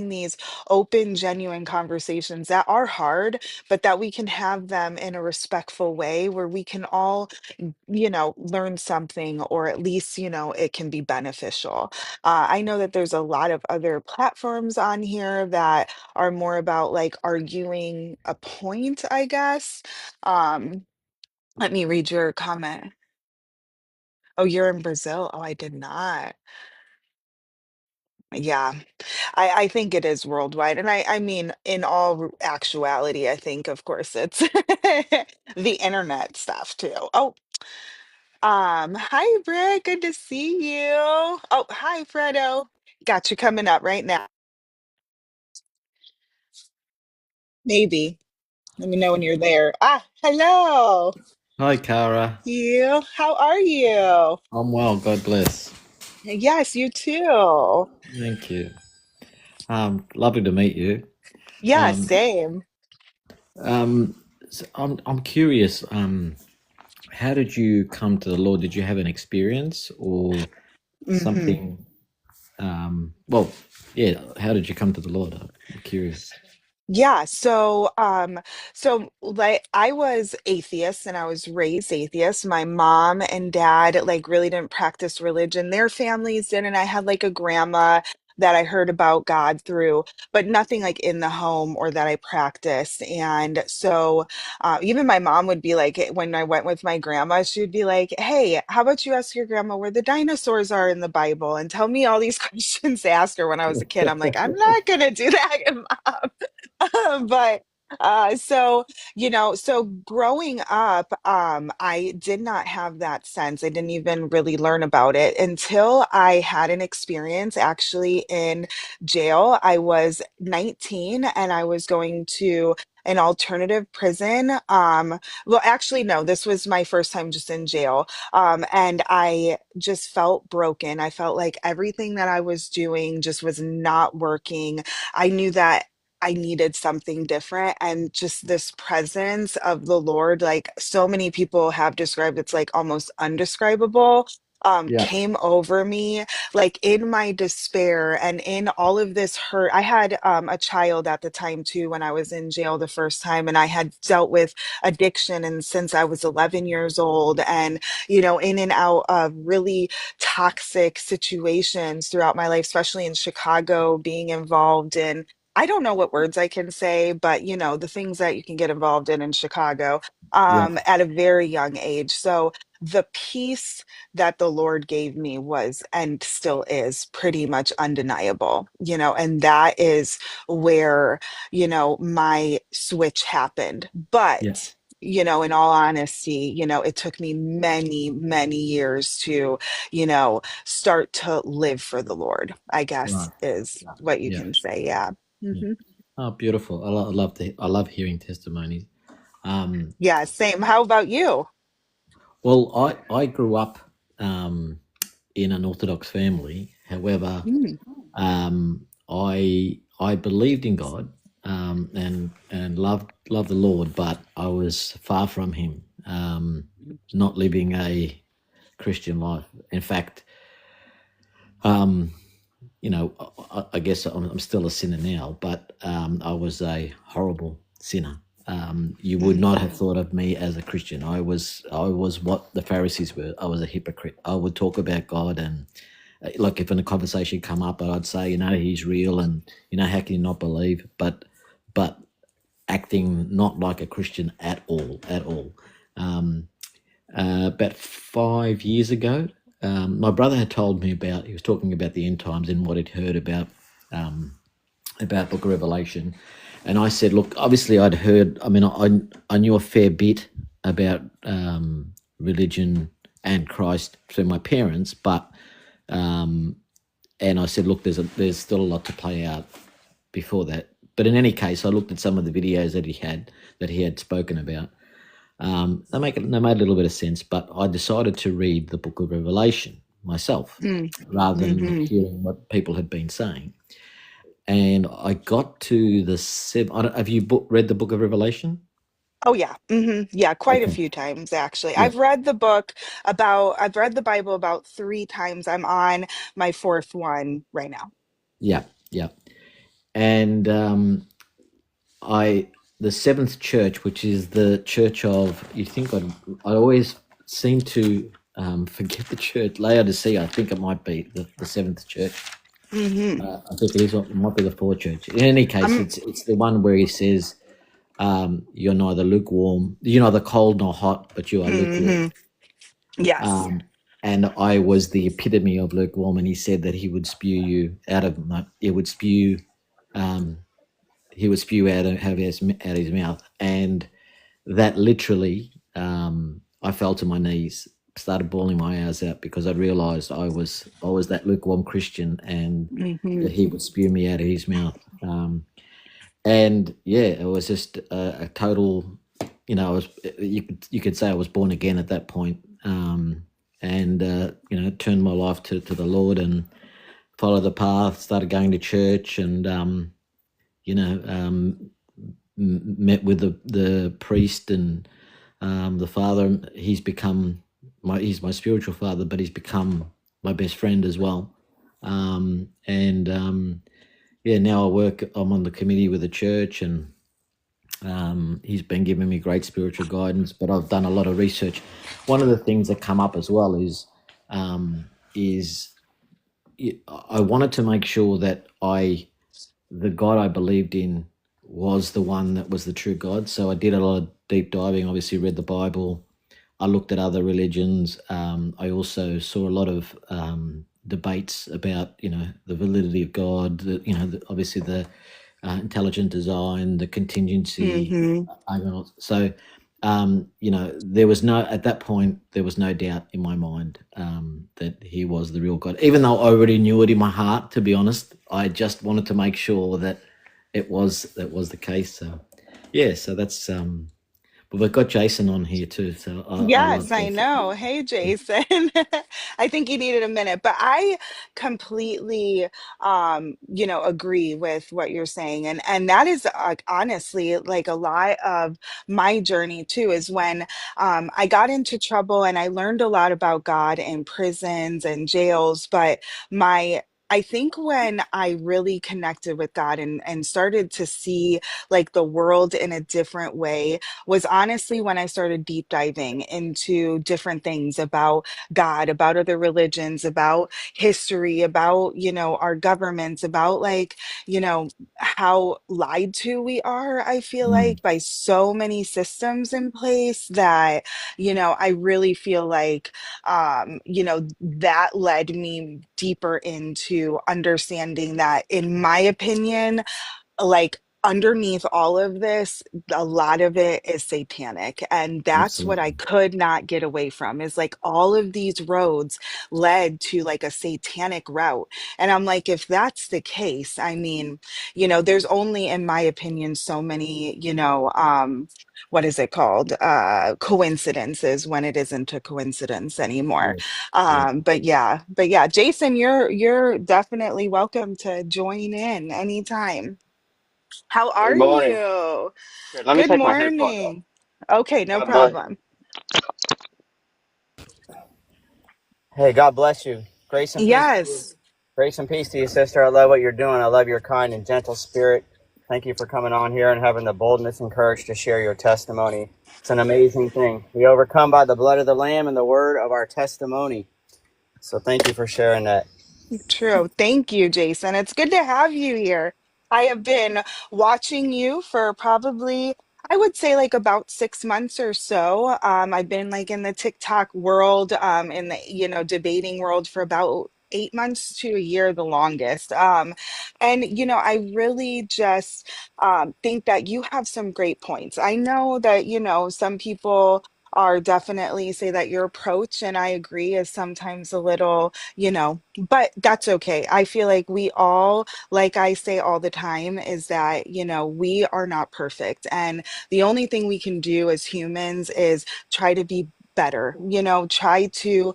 these open, genuine conversations that are hard, but that we can have them in a respectful way where we can all, learn something, or at least, it can be beneficial. I know that there's a lot of other platforms on here that are more about like arguing a point, I guess. Um, Let me read your comment. Oh, you're in Brazil? Oh, I did not. Yeah. I think it is worldwide. And I mean, in all actuality, I think, of course, it's the internet stuff too. Oh, hi, Britt. Good to see you. Oh, hi, Fredo. Got you coming up right now. Maybe. Let me know when you're there. Ah, hello. Hi, Cara. You. How are you? I'm well, God bless. Yes, you too. Thank you. Lovely to meet you. Yeah, Um, same. I'm curious. How did you come to the Lord? Did you have an experience or hmm something? Well, yeah. How did you come to the Lord? I'm curious. Yeah, so like I was atheist and I was raised atheist. My mom and dad like really didn't practice religion. Their families did, and I had like a grandma that I heard about God through, but nothing like in the home or that I practiced. And so even my mom would be like, when I went with my grandma, she would be like, "Hey, how about you ask your grandma where the dinosaurs are in the Bible and tell me all these questions to ask her when I was a kid." I'm like, I'm not gonna do that, mom. But so so growing up, I did not have that sense. I didn't even really learn about it until I had an experience actually in jail. I was 19 and I was going to an alternative prison. Well, actually, no, this was my first time just in jail. And I just felt broken. I felt like everything that I was doing just was not working. I knew that I needed something different, and just this presence of the Lord, like so many people have described, it's like almost undescribable. Yeah, Came over me like in my despair and in all of this hurt. I had a child at the time too when I was in jail the first time, and I had dealt with addiction and since I was 11 years old, and in and out of really toxic situations throughout my life, especially in Chicago, being involved in, I don't know what words I can say, but the things that you can get involved in Chicago yeah, at a very young age. So the peace that the Lord gave me was and still is pretty much undeniable, and that is where, my switch happened. yeah. But in all honesty, it took me many, many years to, start to live for the Lord, I guess Right. is what you Yeah, can say. Yeah. yeah. hmm Oh, beautiful. I love hearing testimonies. Um, Yeah, same. How about you? well, I grew up um, in an Orthodox family. However, Mm, I believed in God and loved the Lord, but I was far from Him, not living a Christian life. In fact, um, I guess I'm still a sinner now, but I was a horrible sinner. You would mm, not have thought of me as a Christian. I was what the Pharisees were. I was a hypocrite. I would talk about God and like if in a conversation come up, I'd say, He's real, and how can you not believe? But acting not like a Christian at all, at all. Um, about 5 years ago, my brother had told me about. He was talking about the end times and what he'd heard about Book of Revelation, and I said, "Look, obviously, I'd heard. I mean, I knew a fair bit about religion and Christ through my parents, but." And I said, "Look, there's still a lot to play out before that." But in any case, I looked at some of the videos that he had spoken about. They made a little bit of sense, but I decided to read the Book of Revelation myself mm, rather than hmm hearing what people had been saying. And I got to the seven. Have you read the Book of Revelation? Oh yeah. Yeah, quite a Okay. few times actually. Yeah. I've read the Bible about 3 times. I'm on my fourth one right now. Yeah. Yeah. and I the seventh church, which is the church of, you think I always seem to forget the church, Laodicea. I think it might be the seventh church. Hmm. I think it is. It might be the fourth church. In any case, I'm, it's the one where he says, "You're neither lukewarm, you're neither cold nor hot, but you are lukewarm." hmm. Yes. Um, and I was the epitome of lukewarm. And he said that he would spew you out of my. It would spew. Um, he would spew out his mouth, and that literally, I fell to my knees, started bawling my eyes out because I realised I was that lukewarm Christian, and Hmm. that he would spew me out of his mouth. And yeah, it was just a total. I was, you could say I was born again at that point, and turned my life to the Lord and followed the path, started going to church, and you know um, met with the priest and the father. He's my spiritual father, but he's become my best friend as well. And Yeah, now I'm on the committee with the church, and he's been giving me great spiritual guidance. But I've done a lot of research. One of the things that come up as well is I wanted to make sure that the God I believed in was the one that was the true God. So I did a lot of deep diving. Obviously, read the Bible. I looked at other religions. I also saw a lot of debates about, the validity of God. Obviously the intelligent design, the contingency Hmm. argument. So, there was no at that point there was no doubt in my mind that he was the real God. Even though I already knew it in my heart, to be honest, I just wanted to make sure that that was the case. So, yeah. So that's but we've got Jason on here too, so I love Yes, I this. know. Hey, Jason. I think you needed a minute, but I completely, agree with what you're saying. And that is honestly like a lot of my journey too, is when I got into trouble and I learned a lot about God in prisons and jails. But I think when I really connected with God and started to see like the world in a different way was honestly when I started deep diving into different things about God, about other religions, about history, about, our governments, about like, how lied to we are, I feel Mm, like, by so many systems in place that, I really feel like, that led me deeper into understanding that, in my opinion, like underneath all of this, a lot of it is satanic. And that's what I absolutely. could not get away from, is like all of these roads led to like a satanic route. And I'm like, if that's the case, I mean, there's only, in my opinion, so many, what is it called? Coincidences when it isn't a coincidence anymore. Yes. Yeah. But yeah, Jason, you're definitely welcome to join in anytime. How Good are morning. you? Good. Let me Good take my headphones off. morning. Okay, no God bless. problem. Hey, God bless you. Grace and peace to you. Yes, Grace and peace to you, sister. I love what you're doing. I love your kind and gentle spirit. Thank you for coming on here and having the boldness and courage to share your testimony. It's an amazing thing. We overcome by the blood of the Lamb and the word of our testimony. So thank you for sharing that. true. Thank you, Jason. It's good to have you here. I have been watching you for probably, I would say, like about 6 months or so. I've been like in the TikTok world, in the, debating world for about 8 months to a year, the longest. And, I really just think that you have some great points. I know that, some people are definitely say that your approach, and I agree, is sometimes a little, but that's okay. I feel like we all, like I say all the time, is that, we are not perfect. And the only thing we can do as humans is try to be better, try to,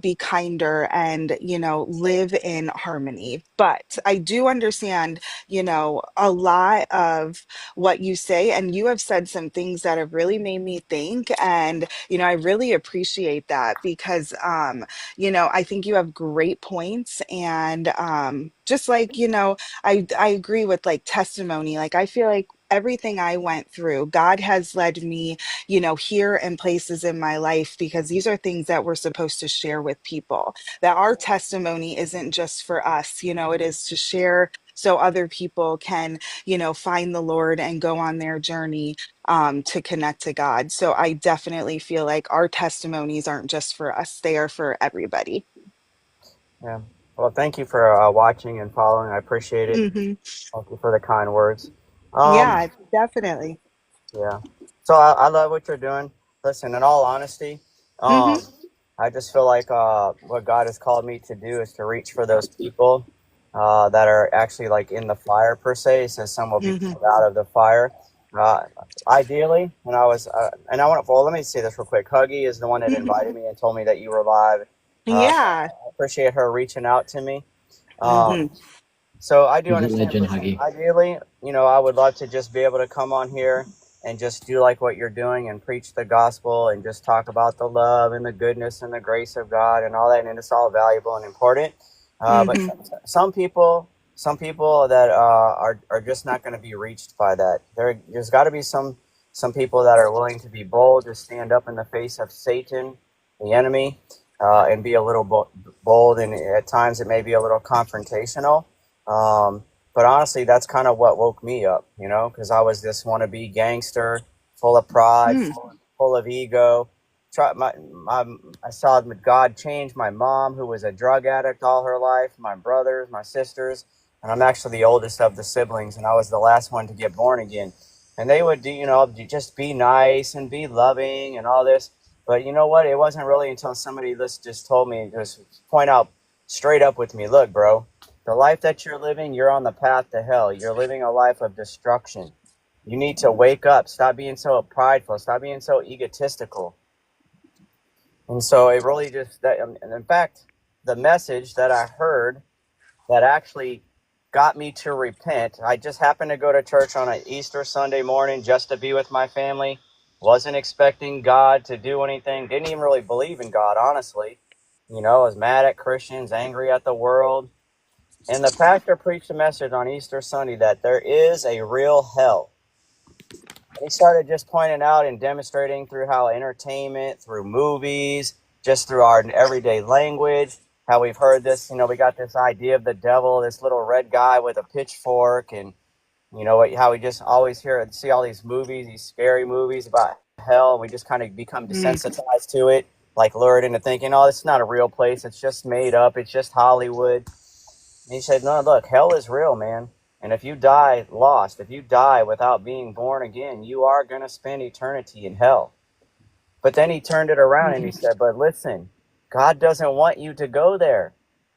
be kinder and, live in harmony. But I do understand, a lot of what you say, and you have said some things that have really made me think. And, I really appreciate that because, I think you have great points. And just like, I agree with like testimony. Like, I feel like everything I went through, God has led me, here and places in my life because these are things that we're supposed to share with people. That our testimony isn't just for us, it is to share so other people can, find the Lord and go on their journey to connect to God. So I definitely feel like our testimonies aren't just for us, they are for everybody. Yeah. Well, thank you for watching and following. I appreciate it. Hmm. Thank you for the kind words. Um, Yeah, definitely. yeah. So I love what you're doing. Listen, in all honesty, Hmm. um, I just feel like what God has called me to do is to reach for those people that are actually like in the fire per se. It says some will be Hmm. pulled out of the fire. Uh, Ideally, and I want to, well, let me say this real quick. Huggy is the one that Hmm. invited me and told me that you were live. So Yeah. I appreciate her reaching out to me. Hmm. Um, so I do He's a understand. legend, Listen, Huggy. ideally, I would love to just be able to come on here and just do like what you're doing and preach the gospel and just talk about the love and the goodness and the grace of God and all that. And it's all valuable and important. But Hmm. some people that are just not going to be reached by that. There's got to be some people that are willing to be bold to stand up in the face of Satan, the enemy, and be a little bold, and at times it may be a little confrontational. Um, but honestly, that's kind of what woke me up, because I was this wannabe gangster, full of pride, full of ego. My, I saw God change my mom, who was a drug addict all her life, my brothers, my sisters, and I'm actually the oldest of the siblings, and I was the last one to get born again. And they would do, just be nice and be loving and all this. But you know what? It wasn't really until somebody just told me, just point out straight up with me, look, bro, the life that you're living, you're on the path to hell. You're living a life of destruction. You need to wake up. Stop being so prideful. Stop being so egotistical. And so it really just that. And in fact, the message that I heard that actually got me to repent. I just happened to go to church on an Easter Sunday morning just to be with my family. Wasn't expecting God to do anything. Didn't even really believe in God, honestly. I was mad at Christians, angry at the world. And the pastor preached a message on Easter Sunday that there is a real hell. And he started just pointing out and demonstrating through how entertainment, through movies, just through our everyday language, how we've heard this, we got this idea of the devil, this little red guy with a pitchfork, and how we just always see all these movies, these scary movies about hell, and we just kind of become Hmm. desensitized to it, like lured into thinking, oh, it's not a real place, it's just made up, it's just Hollywood. And he said, no, look, hell is real, man. And if you die lost, if you die without being born again, you are going to spend eternity in hell. But then he turned it around and he Hmm. said, but listen, God doesn't want you to go there.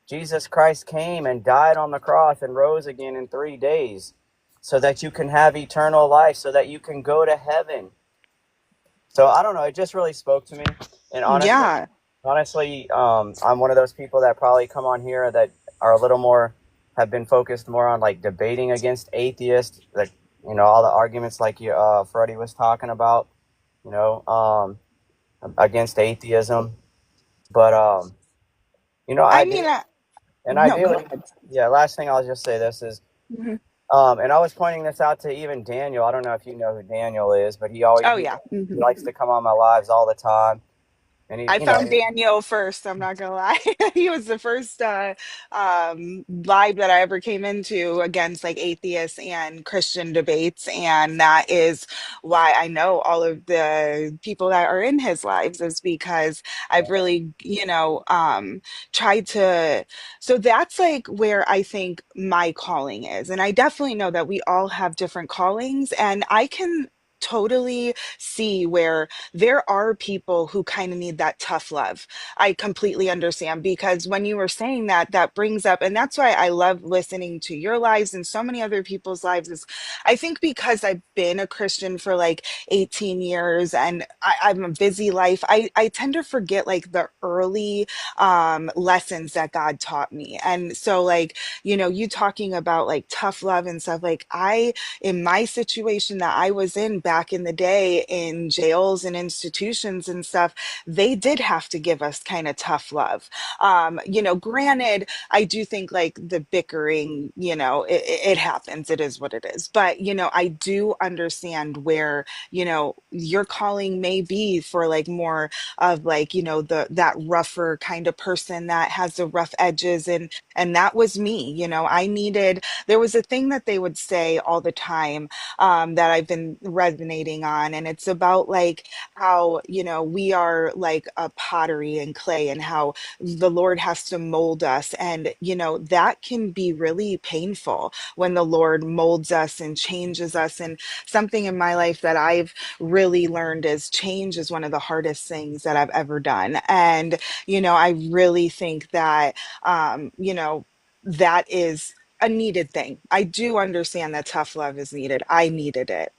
Jesus Christ came and died on the cross and rose again in 3 days so that you can have eternal life, so that you can go to heaven. So I don't know. It just really spoke to me. And Yeah. honestly, I'm one of those people that probably come on here that are a little more, have been focused more on like debating against atheists, like, all the arguments like Freddie was talking about, you know, um, against atheism. But, I mean, no, go ideally, ahead. yeah, last thing I'll just say this is, Mhm. and I was pointing this out to even Daniel. I don't know if you know who Daniel is, but he always, Oh, he, yeah. he Hmm. likes to come on my lives all the time. And I found Daniel first. I'm not gonna lie. He was the first live that I ever came into against like atheists and Christian debates, and that is why I know all of the people that are in his lives is because I've really, tried to. So that's like where I think my calling is, and I definitely know that we all have different callings, and I can. totally see where there are people who kind of need that tough love. I completely understand, because when you were saying that, that brings up, and that's why I love listening to your lives and so many other people's lives, is I think because I've been a Christian for like 18 years and I'm a busy life, I tend to forget like the early lessons that God taught me. And so like, you talking about like tough love and stuff, like in my situation that I was in back in the day in jails and institutions and stuff, they did have to give us kind of tough love. Granted, I do think like the bickering, it happens, it is what it is. But, I do understand where, your calling may be for like more of like, that rougher kind of person that has the rough edges. And that was me. There was a thing that they would say all the time, that I've been resonating on. And it's about like how, we are like a pottery and clay, and how the Lord has to mold us. And, that can be really painful when the Lord molds us and changes us. And something in my life that I've really learned is change is one of the hardest things that I've ever done. And, I really think that, that is a needed thing. I do understand that tough love is needed. I needed it,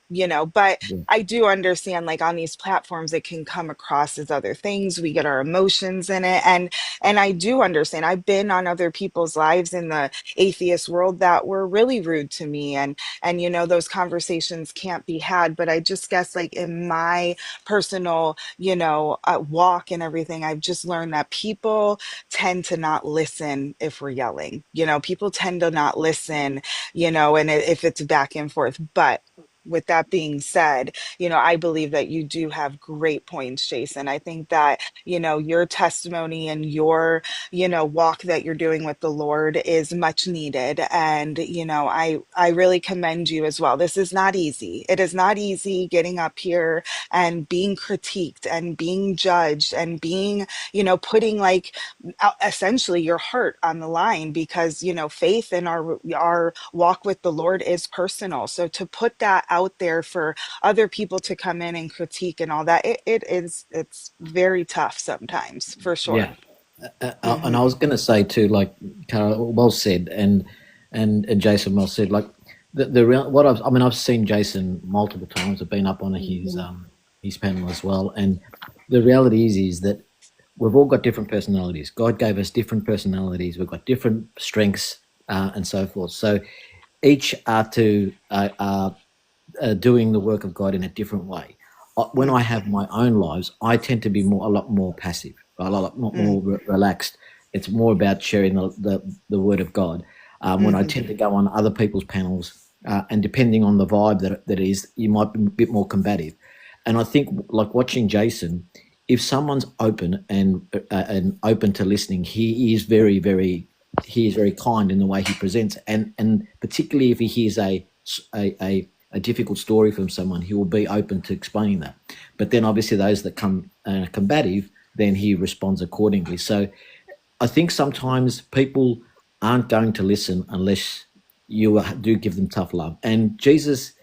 but Yeah. I do understand like on these platforms it can come across as other things. We get our emotions in it. And I do understand. I've been on other people's lives in the atheist world that were really rude to me, and those conversations can't be had. But I just guess like in my personal, walk and everything, I've just learned that people tend to not listen if we're yelling. People tend to not listen, and if it's back and forth. But with that being said, I believe that you do have great points, Jason. I think that, your testimony and your, walk that you're doing with the Lord is much needed. And, I really commend you as well. This is not easy. It is not easy getting up here and being critiqued and being judged and being, putting like essentially your heart on the line, because faith in our walk with the Lord is personal. So to put that out there for other people to come in and critique and all that, it's very tough sometimes, for Yeah. sure. And I Hmm. was going to say too, like Carol, well said, and Jason, well said. Like what I've seen Jason multiple times. I've been up on Hmm. his panel as well, and the reality is that we've all got different personalities. God gave us different personalities. We've got different strengths, and so forth. So each are to doing the work of God in a different way. When I have my own lives, I tend to be a lot more passive, a lot more relaxed. It's more about sharing the word of God. When I Hmm. tend to go on other people's panels, and depending on the vibe that is, you might be a bit more combative. And I think, like watching Jason, if someone's open and open to listening, he is very kind in the way he presents, and particularly if he hears a difficult story from someone, he will be open to explaining that. But then, obviously, those that come combative, then he responds accordingly. So I think sometimes people aren't going to listen unless you do give them tough love. And Jesus,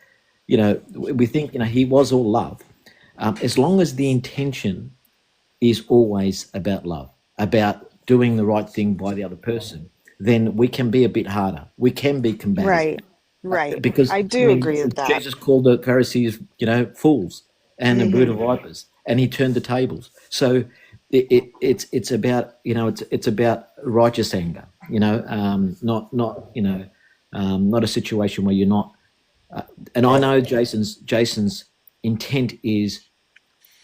we think he was all love, as long as the intention is always about love, about doing the right thing by the other person, then we can be a bit harder. We can be combative. Right. Right. Because I I do mean, agree with that. Jesus called the Pharisees, fools and a brood Hmm. of vipers, and he turned the tables. So it's about it's about righteous anger, not a situation where you're not. And I know Jason's intent is,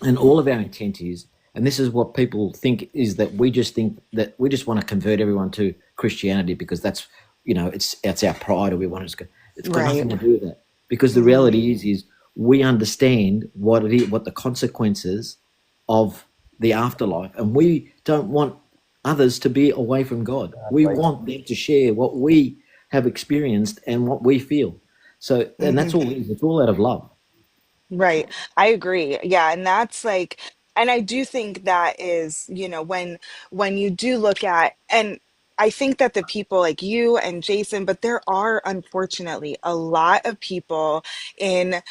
and all of our intent is, and this is what people think, is that we just think that we just want to convert everyone to Christianity because that's, it's our pride, or we want to. It's got Right. nothing to do with that, because the Hmm. reality is we understand what the consequences of the afterlife, and we don't want others to be away from God. We Exactly. want them to share what we have experienced and what we feel. So, and Hmm. that's all it is. It's all out of love. Right. I agree. Yeah, and that's and I do think that is, when you do look at, and I think that the people like you and Jason, but there are unfortunately a lot of people in,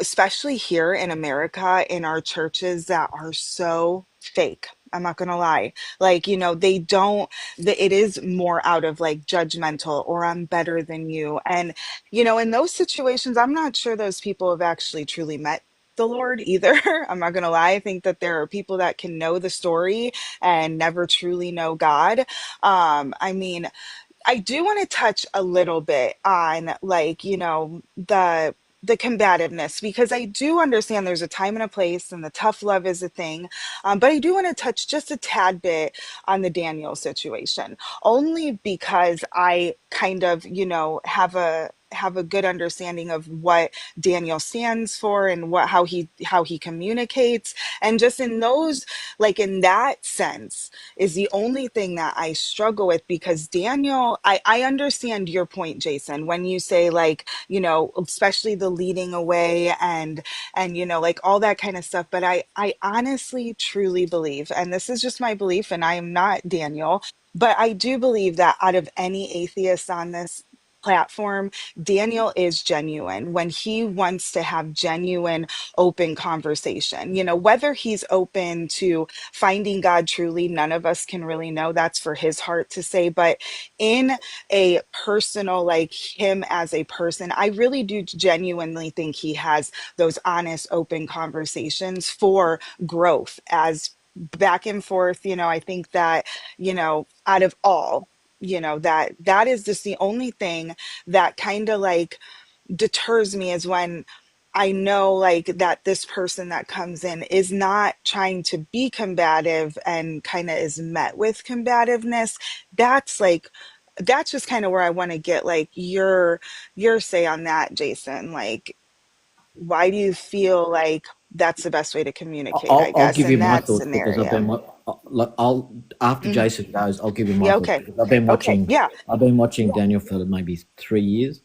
especially here in America, in our churches that are so fake. I'm not gonna lie. Like, they don't, it is more out of like judgmental or I'm better than you. And, in those situations, I'm not sure those people have actually truly met the Lord either. I'm not gonna lie. I think that there are people that can know the story and never truly know God. I mean, I do want to touch a little bit on like, the combativeness because I do understand there's a time and a place and the tough love is a thing. But I do want to touch just a tad bit on the Daniel situation, only because I kind of, have a good understanding of what Daniel stands for and what how he communicates. And just in those, like in that sense, is the only thing that I struggle with because Daniel, I understand your point, Jason, when you say like, especially the leading away and like all that kind of stuff. But I honestly truly believe, and this is just my belief, and I am not Daniel, but I do believe that out of any atheist on this platform, Daniel is genuine when he wants to have genuine, open conversation. Whether he's open to finding God truly, none of us can really know. That's for his heart to say. But in a personal, like him as a person, I really do genuinely think he has those honest, open conversations for growth as back and forth. I think that, out of all, that is just the only thing that kind of like deters me is when I know like that this person that comes in is not trying to be combative and kind of is met with combativeness. That's like that's just kind of where I want to get like your say on that, Jason. Like, why do you feel like that's the best way to communicate, I I'll guess, give you in my that thoughts because I've been scenario? like I'll after Hmm. Jason goes, I'll give you my Yeah, thoughts okay. because I've been Okay. watching. Yeah. I've been watching Daniel for maybe 3 years,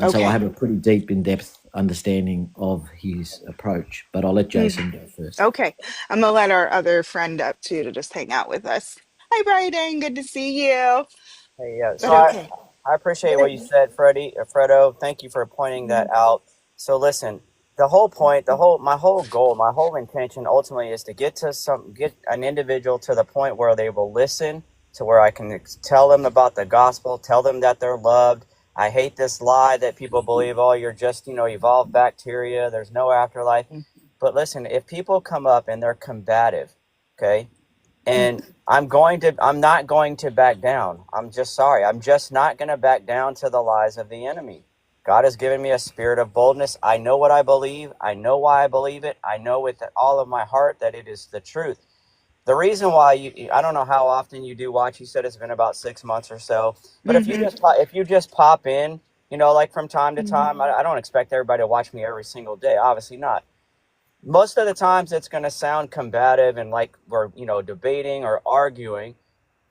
and so I Okay. have a pretty deep, in-depth understanding of his approach. But I'll let Mhm. Jason go first. Okay. I'm gonna let our other friend up too to just hang out with us. Hi, Brayden. Good to see you. Hey, yeah. So But okay. I appreciate what you said, Freddie, Fredo. Thank you for pointing that out. So listen, the whole point, my whole goal, my whole intention ultimately is to get an individual to the point where they will listen, to where I can tell them about the gospel, tell them that they're loved. I hate this lie that people believe, oh, you're just, evolved bacteria. There's no afterlife. But listen, if people come up and they're combative, okay, and I'm not going to back down. I'm just sorry. I'm just not going to back down to the lies of the enemy. God has given me a spirit of boldness. I know what I believe. I know why I believe it. I know with all of my heart that it is the truth. The reason why I don't know how often you do watch. You said it's been about 6 months or so. But Mm-hmm. if you just pop in, like from time to Hmm. time, I don't expect everybody to watch me every single day. Obviously not. Most of the times it's going to sound combative and like we're debating or arguing,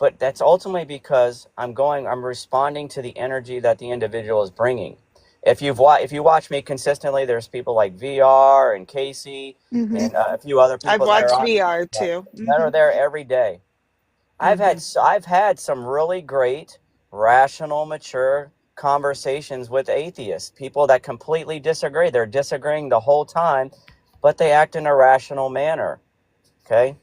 but that's ultimately because I'm responding to the energy that the individual is bringing. If you watch me consistently, there's people like VR and Casey Hmm. and a few other I've people that are watched on VR that too. that Hmm. are there every day. Hmm. I've had some really great, rational, mature conversations with atheists, people that completely disagree. They're disagreeing the whole time, but they act in a rational manner. Okay,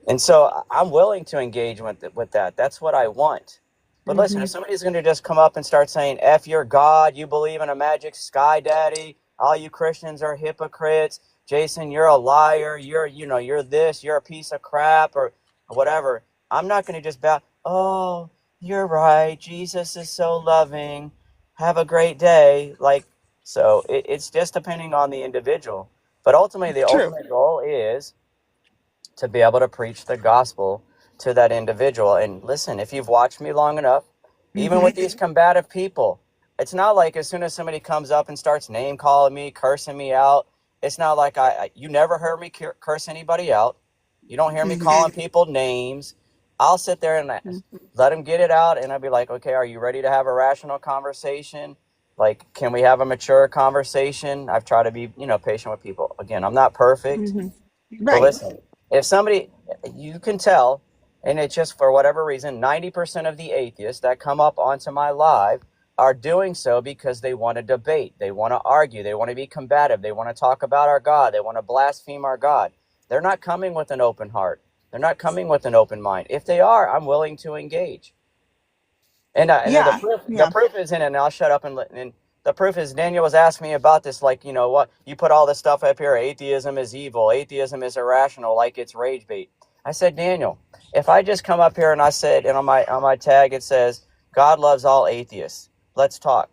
and so I'm willing to engage with that. That's what I want. But listen, Hmm. if somebody's going to just come up and start saying, F your God, you believe in a magic sky daddy, all you Christians are hypocrites, Jason, you're a liar, you're this, you're a piece of crap, or whatever, I'm not going to just bow, oh, you're right, Jesus is so loving, have a great day. Like, so it's just depending on the individual. But ultimately, the True. ultimate goal is to be able to preach the gospel to that individual. And listen, if you've watched me long enough, even Hmm. with these combative people, it's not like as soon as somebody comes up and starts name calling me, cursing me out, it's not like you never heard me curse anybody out. You don't hear me Hmm. calling people names. I'll sit there and let them get it out. And I'll be like, okay, are you ready to have a rational conversation? Like, can we have a mature conversation? I've tried to be, patient with people. Again, I'm not perfect. Hmm. But Right. listen, if somebody, you can tell, And it's just for whatever reason, 90% of the atheists that come up onto my live are doing so because they want to debate, they want to argue, they want to be combative, they want to talk about our God, they want to blaspheme our God. They're not coming with an open heart. They're not coming with an open mind. If they are, I'm willing to engage. And Yeah. the Yeah. proof is in it. And I'll shut up and the proof is Daniel was asking me about this, like, you know what, you put all this stuff up here, atheism is evil, atheism is irrational, like it's rage bait. I said, Daniel, if I just come up here and I said, and on my tag it says, God loves all atheists, let's talk.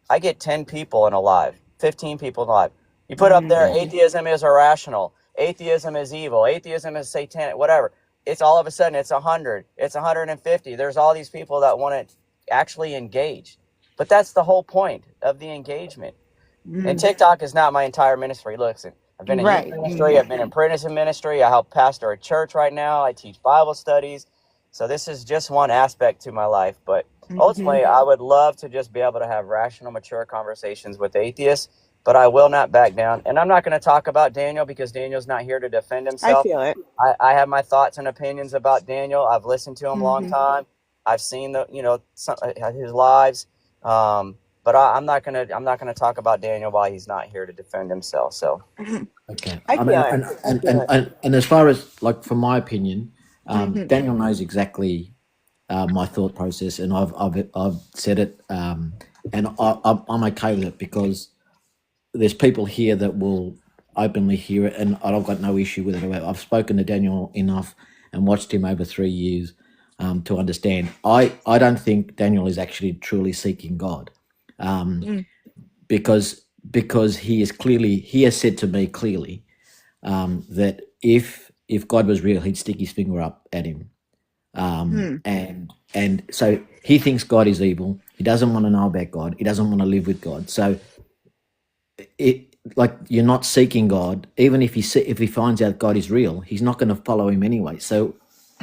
I get 10 people in a live, 15 people in a live. You put up there, Yeah. atheism is irrational, atheism is evil, atheism is satanic, whatever. It's all of a sudden, it's 100, it's 150. There's all these people that want to actually engage. But that's the whole point of the engagement. And Mm. TikTok is not my entire ministry. Listen, I've been in youth Right. ministry, Mm. I've been in prison ministry, I help pastor a church right now, I teach Bible studies. So this is just one aspect to my life. But Hmm. ultimately, I would love to just be able to have rational, mature conversations with atheists, but I will not back down. And I'm not going to talk about Daniel because Daniel's not here to defend I himself. feel it. I have my thoughts and opinions about Daniel. I've listened to him a long Hmm. time. I've seen his lives. But I'm not gonna talk about Daniel while he's not here to defend himself. So Okay. I I mean, feel it. I feel it. and as far as like from my opinion, Hmm. Daniel knows exactly my thought process, and I've said it, and I'm okay with it because there's people here that will openly hear it, and I've got no issue with it. I've spoken to Daniel enough and watched him over 3 years to understand. I don't think Daniel is actually truly seeking God, Mm. because he has said to me clearly that if God was real, he'd stick his finger up at him, Mm. and so he thinks God is evil. He doesn't want to know about God. He doesn't want to live with God. So it like you're not seeking God, even if if he finds out God is real, he's not going to follow him anyway. So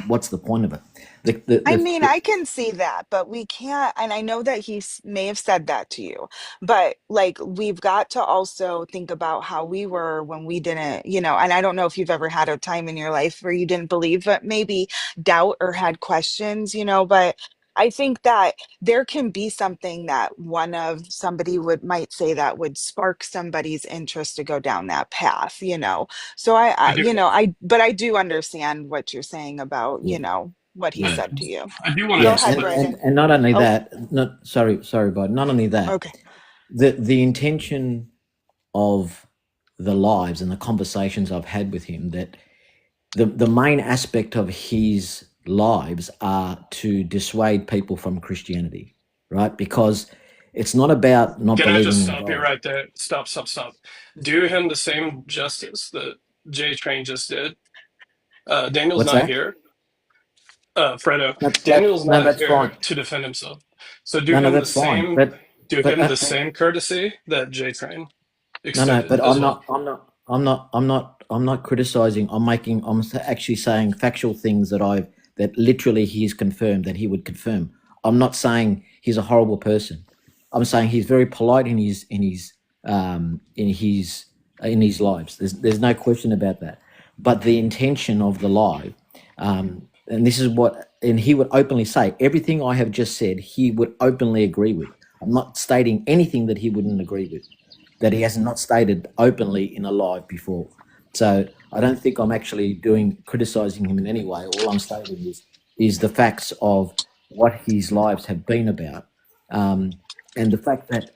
what's the point of it? The, the, I the, mean, the- I can see that, but we can't. And I know that may have said that to you, but like we've got to also think about how we were when we didn't, and I don't know if you've ever had a time in your life where you didn't believe, but maybe doubt or had questions, but I think that there can be something that somebody might say that would spark somebody's interest to go down that path, So I do, but I do understand what you're saying about, yeah, what he yeah, said to you. I do want Go to yeah, ahead, split. and Brayden. not only Oh, that, not sorry, but not only that, okay. the intention of the lives and the conversations I've had with him, that the main aspect of his lives are to dissuade people from Christianity, right? Because it's not about not Can I just believing in stop you God. right there? Stop, stop, stop. Do him the same justice that J Train just did. Daniel's What's not that? here. Fredo, Daniel's No, not that's fine. here to defend himself. So No, no, that's fine. do But him the same courtesy that J Train no, extended but as well. I'm not criticizing. Actually saying factual things that literally he's confirmed that he would confirm. I'm not saying he's a horrible person. I'm saying he's very polite in his lives. There's no question about that. But the intention of the live, and this is what, and he would openly say everything I have just said. He would openly agree with. I'm not stating anything that he wouldn't agree with, that he has not stated openly in a live before. So I don't think I'm actually doing criticizing him in any way. All I'm stating is the facts of what his lives have been about, and the fact that,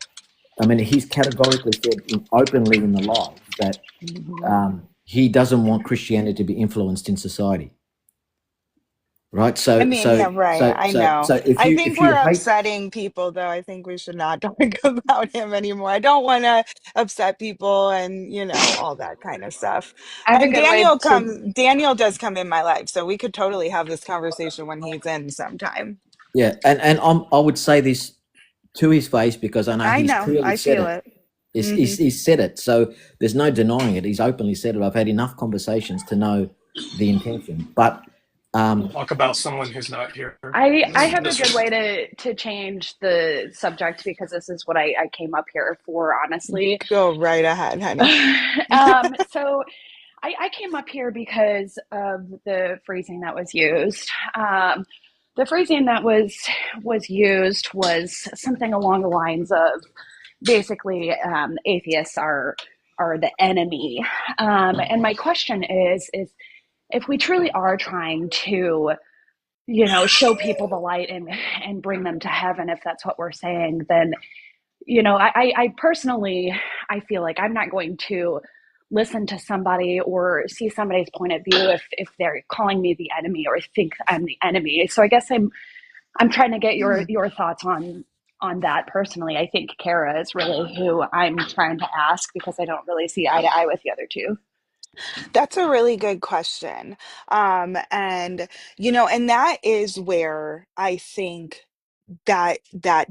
I mean, he's categorically said openly in the lives that Mhm. he doesn't want Christianity to be influenced in society, right? I mean, yeah, right. I know. So I think if you we're hate, upsetting people, though. I think we should not talk about him anymore. I don't want to upset people and, all that kind of stuff. I have a And good way to. Daniel does come in my life, so we could totally have this conversation when he's in sometime. yeah, and I would say this to his face because I know I he's know. clearly I said feel it. it. Hmm. He's said it, so there's no denying it. He's openly said it. I've had enough conversations to know the intention. But Talk about someone who's not here. I have a This good one. way to change the subject because this is what I came up here for, honestly. Go right ahead, honey. So I came up here because of the phrasing that was used. The phrasing that was used was something along the lines of basically atheists are the enemy. And my question is if we truly are trying to show people the light and bring them to heaven, if that's what we're saying, then I personally, I feel like I'm not going to listen to somebody or see somebody's point of view if they're calling me the enemy or think I'm the enemy. So I guess I'm trying to get your thoughts on that personally. I think Kara is really who I'm trying to ask because I don't really see eye to eye with the other two. That's a really good question. And and that is where I think that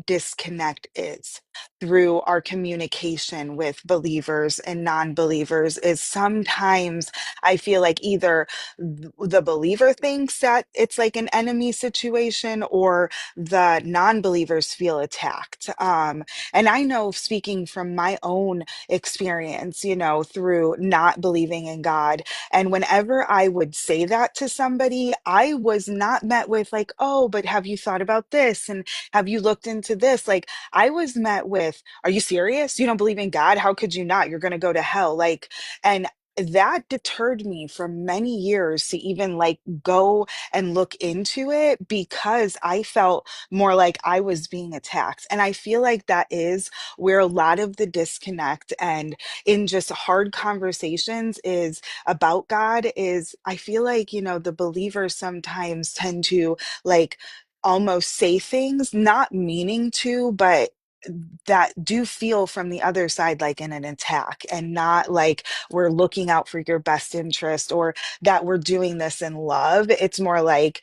disconnect is through our communication with believers and non-believers is sometimes I feel like either the believer thinks that it's like an enemy situation or the non-believers feel attacked. And I know, speaking from my own experience, through not believing in God, and whenever I would say that to somebody, I was not met with like, oh, but have you thought about this? And have you looked into this? Like, I was met with, are you serious? You don't believe in God? How could you not? You're going to go to hell. Like, and that deterred me for many years to even like go and look into it because I felt more like I was being attacked. And I feel like that is where a lot of the disconnect and in just hard conversations is about God is I feel like, the believers sometimes tend to like almost say things, not meaning to, but that do feel from the other side like in an attack and not like we're looking out for your best interest or that we're doing this in love. It's more like,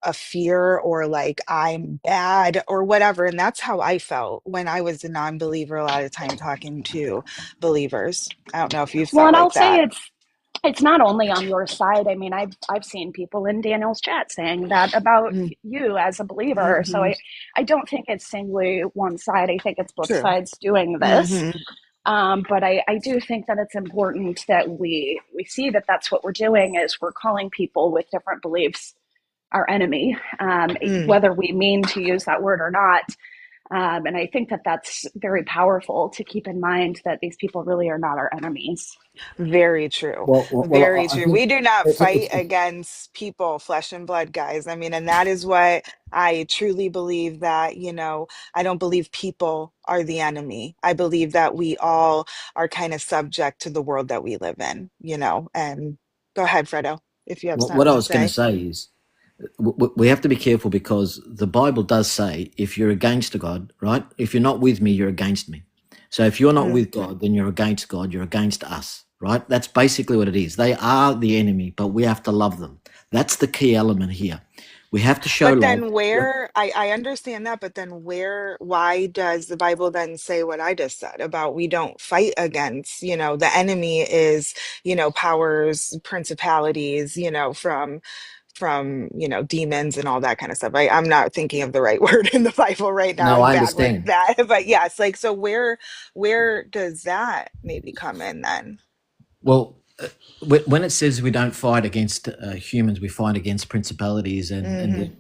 a fear or like I'm bad or whatever. And that's how I felt when I was a non-believer a lot of time talking to believers. I don't know if you Well, felt and I'll like say that. it's not only on your side. I mean, I've seen people in Daniel's chat saying that about Mm, you as a believer. So mhm. I don't think it's singly one side. I think it's both True. sides doing this. Hmm. But I do think that it's important that we see that that's what we're doing is we're calling people with different beliefs our enemy, Mm. whether we mean to use that word or not. And I think that that's very powerful to keep in mind that these people really are not our enemies. Very true. Well, Very I true. think We do not fight it's against people, flesh and blood, guys. I mean, and that is what I truly believe that, I don't believe people are the enemy. I believe that we all are kind of subject to the world that we live in, and go ahead, Fredo, if you have what something I to was going to say. say is we have to be careful because the Bible does say if you're against God, right? If you're not with me, you're against me. So if you're not Mm, with God, then you're against God, you're against us, right? That's basically what it is. They are the enemy, but we have to love them. That's the key element here. We have to show But love. then I understand that, but then why does the Bible then say what I just said about we don't fight against, the enemy is, powers, principalities, from demons and all that kind of stuff. I'm not thinking of the right word in the Bible right now. No, I'm I bad with understand. that. But yes, like so where does that maybe come in then? Well, when it says we don't fight against humans, we fight against principalities Hmm. and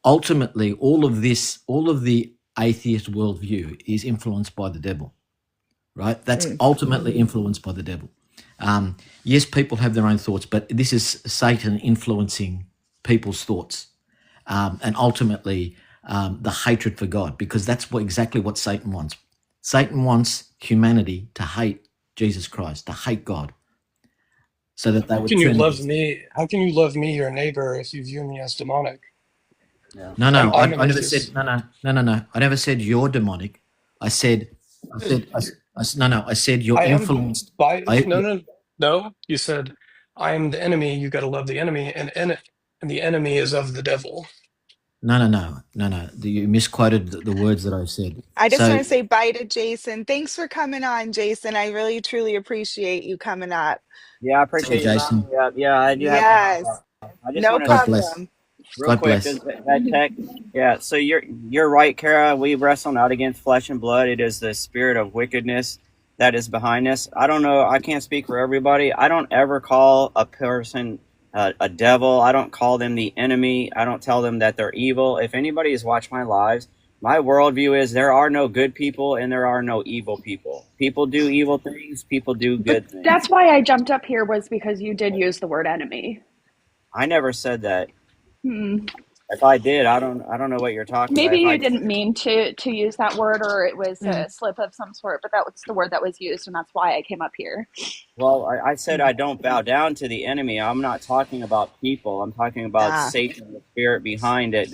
ultimately all of the atheist worldview is influenced by the devil, right? That's Mm. ultimately influenced by the devil. Yes, people have their own thoughts, but this is Satan influencing people's thoughts, and ultimately the hatred for God, because that's exactly what Satan wants. Satan wants humanity to hate Jesus Christ, to hate God, so that they How would can you turn love against him. me? How can you love me, your neighbor, if you view me as demonic? Yeah. No, Hey, no, I'm an I never said atheist. no. I never said you're demonic. I said, no, no. I said you're I am influenced. by I no, no, no. You said I am the enemy. You got to love the enemy, and the enemy is of the devil. no. You misquoted the words that I said. I just want So to say bye to Jason. Thanks for coming on, Jason. I really truly appreciate you coming up. yeah, I see you, appreciate you inviting Jason. me up. Yeah, I do have to hop Yes, off. I just no wanted to God say bless. problem. real God quick, bless. just that tech. Yeah, so you're right, Kara. We wrestle not against flesh and blood. It is the spirit of wickedness that is behind this. I don't know. I can't speak for everybody. I don't ever call a person a devil. I don't call them the enemy. I don't tell them that they're evil. If anybody has watched my lives, my worldview is there are no good people and there are no evil people. People do evil things. People do But good things. that's why I jumped up here, was because you did use the word enemy. I never said that. Hmm. If I did, I don't know what you're talking about. Maybe If I you did, didn't mean to use that word, or it was Mm, a slip of some sort, but that was the word that was used, and that's why I came up here. well, I said mm. I don't bow down to the enemy. I'm not talking about people. I'm talking about Ah, Satan, the spirit behind it,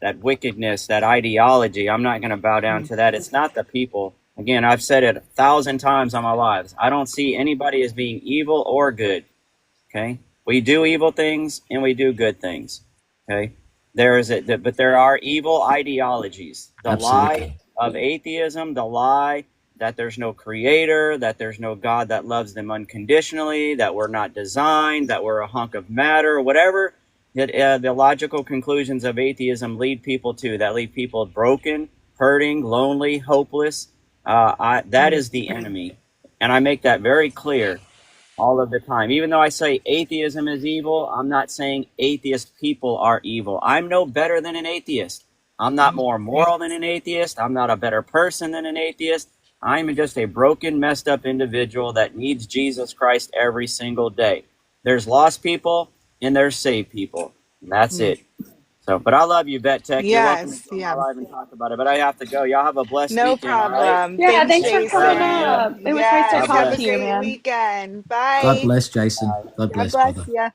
that wickedness, that ideology. I'm not going to bow down mm, to that. It's not the people. Again, I've said it 1,000 times on my lives. I don't see anybody as being evil or good. Okay, we do evil things and we do good things. Okay, but there are evil ideologies. The lie Absolutely. of atheism, the lie that there's no creator, that there's no God that loves them unconditionally, that we're not designed, that we're a hunk of matter, whatever. That the logical conclusions of atheism lead people to, that leave people broken, hurting, lonely, hopeless. That mm, is the enemy, and I make that very clear all of the time. Even though I say atheism is evil, I'm not saying atheist people are evil. I'm no better than an atheist. I'm not mm. more moral than an atheist. I'm not a better person than an atheist. I'm just a broken, messed up individual that needs Jesus Christ every single day. There's lost people and there's saved people. And that's Mm. it. So, but I love you, Bet Tech. You're welcome to Yes, come on my yeah. live and talk about it. But I have to go. Y'all have a blessed No weekend, all right? problem. Yeah, Thanks, thanks for Thanks for coming having me up. Jason. up. It was nice to God Yes, talk have a to bless. you, great man. weekend. God Bye. bless, Jason. Bye. God God bless, bless brother. you.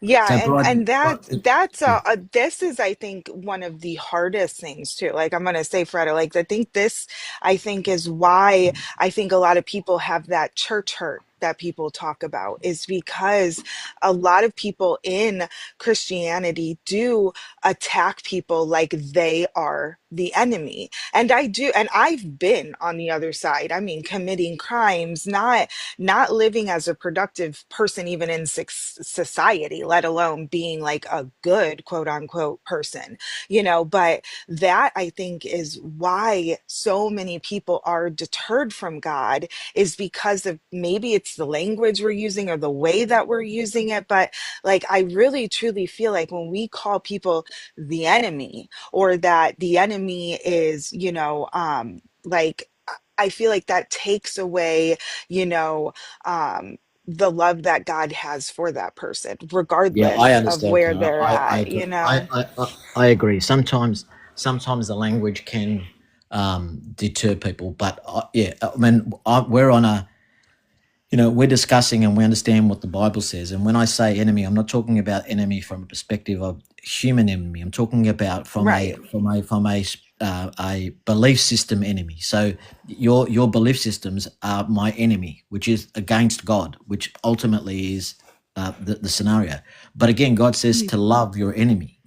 Yeah, So, Bride, and that that's yeah, this is, I think, one of the hardest things too. Like, I'm gonna say, Freda, like, I think is why I think a lot of people have that church hurt that people talk about, is because a lot of people in Christianity do attack people like they are the enemy. And I do, and I've been on the other side. I mean, committing crimes, not living as a productive person even in society, let alone being like a good quote unquote person, but that, I think, is why so many people are deterred from God, is because of, maybe it's the language we're using or the way that we're using it. But like, I really truly feel like when we call people the enemy, or that the enemy is, like, I feel like that takes away, you know, the love that God has for that person, yeah, I regardless of understand, where Tara. they're I at, agree. I agree. Sometimes the language can deter people, but yeah, I mean, we're on a, we're discussing and we understand what the Bible says. And when I say enemy, I'm not talking about enemy from a perspective of human enemy. I'm talking about from Right. a belief system enemy. So your belief systems are my enemy, which is against God, which ultimately is the scenario. But again, God says to love your enemy,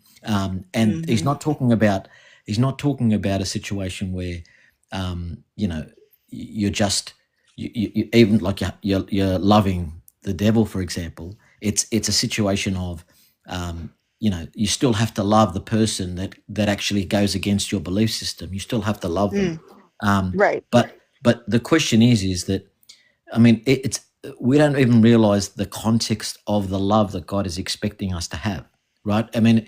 and Mm-hmm. He's not talking about a situation where you're just you even like you're loving the devil, for example. It's a situation of you still have to love the person that actually goes against your belief system. You still have to love them. Mm. um, Right. but the question is that, I mean, it's we don't even realize the context of the love that God is expecting us to have, right? I mean,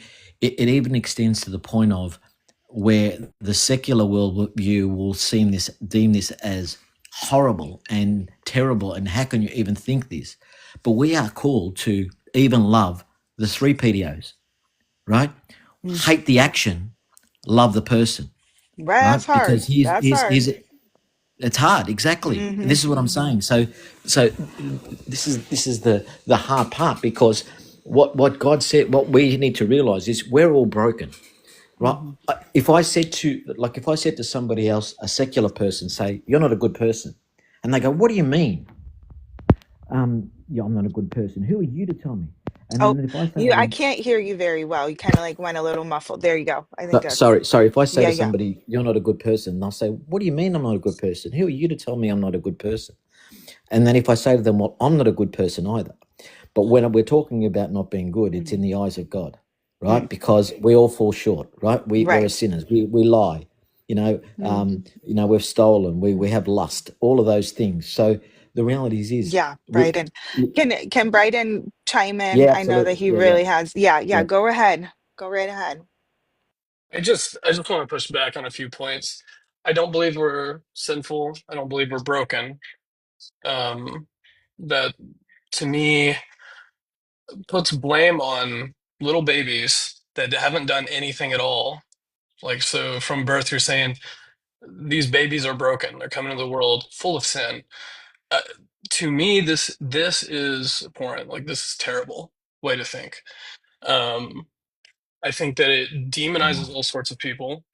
it even extends to the point of where the secular world view will deem this as horrible and terrible, and how can you even think this? But we are called to even love the three PDOs, right? Mm. Hate the action, love the person, Right. That's right? hard. Because That's hard. it's hard, exactly. Mm-hmm. This is what I'm saying. So this is the hard part, because what God said, what we need to realize is we're all broken, right? Mm-hmm. If I said to somebody else, a secular person, say, "You're not a good person," and they go, "What do you mean?" Yeah, I'm not a good person. Who are you to tell me? And Oh, then if I say to I them, can't hear you very well. You kind of like went a little muffled. There you go. I think that's, sorry, if I say yeah, to yeah. somebody, "You're not a good person," they'll say, "What do you mean I'm not a good person? Who are you to tell me I'm not a good person?" And then if I say to them, "Well, I'm not a good person either." But when we're talking about not being good, it's in Mm-hmm. the eyes of God, right? Mm. Because we all fall short, right? We're Right. sinners. We lie. We've stolen, we have lust, all of those things. So the reality is Yeah, we, Bryden. Can Bryden chime in? yeah, I know that absolutely, he yeah, yeah, really has. Yeah, yeah, yeah. go ahead. Go right ahead. I just want to push back on a few points. I don't believe we're sinful. I don't believe we're broken. Um, that to me puts blame on little babies that haven't done anything at all. Like, so from birth, you're saying these babies are broken. They're coming into the world full of sin. Uh, to me, this is abhorrent. Like, this is terrible way to think. Um, I think that it demonizes all sorts of people,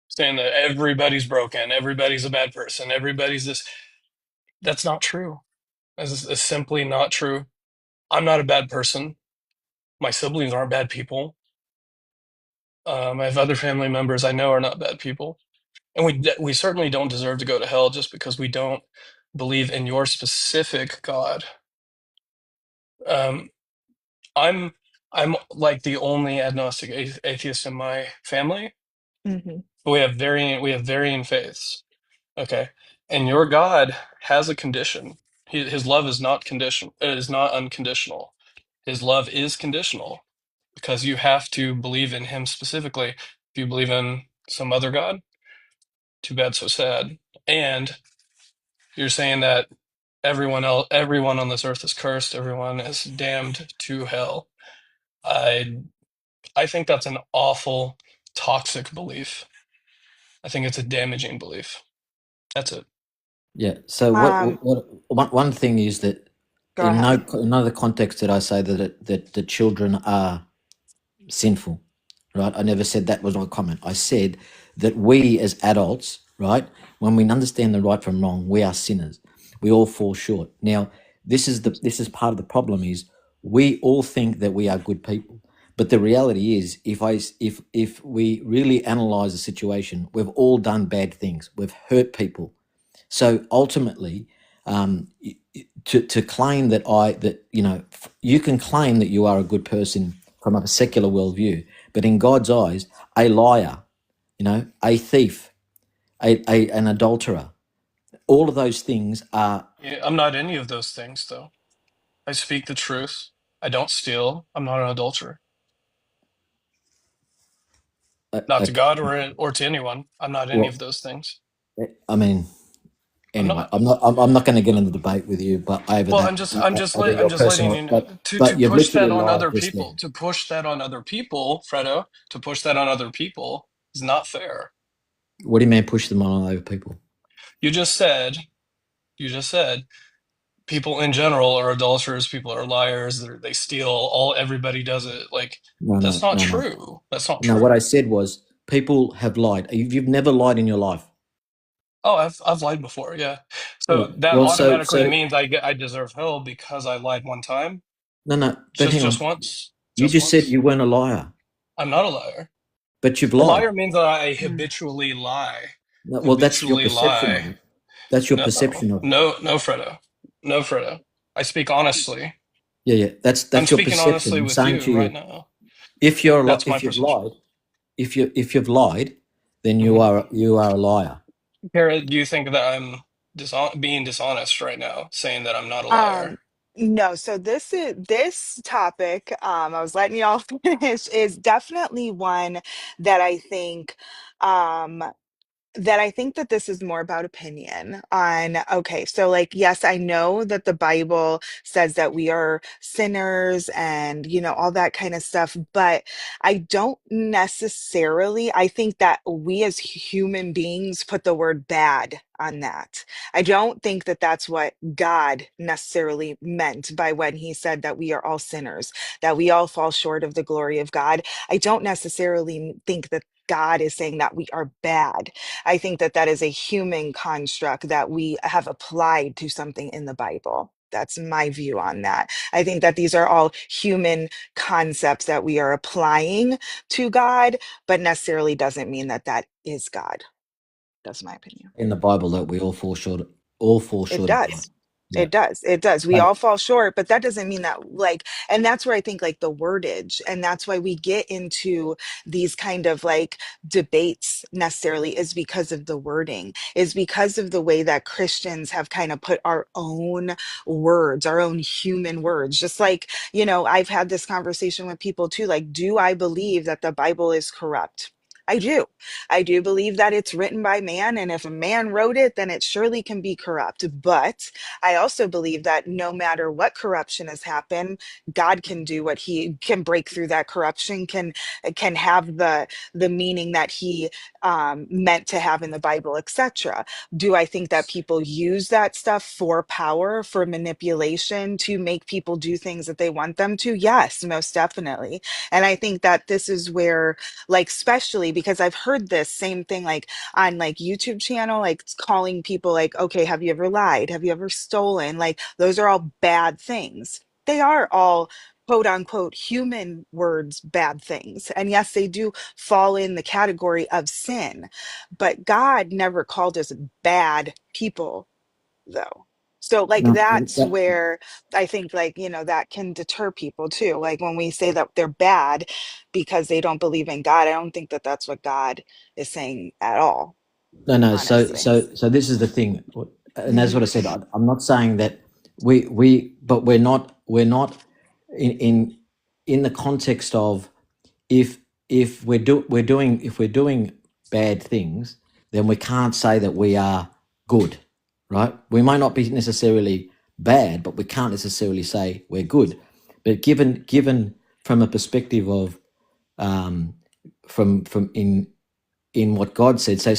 saying that everybody's broken, everybody's a bad person, everybody's this. That's not true. That's simply not true. I'm not a bad person. My siblings aren't bad people. I have other family members I know are not bad people, and we certainly don't deserve to go to hell just because we don't believe in your specific God. Um, I'm I'm like the only agnostic atheist in my family. Hmm. We have varying faiths. Okay, and your God has a condition. His love is not condition. It is not unconditional. His love is conditional because you have to believe in him specifically. If you believe in some other God, too bad, so sad. And you're saying that everyone on this earth is cursed. Everyone is damned to hell. I I think that's an awful, toxic belief. I think it's a damaging belief. That's it. Yeah. So Um, one thing is that Go ahead. in no other context did I say that the children are sinful, right? I never said that was my comment. I said that we as adults, right, when we understand the right from wrong, we are sinners. We all fall short. Now, this is part of the problem is we all think that we are good people. But the reality is, if we really analyze the situation, we've all done bad things. We've hurt people. So ultimately, to claim that you can claim that you are a good person from a secular worldview, but in God's eyes, a liar, a thief, an adulterer, all of those things are Yeah, I'm not any of those things, though. I speak the truth. I don't steal. I'm not an adulterer. Not to okay. God or to anyone. I'm not any Well, of those things. I mean, I'm anyway, not. I'm not going to get into debate with you, but over Well, that, over I'm your just letting personal, you know to but you've push that literally on lied other just people. there. To push that on other people, Fredo. To push that on other people is not fair. What do you mean push them on other people? You just said. You just said people in general are adulterers. People are liars. They steal. Everybody does it. Like, No, that's no, not no, no. true. That's not No, what I true. said was people have lied. You've never lied in your life. Oh, I've lied before, yeah. Yeah. So that Well, automatically means I deserve hell because I lied one time. no, no. But Just hang just on. once. You Just just said once. you weren't a liar, I'm not a liar. but you've A lied. liar means that I Mm. habitually lie. No, well, that's your Habitually perception lie. of it. That's your No, perception of it. no, Fredo. No, Fredo. I speak honestly. Yeah, yeah. I'm That's your speaking perception. honestly I'm with saying you to right you, now. That's my if you've position. lied, if you've lied, then Hmm. you are a liar. Garrett, do you think that I'm being dishonest right now, saying that I'm not a liar? Um, no, so this topic, I was letting y'all finish, is definitely one that um I think that this is more about opinion on, okay, so like, yes, I know that the Bible says that we are sinners and, all that kind of stuff, but I don't necessarily, I think that we as human beings put the word bad on that. I don't think that that's what God necessarily meant by when he said that we are all sinners, that we all fall short of the glory of God. I don't necessarily think that God is saying that we are bad. I think that that is a human construct that we have applied to something in the Bible. That's my view on that. I think that these are all human concepts that we are applying to God, but necessarily doesn't mean that that is God. That's my opinion. In the Bible, that we all fall short It of God. does. Yeah. It does. It does. We Uh, all fall short, but that doesn't mean that like, and that's where I think like the wordage, and that's why we get into these kind of like debates necessarily is because of the wording, is because of the way that Christians have kind of put our own words, our own human words. Just like, I've had this conversation with people too, like, do I believe that the Bible is corrupt? I do. I do believe that it's written by man, and if a man wrote it, then it surely can be corrupt. But I also believe that no matter what corruption has happened, God can do what he can break through that corruption, can have the meaning that he meant to have in the Bible, etc. Do I think that people use that stuff for power, for manipulation, to make people do things that they want them to? Yes, most definitely. And I think that this is where, like, especially because I've heard this same thing, like on like YouTube channel, like calling people like, okay, have you ever lied? Have you ever stolen? Like those are all bad things. They are all quote unquote human words, bad things. And yes, they do fall in the category of sin, but God never called us bad people though. So like no, that's that, where I think like, that can deter people too. Like when we say that they're bad because they don't believe in God, I don't think that that's what God is saying at all, no, no. So, honestly. so this is the thing, and that's what I Hmm. said. I'm not saying that but we're not in in the context of if if we're doing bad things, then we can't say that we are good, right? We might not be necessarily bad, but we can't necessarily say we're good. But given from a perspective of um, from in what God said, so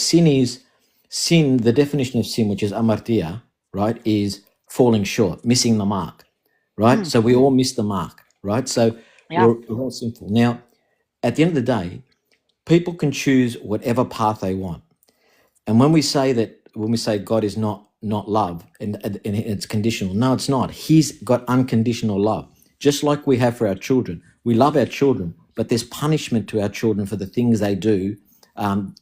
sin. The definition of sin, which is amartia, right, is falling short, missing the mark, right? Mm, So we all miss the mark, right? So yeah, we're all sinful. Now, at the end of the day, people can choose whatever path they want. And when we say God is not love and it's conditional, no, it's not. He's got unconditional love, just like we have for our children. We love our children, but there's punishment to our children for the things they do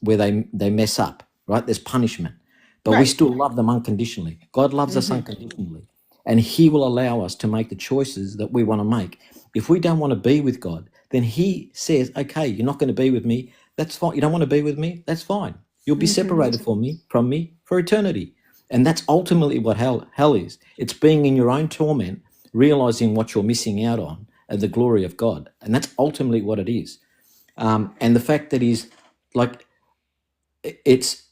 where they mess up, right? There's punishment, but we right. still love them unconditionally. God loves us Hmm. unconditionally, and He will allow us to make the choices that we want to make. If we don't want to be with God, then He says, "Okay, you're not going to be with me. That's fine. You don't want to be with me. That's fine. You'll be Hmm. separated from me for eternity." And that's ultimately what hell is. It's being in your own torment, realizing what you're missing out on and the glory of God. And that's ultimately what it is. And the fact that He's like, it's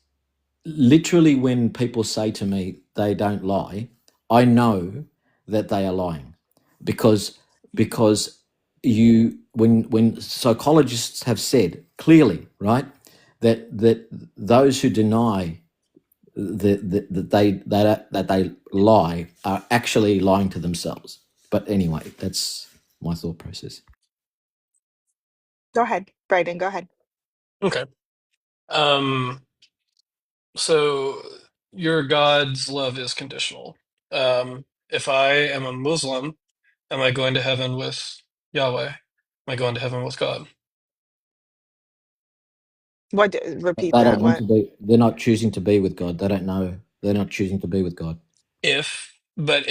literally when people say to me they don't lie, I know that they are lying because because you when psychologists have said clearly, right, that those who deny that they lie are actually lying to themselves. But anyway, that's my thought process. Go ahead, Brayden, go ahead. Okay. Um, so your God's love is conditional. If I am a Muslim, am I going to heaven with Yahweh? Am I going to heaven with God? What, repeat They that. don't want What? to be. They're not choosing to be with God. They don't know. They're not choosing to be with God. But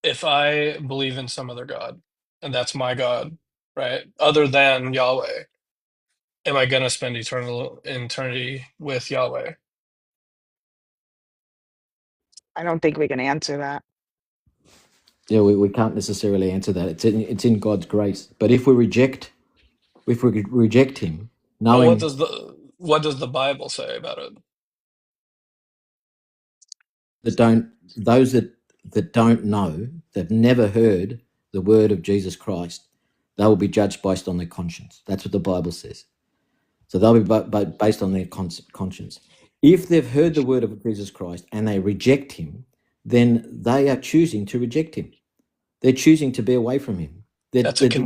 if I believe in some other God, and that's my God, right? Other than Yahweh, am I going to spend eternal eternity with Yahweh? I don't think we can answer that. Yeah, we can't necessarily answer that. It's in God's grace. But if we reject Him, Well, what knowing does the Bible say about it? that don't those that don't know, that never heard the word of Jesus Christ, they will be judged based on their conscience. That's what the Bible says. So they'll be based on their conscience. If they've heard the word of Jesus Christ and they reject Him, then they are choosing to reject Him. They're choosing to be away from Him. They're, That's a they're,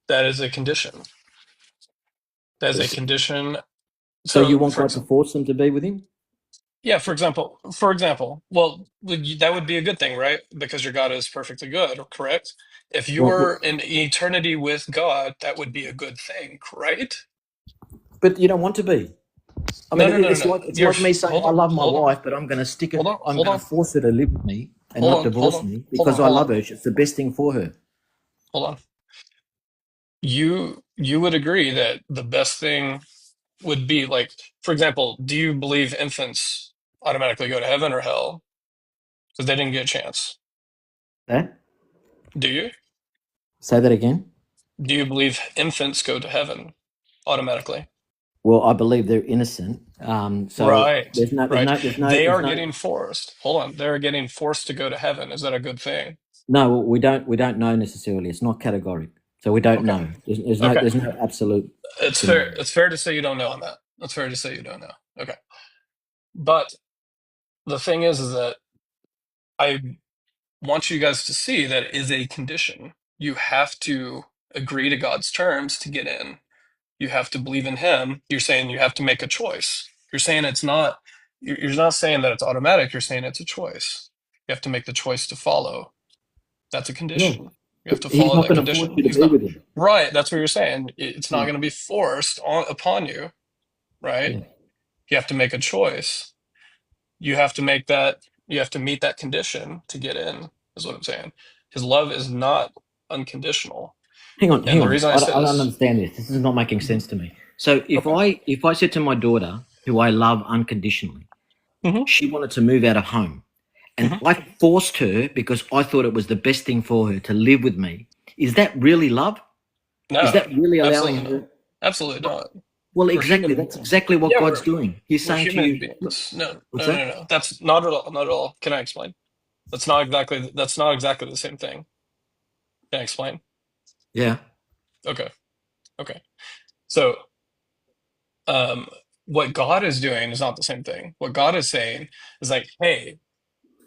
that is a condition. That is a so condition. you So, want God to force them to be with Him? yeah, for example, well, that would be a good thing, right? Because your God is perfectly good, correct? If Well, you're in eternity with God, that would be a good thing, right? but you don't want to be. I No, mean, no, no, it's no. like me saying Hold I on, love my hold on, wife, but I'm going to stick hold it. on, I'm hold going to on, force her to live with me and hold not on, hold divorce on, me hold because on, I hold love on, her. It's the best thing for her. hold on. You would agree that the best thing would be like, for example, do you believe infants automatically go to heaven or hell because they didn't get a chance? That. Do you? Say that again. Do you believe infants go to heaven automatically? Well, I believe they're innocent. So Right, right. there's They are no. getting forced. Hold on, they're getting forced to go to heaven. Is that a good thing? No, we don't know necessarily. It's not categorical, so we don't Okay, know. There's no okay. there's no absolute It's fair. scenario. It's fair to say you don't know on that. It's fair to say you don't know. Okay, but the thing is that I want you guys to see that it is a condition. You have to agree to God's terms to get in. You have to believe in Him. You're saying you have to make a choice. You're saying it's not. You're not saying that it's automatic. You're saying it's a choice. You have to make the choice to follow. That's a Yeah, condition. You have to he's follow not that going to force condition. you to He's be not with him. right. That's what you're saying. It's not Yeah, going to be forced upon you, right? yeah. You have to make a choice. You have to make that. You have to meet that condition to get in. Is what I'm saying. His love is not unconditional. Hang on, And hang the on. reason I I say don't this, understand this. This is not making mhm, sense to me. So okay, if I said to my daughter, who I love unconditionally, hmm she wanted to move out of home, and hmm I forced her because I thought it was the best thing for her to live with me. Is that really love? Is no, that really allowing absolutely her? not, absolutely not. Well, We're exactly. human. That's exactly what Yeah, God's doing. He's we're saying to human you, beings. No, what's no, no, that? no. That's not at all. Not at all. Can I explain? That's not exactly the same thing. Can I explain? Yeah. Okay, okay. So, um, what God is doing is not the same thing. What God is saying is like, hey,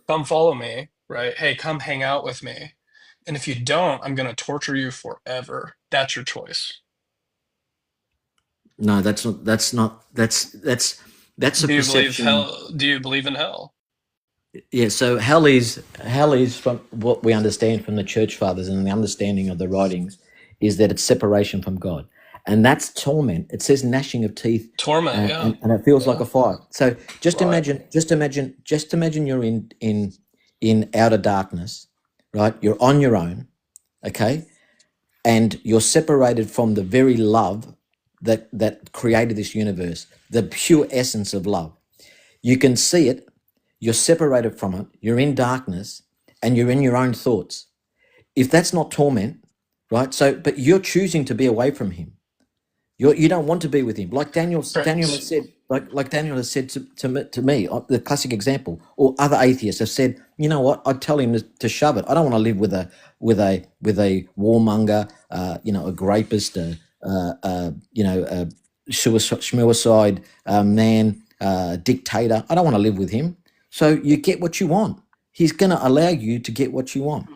come follow me, right? Hey, come hang out with me. And if you don't, I'm going to torture you forever. That's your choice. No, that's not. That's not. That's a Do you believe perception. hell? Do you believe in hell? Yeah. So hell is from what we understand from the church fathers and the understanding of the writings is that it's separation from God, and that's torment. It says gnashing of teeth, Torment, yeah. and it feels like Yeah. a fire. So Right. just imagine you're in outer darkness, right? You're on your own, okay, and you're separated from the very love that created this universe, the pure essence of love. You can see it, you're separated from it, you're in darkness, and you're in your own thoughts. If that's not torment, right? So, but you're choosing to be away from him. You don't want to be with him, like Daniel Right. has said, like Daniel has said to me, the classic example, or other atheists have said, you know what? I'd tell him to shove it. I don't want to live with a warmonger, a rapist, a suicide man, dictator. I don't want to live with him. So you get what you want. He's going to allow you to get what you want.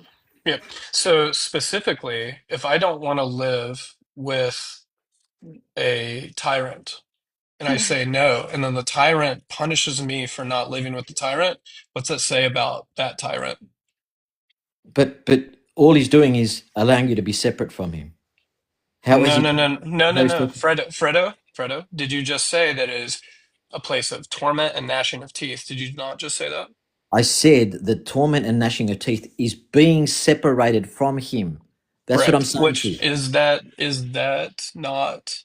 Yeah. So specifically, if I don't want to live with a tyrant and I say no, and then the tyrant punishes me for not living with the tyrant, what's that say about that tyrant? But all he's doing is allowing you to be separate from him. How is No, he? no, no, no, How no, is no. he? Fredo, did you just say that is a place of torment and gnashing of teeth? Did you not just say that? I said that torment and gnashing of teeth is being separated from him. That's what I'm Correct. saying to Which you. is that not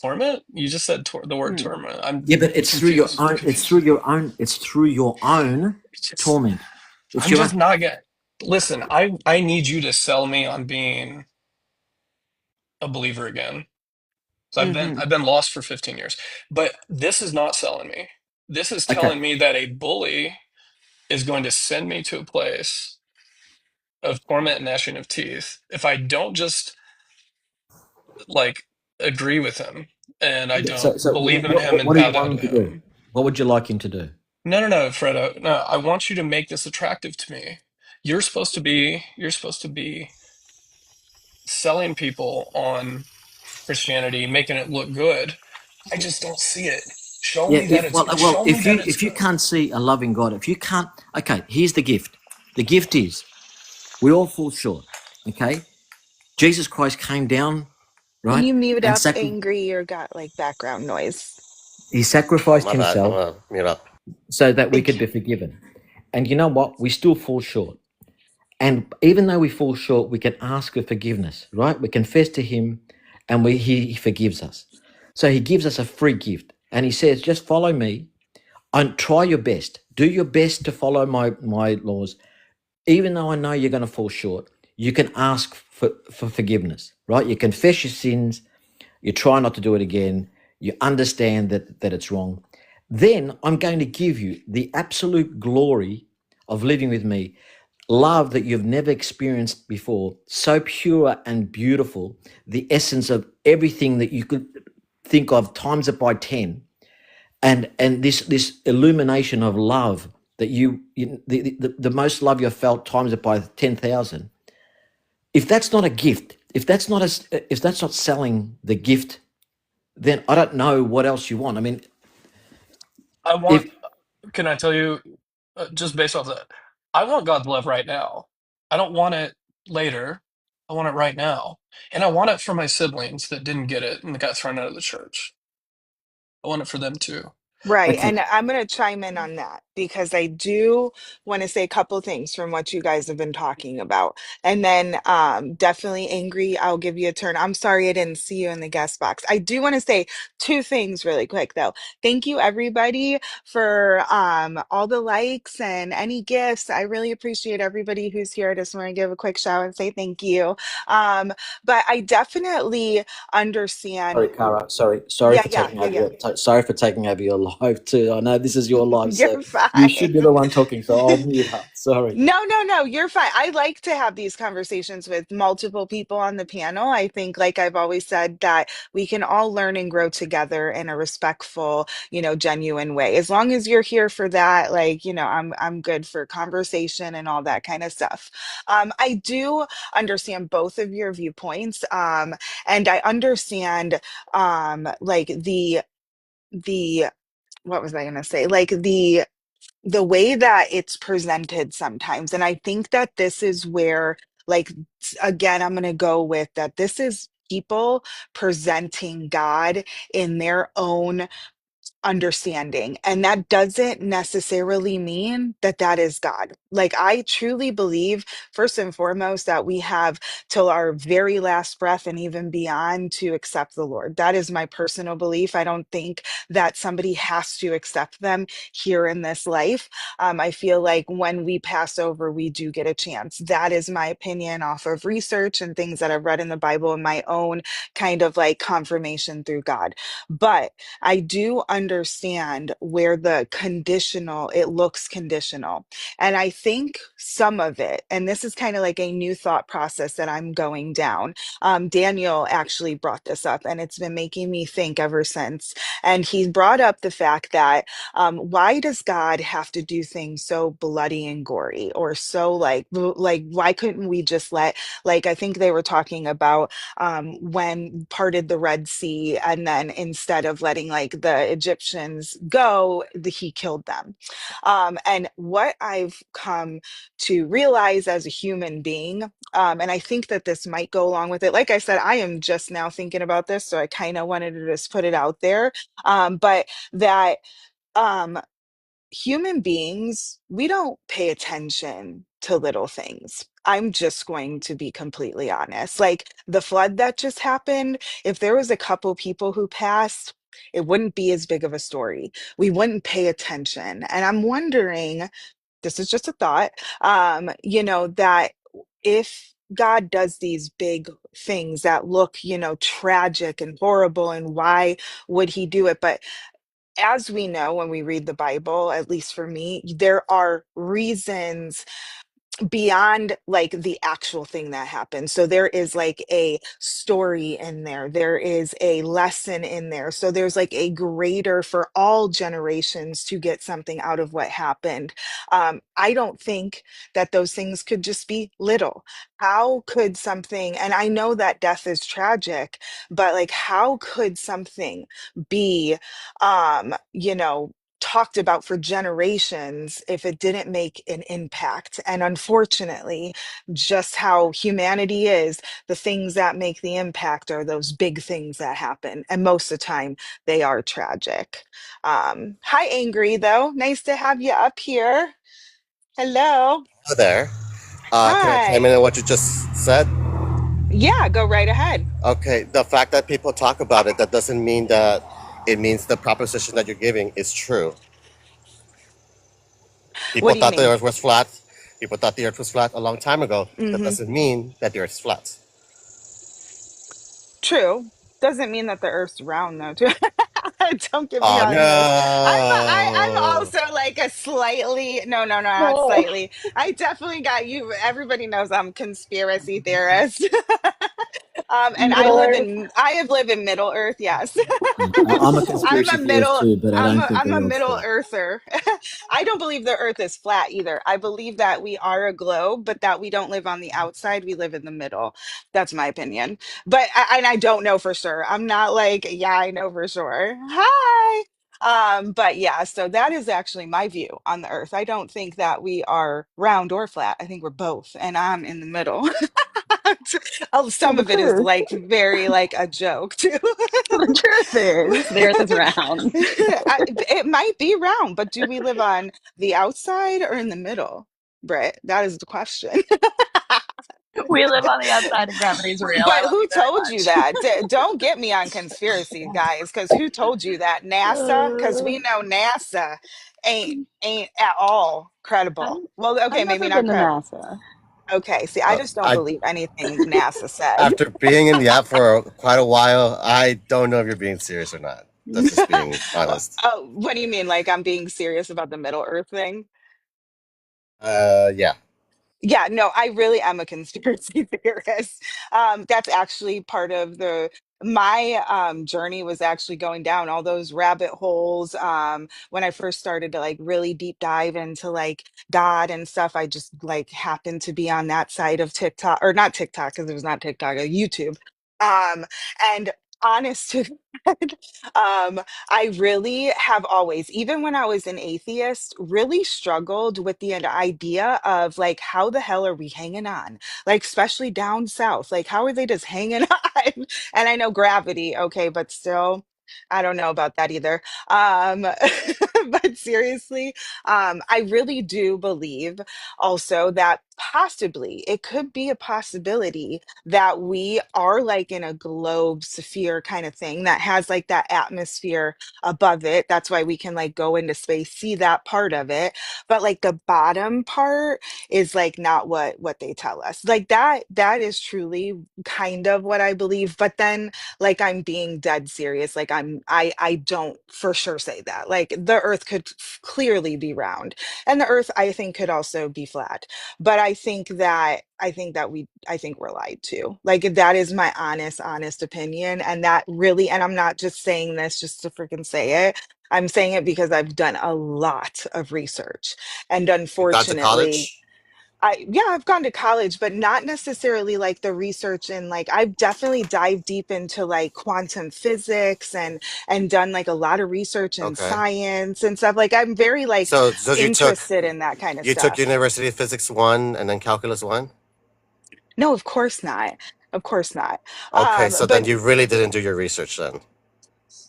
torment? You just said the word torment. I'm Yeah, but it's through your confused. I'm own. It's confused. through your own. It's through your own It's just torment. It's I'm your just own. not getting. Listen, I need you to sell me on being a believer again. So I've been lost for 15 years. But this is not selling me. This is Okay. telling me that a bully is going to send me to a place of torment and gnashing of teeth if I don't just like agree with him and I So, don't so believe in what, him what, and what do you bow down want to him to do? him. What would you like him to do? No, no, no, Fredo. No, I want you to make this attractive to me. You're supposed to be selling people on Christianity, making it look good. I just don't see it. Show Yeah. me that If it's well, show me if that you it's if you good. can't see a loving God, if you can't, okay. Here's the gift. The gift is we all fall short. Okay. Jesus Christ came down, Can right, you mute and up sacrificed. angry or got like background noise? He Oh, sacrificed my bad. I'm himself gonna mute up. so that we could Thank be forgiven. And you know what? We still fall short. And even though we fall short, we can ask for forgiveness, right? We confess to him and he forgives us. So he gives us a free gift. And he says, just follow me and try your best. Do your best to follow my laws. Even though I know you're going to fall short, you can ask for forgiveness, right? You confess your sins, you try not to do it again, you understand that it's wrong. Then I'm going to give you the absolute glory of living with me, love that you've never experienced before, so pure and beautiful, the essence of everything that you could think of, times it by 10, and this illumination of love that the most love you've felt, times it by 10,000. If that's not a gift, if that's not selling the gift, then I don't know what else you want. I mean, I want, if can I tell you, just based off that, I want God's love right now. I don't want it later. I want it right now. And I want it for my siblings that didn't get it and that got thrown out of the church. I want it for them too. Right. okay, And I'm going to chime in on that because I do want to say a couple things from what you guys have been talking about. And then definitely angry, I'll give you a turn. I'm sorry I didn't see you in the guest box. I do want to say two things really quick though. Thank you everybody for all the likes and any gifts. I really appreciate everybody who's here. I just want to give a quick shout and say thank you. Um, but I definitely understand. sorry, Cara, sorry Yeah, for yeah, taking yeah, over yeah. sorry for taking over your live too. I know this is your live, so You're you should be the one fine. talking. So I'll mute up. Sorry. No, no, no, you're fine. I like to have these conversations with multiple people on the panel. I think, like I've always said, that we can all learn and grow together in a respectful, genuine way. As long as you're here for that, like, I'm good for conversation and all that kind of stuff. I do understand both of your viewpoints. And I understand like the what was I gonna say? Like the way that it's presented sometimes. And I think that this is where, like, again, I'm going to go with that. This is people presenting God in their own understanding. And that doesn't necessarily mean that that is God. Like, I truly believe, first and foremost, that we have till our very last breath and even beyond to accept the Lord. That is my personal belief. I don't think that somebody has to accept them here in this life. I feel like when we pass over, we do get a chance. That is my opinion off of research and things that I've read in the Bible and my own kind of like confirmation through God. But I do understand where the conditional, it looks conditional. And I think some of it, and this is kind of like a new thought process that I'm going down. Daniel actually brought this up, and it's been making me think ever since. And he brought up the fact that why does God have to do things so bloody and gory, or so like why couldn't we just let, like I think they were talking about when parted the Red Sea, and then instead of letting like the Egyptians go, he killed them. And what I've come to realize as a human being, and I think that this might go along with it. Like I said, I am just now thinking about this, so I kind of wanted to just put it out there. But that um, human beings, we don't pay attention to little things. I'm just going to be completely honest. Like the flood that just happened, if there was a couple people who passed, it wouldn't be as big of a story. We wouldn't pay attention. And I'm wondering, this is just a thought, that if God does these big things that look, tragic and horrible, and why would he do it? But as we know, when we read the Bible, at least for me, there are reasons beyond like the actual thing that happened. So there is like a story in there, there is a lesson in there. So there's like a greater for all generations to get something out of what happened. I don't think that those things could just be little. How could something, and I know that death is tragic, but like how could something be, um, you know, talked about for generations if it didn't make an impact. And unfortunately, just how humanity is, the things that make the impact are those big things that happen. And most of the time, they are tragic. Hi, Angry, though. Nice to have you up here. Hello. Hello there. Can I chime Hi. in on what you just said? Yeah, go right ahead. Okay, the fact that people talk about it, that doesn't mean that it means the proposition that you're giving is true. What People do you thought the mean? earth was flat. People thought the earth was flat a long time ago. That Hmm. doesn't mean that the earth's flat. True. Doesn't mean that the Earth's round, though. Too. Don't get me Oh on this. I'm no. also like a slightly no, not No. slightly. I definitely got you. Everybody knows I'm conspiracy theorist. And Middle Earth. I have lived in Middle Earth. Yes, I'm a I'm a conspiracy theorist middle. too, but I don't think I'm the a world's middle flat. earther. I don't believe the Earth is flat either. I believe that we are a globe, but that we don't live on the outside. We live in the middle. That's my opinion. But and I don't know for sure. I'm not like, yeah, I know for sure. Hi. But yeah, so that is actually my view on the Earth. I don't think that we are round or flat. I think we're both, and I'm in the middle. Oh, Well, some the of it is truth, like very like a joke too. the truth is, the Earth is round. It might be round, but do we live on the outside or in the middle, Brett? That is the question. We live on the outside, and gravity's real. I But love who you very told you much. that? Don't get me on conspiracy, guys, because who told you that? NASA? Because Uh, we know NASA ain't at all credible. I'm, Well, I've okay, maybe never not been to credible. NASA. Okay, see, I just don't I believe anything NASA said. After being in the app for quite a while, I don't know if you're being serious or not. That's just being honest. Oh, what do you mean? Like I'm being serious about the Middle Earth thing? Yeah. Yeah, no, I really am a conspiracy theorist. That's actually part of the my journey was actually going down all those rabbit holes. When I first started to like really deep dive into like God and stuff, I just like happened to be on that side of TikTok or not TikTok because it was not TikTok, YouTube. And honest to God, I really have always, even when I was an atheist, really struggled with the idea of like, how the hell are we hanging on? Like, especially down south, like, how are they just hanging on? And I know gravity, okay, but still, I don't know about that either. But seriously, I really do believe also that possibly it could be a possibility that we are like in a globe sphere kind of thing that has like that atmosphere above it. That's why we can like go into space, see that part of it. But like the bottom part is like not what they tell us. Like that is truly kind of what I believe. But then like I'm being dead serious. Like I don't for sure say that. Like the earth could clearly be round. And the earth I think could also be flat. But I think we're lied to. Like that is my honest opinion. And that really, and I'm not just saying this just to freaking say it. I'm saying it because I've done a lot of research. And You've gone to unfortunately, college? yeah, I've gone to college, but not necessarily like the research and like I've definitely dived deep into like quantum physics and done like a lot of research in Okay. science and stuff. Like I'm very like So interested in that kind of you took stuff. University of Physics 1 and then Calculus 1? No, of course not. Of course not. Okay, so then But you really didn't do your research then.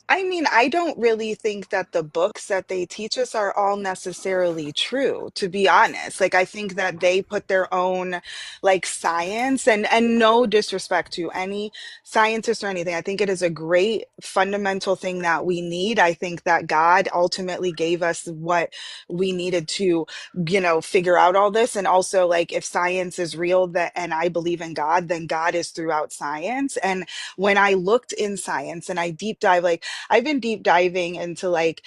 I mean, I don't really think that the books that they teach us are all necessarily true, to be honest. Like I think that they put their own like science and no disrespect to any scientist or anything. I think it is a great fundamental thing that we need. I think that God ultimately gave us what we needed to, figure out all this. And also like if science is real that and I believe in God, then God is throughout science. And when I looked in science and I deep dive like I've been deep diving into like,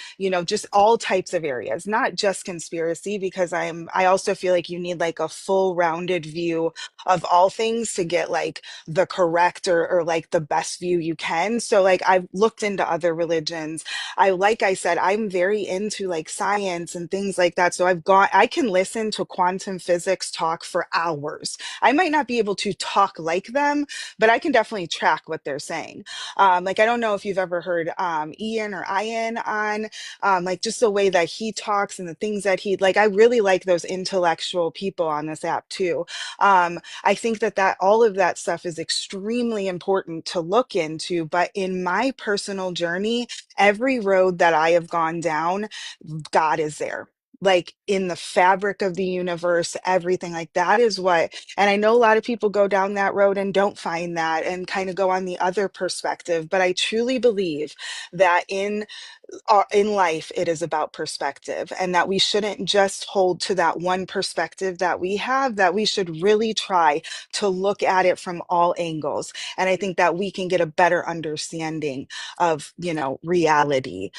just all types of areas, not just conspiracy, because I also feel like you need like a full rounded view of all things to get like the correct or like the best view you can. So like I've looked into other religions. Like I said, I'm very into like science and things like that. So I can listen to quantum physics talk for hours. I might not be able to talk like them, but I can definitely track what they're saying. Like I don't know if you've ever heard Ian or Ian on, like just the way that he talks and the things that he like. I really like those intellectual people on this app too. I think that all of that stuff is extremely important to look into. But in my personal journey, every road that I have gone down, God is there. Like in the fabric of the universe, everything like that is what, and I know a lot of people go down that road and don't find that and kind of go on the other perspective. But I truly believe that in life, it is about perspective, and that we shouldn't just hold to that one perspective that we have, that we should really try to look at it from all angles. And I think that we can get a better understanding of, reality.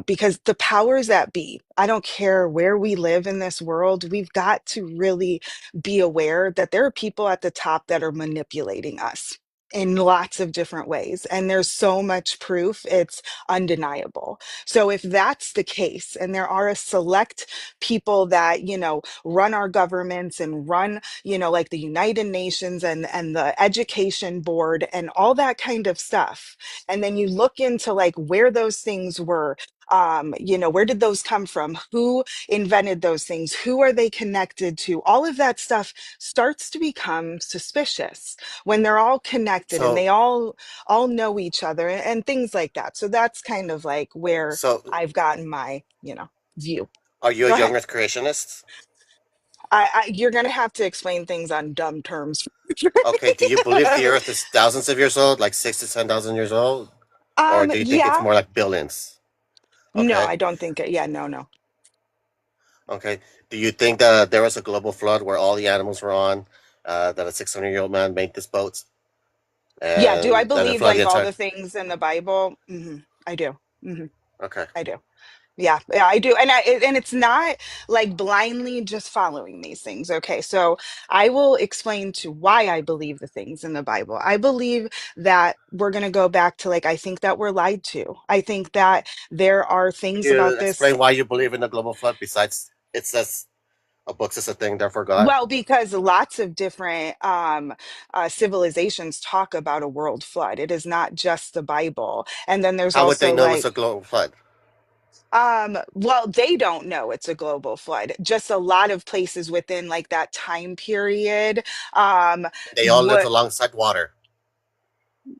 Because the powers that be, I don't care where we live in this world, we've got to really be aware that there are people at the top that are manipulating us in lots of different ways. And there's so much proof, it's undeniable. So if that's the case, and there are a select people that, run our governments and run, like the United Nations and the education board and all that kind of stuff, and then you look into like where those things were, where did those come from? Who invented those things? Who are they connected to? All of that stuff starts to become suspicious when they're all connected and So they all know each other and things like that. So that's kind of like where so I've gotten my, view. are you a Go young ahead. Earth creationist? You're gonna have to explain things on dumb terms. Okay. Do you believe the Earth is thousands of years old, like 6 to 10,000 years old, or do you think it's Yeah. more like billions? No, Okay. I don't think it. Yeah, no, no. Okay. Do you think that there was a global flood where all the animals were on, that a 600-year-old man made this boat, Yeah, do I and that it believe flooded the like all entire? the things in the Bible? I do. Okay. I do. Yeah, I do. And it's not like blindly just following these things. Okay, so I will explain to why I believe the things in the Bible. I believe that we're going to go back to like I think that we're lied to. I think that there are Could things you about this. explain why you believe in the global flood? Besides, it says a book says a thing, therefore God. Well, because lots of different civilizations talk about a world flood. It is not just the Bible. And then there's How would they also know it's a like global flood? well, they don't know it's a global flood. Just a lot of places within like that time period They all live would alongside water.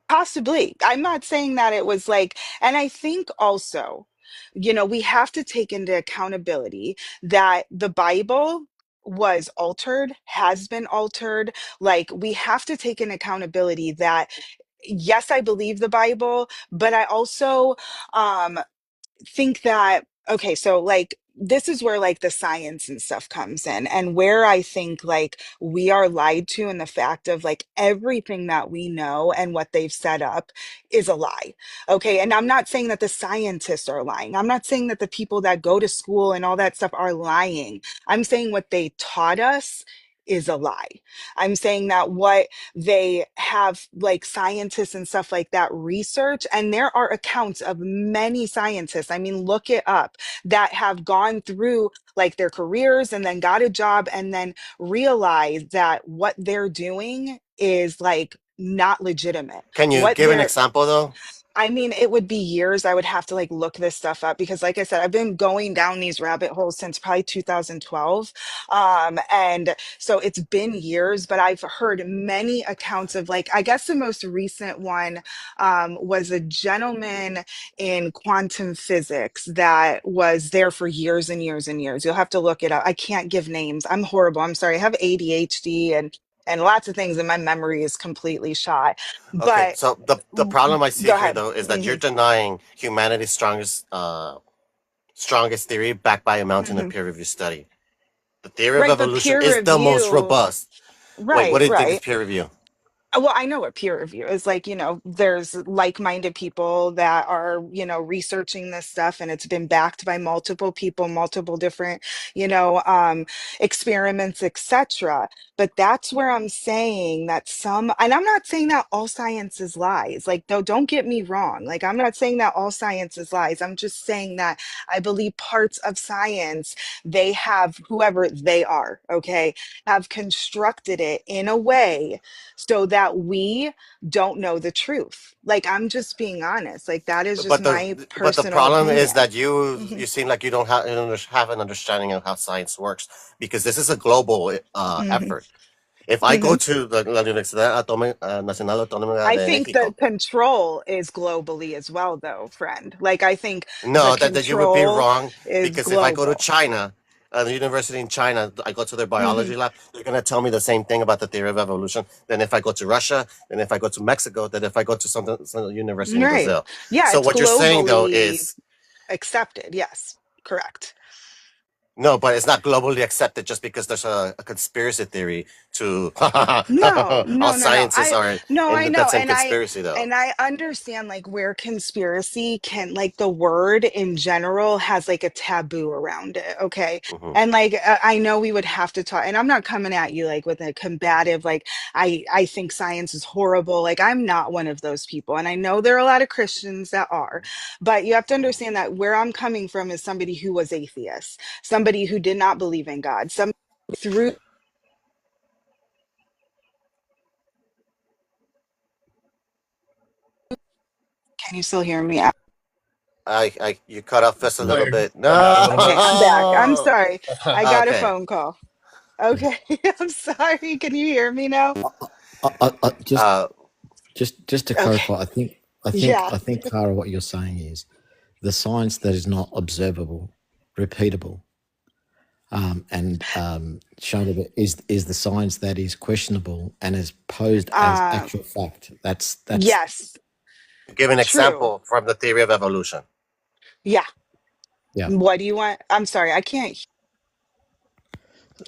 possibly. I'm not saying that it was like, and I think also, we have to take into accountability that the Bible was altered, has been altered. Like we have to take an accountability that yes, I believe the Bible, but I also um think that okay, so like this is where like the science and stuff comes in, and where I think like we are lied to, and the fact of like everything that we know and what they've set up is a lie. Okay, and I'm not saying that the scientists are lying, I'm not saying that the people that go to school and all that stuff are lying. I'm saying what they taught us is a lie. I'm saying that what they have like scientists and stuff like that research, and there are accounts of many scientists, I mean look it up, that have gone through like their careers and then got a job and then realized that what they're doing is like not legitimate. Can you What give an they're example though? I mean, it would be years. I would have to like look this stuff up because, like I said, I've been going down these rabbit holes since probably 2012. And so it's been years, but I've heard many accounts of like, I guess the most recent one was a gentleman in quantum physics that was there for years and years and years. You'll have to look it up. I can't give names. I'm horrible. I'm sorry. I have ADHD and lots of things, and my memory is completely shot. Okay, But so the problem I see go here ahead. though is that you're Hmm. denying humanity's strongest theory backed by a mountain of Hmm. peer review study. The theory of Right, but evolution peer is the most review, robust. Wait, what right, do you think is right. peer review? Well, I know what peer review is like, there's like-minded people that are, researching this stuff, and it's been backed by multiple people, multiple different, experiments, etc. But that's where I'm saying that and I'm not saying that all science is lies. Like, no, don't get me wrong. Like, I'm not saying that all science is lies. I'm just saying that I believe parts of science, they have, whoever they are, okay, have constructed it in a way so that that we don't know the truth. Like, I'm just being honest. Like, that is just But my the personal problem is opinion. that you Hmm. you seem like you don't have an understanding of how science works, because this is a global Hmm. effort. If I go Hmm. to la Universidad Nacional Autónoma I de think the México, control is globally as well, though, friend. Like, I think the no, that you would be control wrong, is because if I go to global. China, the university in China, I go to their Hmm. biology lab, they're going to tell me the same thing about the theory of evolution. Then if I go to Russia, then if I go to Mexico, then if I go to some university in Right. Brazil. Yeah, So it's what you're saying though globally is accepted. Yes, correct. no, but it's not globally accepted just because there's a conspiracy theory to No, all no, no, no. scientists are No, in I that know. same conspiracy though. And I understand like where conspiracy can like the word in general has like a taboo around it, okay? Hmm. And like I know we would have to talk, and I'm not coming at you like with a combative like I think science is horrible. Like, I'm not one of those people. And I know there are a lot of Christians that are, but you have to understand that where I'm coming from is somebody who was atheist, somebody who did not believe in God, some through. Can you still hear me? You cut off just a Oh, little you bit. cut out a little Okay, bit. I'm back. I'm No. sorry. I got a Okay. phone call. Okay, I'm sorry. Can you hear me now? Just Uh, just to Okay. clarify, Yeah. I think, Clara, what you're saying is the science that is not observable, repeatable, and is the science that is questionable and is posed as Um, actual fact. That's yes, give an true. example from the theory of evolution. Yeah. yeah. What do you want? I'm sorry. I can't.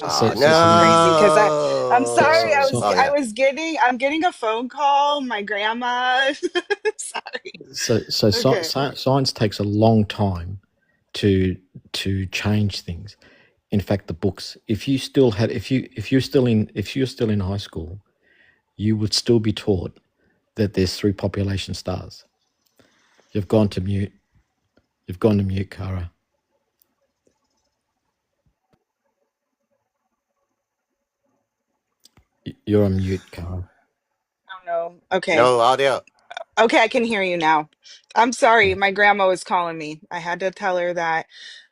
Oh, So it's so so so you crazy because I'm sorry. No. Oh I yeah. was I'm getting a phone call. My grandma. Sorry. Okay. science takes a long time to change things. In fact, the books. If you still had, if you're still in high school, you would still be taught that there's three population stars. You've gone to mute. You've gone to mute, Kara. You're on mute, Kara. Oh no. Okay. No audio. Okay, I can hear you now. I'm sorry, Yeah. my grandma was calling me. I had to tell her that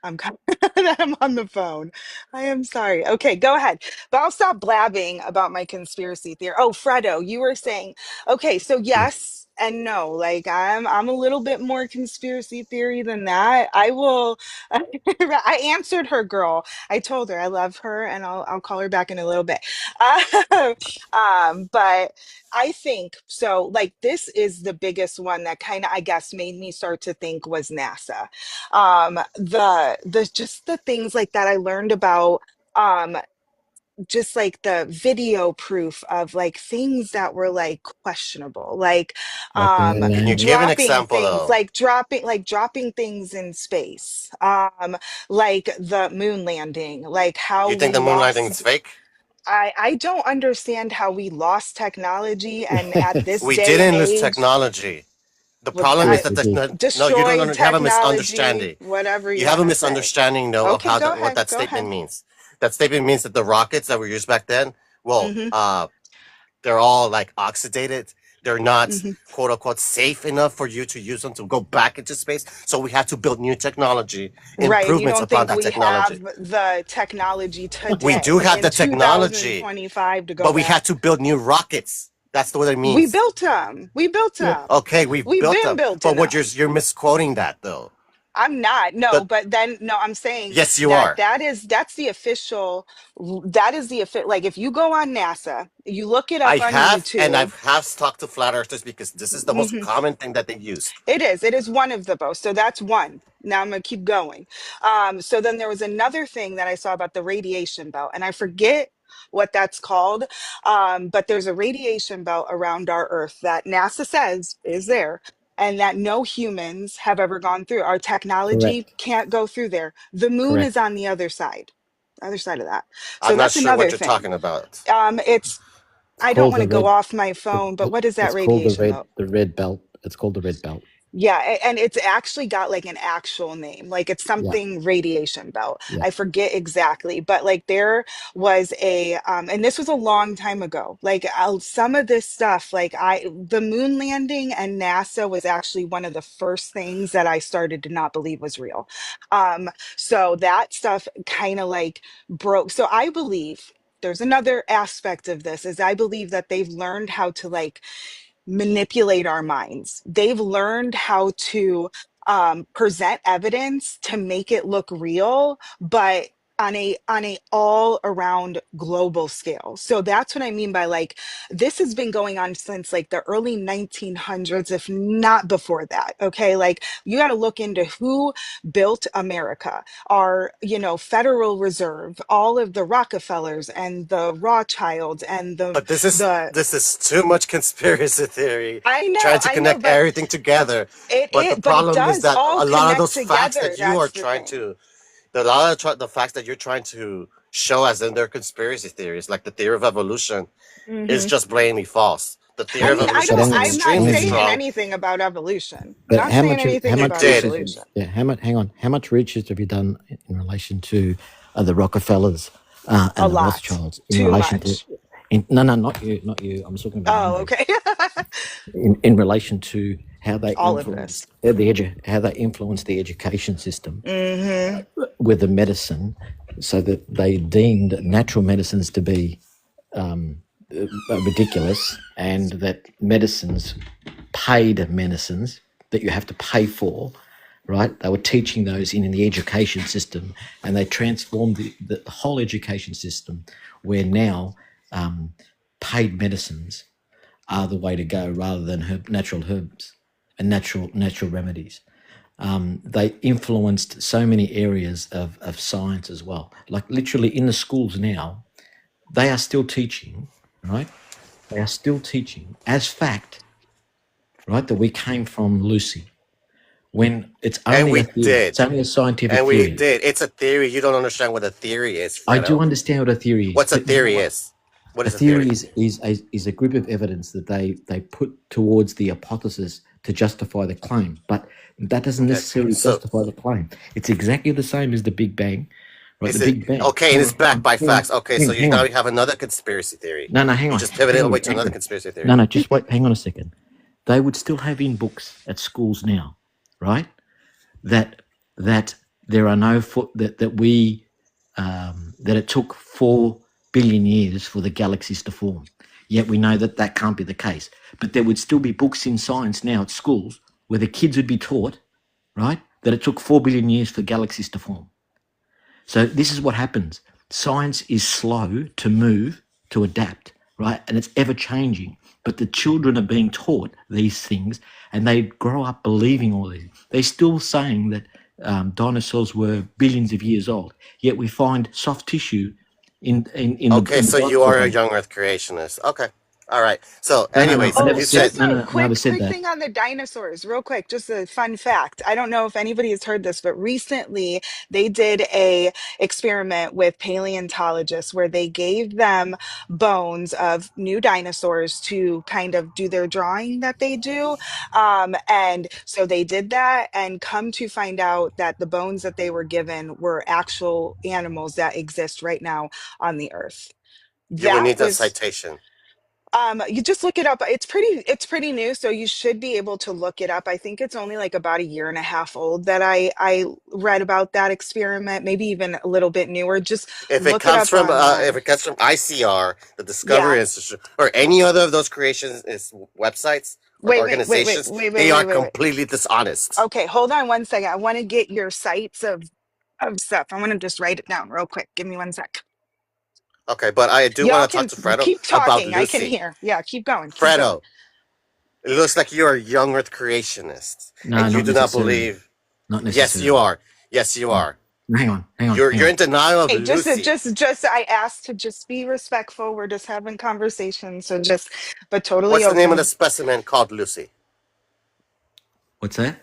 that I'm on the phone. I am sorry. Okay, go ahead. But I'll stop blabbing about my conspiracy theory. Oh, Fredo, you were saying, okay, so Yeah. yes and no. Like, I'm a little bit more conspiracy theory than that. I will I answered her, girl. I told her I love her and I'll call her back in a little bit. But I think so. Like, this is the biggest one that kind of, I guess, made me start to think was NASA. The just the things like that I learned about. Um, just like the video proof of like things that were like questionable, like Like the moon Can you landing. give an dropping example things, though? like dropping things in space, like the moon landing, like how You think we the moon landing lost. is fake? I don't understand how we lost technology, and at this We day and didn't lose age, technology. The with problem is I Yes, that we did. no, you don't destroyed you have a technology, misunderstanding. whatever you You have a want to say. misunderstanding, though, of Okay, how go what ahead, that go statement ahead. means. That statement means that the rockets that were used back then, well, Hmm. they're all like oxidated. They're not Hmm. quote unquote safe enough for you to use them to go back into space. So we have to build new technology, Right, and you improvements don't upon think that we have technology. the technology We do today have in the technology, 2025 to go but we have back? to build new rockets. That's what it We means. built them. We built Yeah. them. Okay, we've We've built been them, building but what them. you're misquoting that though. I'm not. No, But but then no, I'm saying yes, you that are. that's the official, that is the like if you go on NASA, you look it I up on have, and YouTube. I've have talked to flat earthers because this is the most Mhm. common thing that they use. It is. It is one of the both. So that's one. Now I'm gonna keep going. So then there was another thing that I saw about the radiation belt, and I forget what that's called. But there's a radiation belt around our Earth that NASA says is there, and that no humans have ever gone through. Our technology Correct. can't go through there. The moon is Correct. on the other side of that. So I'm not that's sure what another you're thing. talking about. It's It's I don't called want the to go red. off my phone, but what is that It's called radiation belt? the red belt. It's called the red belt. Yeah, and it's actually got like an actual name. Like it's Yeah, something radiation belt. yeah. I forget exactly, but like there was a and this was a long time ago. Like some of this stuff, like the moon landing and NASA was actually one of the first things that I started to not believe was real. So that stuff kind of like broke. So I believe there's another aspect of this is I believe that they've learned how to like manipulate our minds. They've learned how to present evidence to make it look real, but on a all around global scale. So that's what I mean by like this has been going on since like the early 1900s, if not before that. Okay, like you got to look into who built America, our Federal Reserve, all of the Rockefellers and the Rothschilds and the But this is the this is too much conspiracy theory, trying to I know, connect but everything together. But the but it problem is does that all a lot of connect those facts together. that you are That's the trying thing. to, the lot of the facts that you're trying to show as in their conspiracy theories, like the theory of evolution, is Hmm. just blatantly false. The I theory of mean, evolution But is I'm not hang extremely on a minute. saying strong. anything about evolution. But Not how saying much how anything You much about did. research? evolution. Yeah, hang on. How much research have you done in relation to the Rockefellers A and the lot. Rothschilds in Too relation to? much. No, no, not you, not you. I'm talking about Oh, Andrew. okay. In relation to how they All of this. influenced how they influenced the education system Hmm. with the medicine, so that they deemed natural medicines to be ridiculous, and that paid medicines that you have to pay for, right? They were teaching those in the education system, and they transformed the whole education system, where now paid medicines are the way to go rather than natural herbs and natural remedies. They influenced so many areas of science as well. Like literally in the schools now, they are still teaching, right? They are still teaching as fact, right, that we came from Lucy, when it's And only a we theory. did. It's only a scientific And we theory. did. It's a theory. You don't understand what a theory is, I do Fredo. understand what a theory is, What's a but you know theory what? is? What A is a theory? theory is a group of evidence that they put towards the hypothesis to justify the claim, but that doesn't Okay. necessarily So justify the claim. It's exactly the same as the Big Bang, right? The is it Big Bang. okay? And Hang it's on, hang backed on, by hang on, facts. Okay, hang so on, hang now on. you have another conspiracy theory. No, no, hang You on, just pivoted Andrew, away to another Andrew. conspiracy No, theory. no, just wait. Hang on a second. They would still have in books at schools now, right? That that there are no that we that it took 4 billion years for the galaxies to form. Yet we know that that can't be the case. But there would still be books in science now at schools where the kids would be taught, right, that it took 4 billion years for galaxies to form. So this is what happens. Science is slow to move, to adapt, right? And it's ever changing. But the children are being taught these things, and they grow up believing all these. They're still saying that dinosaurs were billions of years old. Yet we find soft tissue Okay, in the so you dinosaur are a bones. young Earth creationist. Okay. All right. So, No, no, no. I anyways, never Oh, you said said just no, a no, no. I never quick, said quick that. thing on the dinosaurs, real quick. Just a fun fact. I don't know if anybody has heard this, but recently they did a experiment with paleontologists where they gave them bones of new dinosaurs to kind of do their drawing that they do. And so they did that and come to find out that the bones that they were given were actual animals that exist right now on the earth. you would That need a was citation. you just look it up. It's pretty new, so you should be able to look it up. I think it's only like about a year and a half old that I read about that experiment, maybe even a little bit newer. Just look it up If online. it comes from ICR, the Discovery Yeah. Institute, or any other of those creations is websites or organizations, they are Wait. completely dishonest. Okay, hold on one second. I want to get your sites of stuff. I want to just write it down real quick. Give me one sec. Okay, but I do Y'all want to talk can to Fredo keep about talking. I can Lucy. hear. Yeah, keep going. Keep going. Fredo, it looks like you're a young Earth creationist, No, and you not do not necessarily. believe. Not Yes, you necessarily. are. Yes, you No. are. Hang on, hang on, hang You're on. in denial of Hey, Lucy. I asked to just be respectful. We're just having conversation. So just, but totally What's the name of the open. specimen called Lucy? What's that?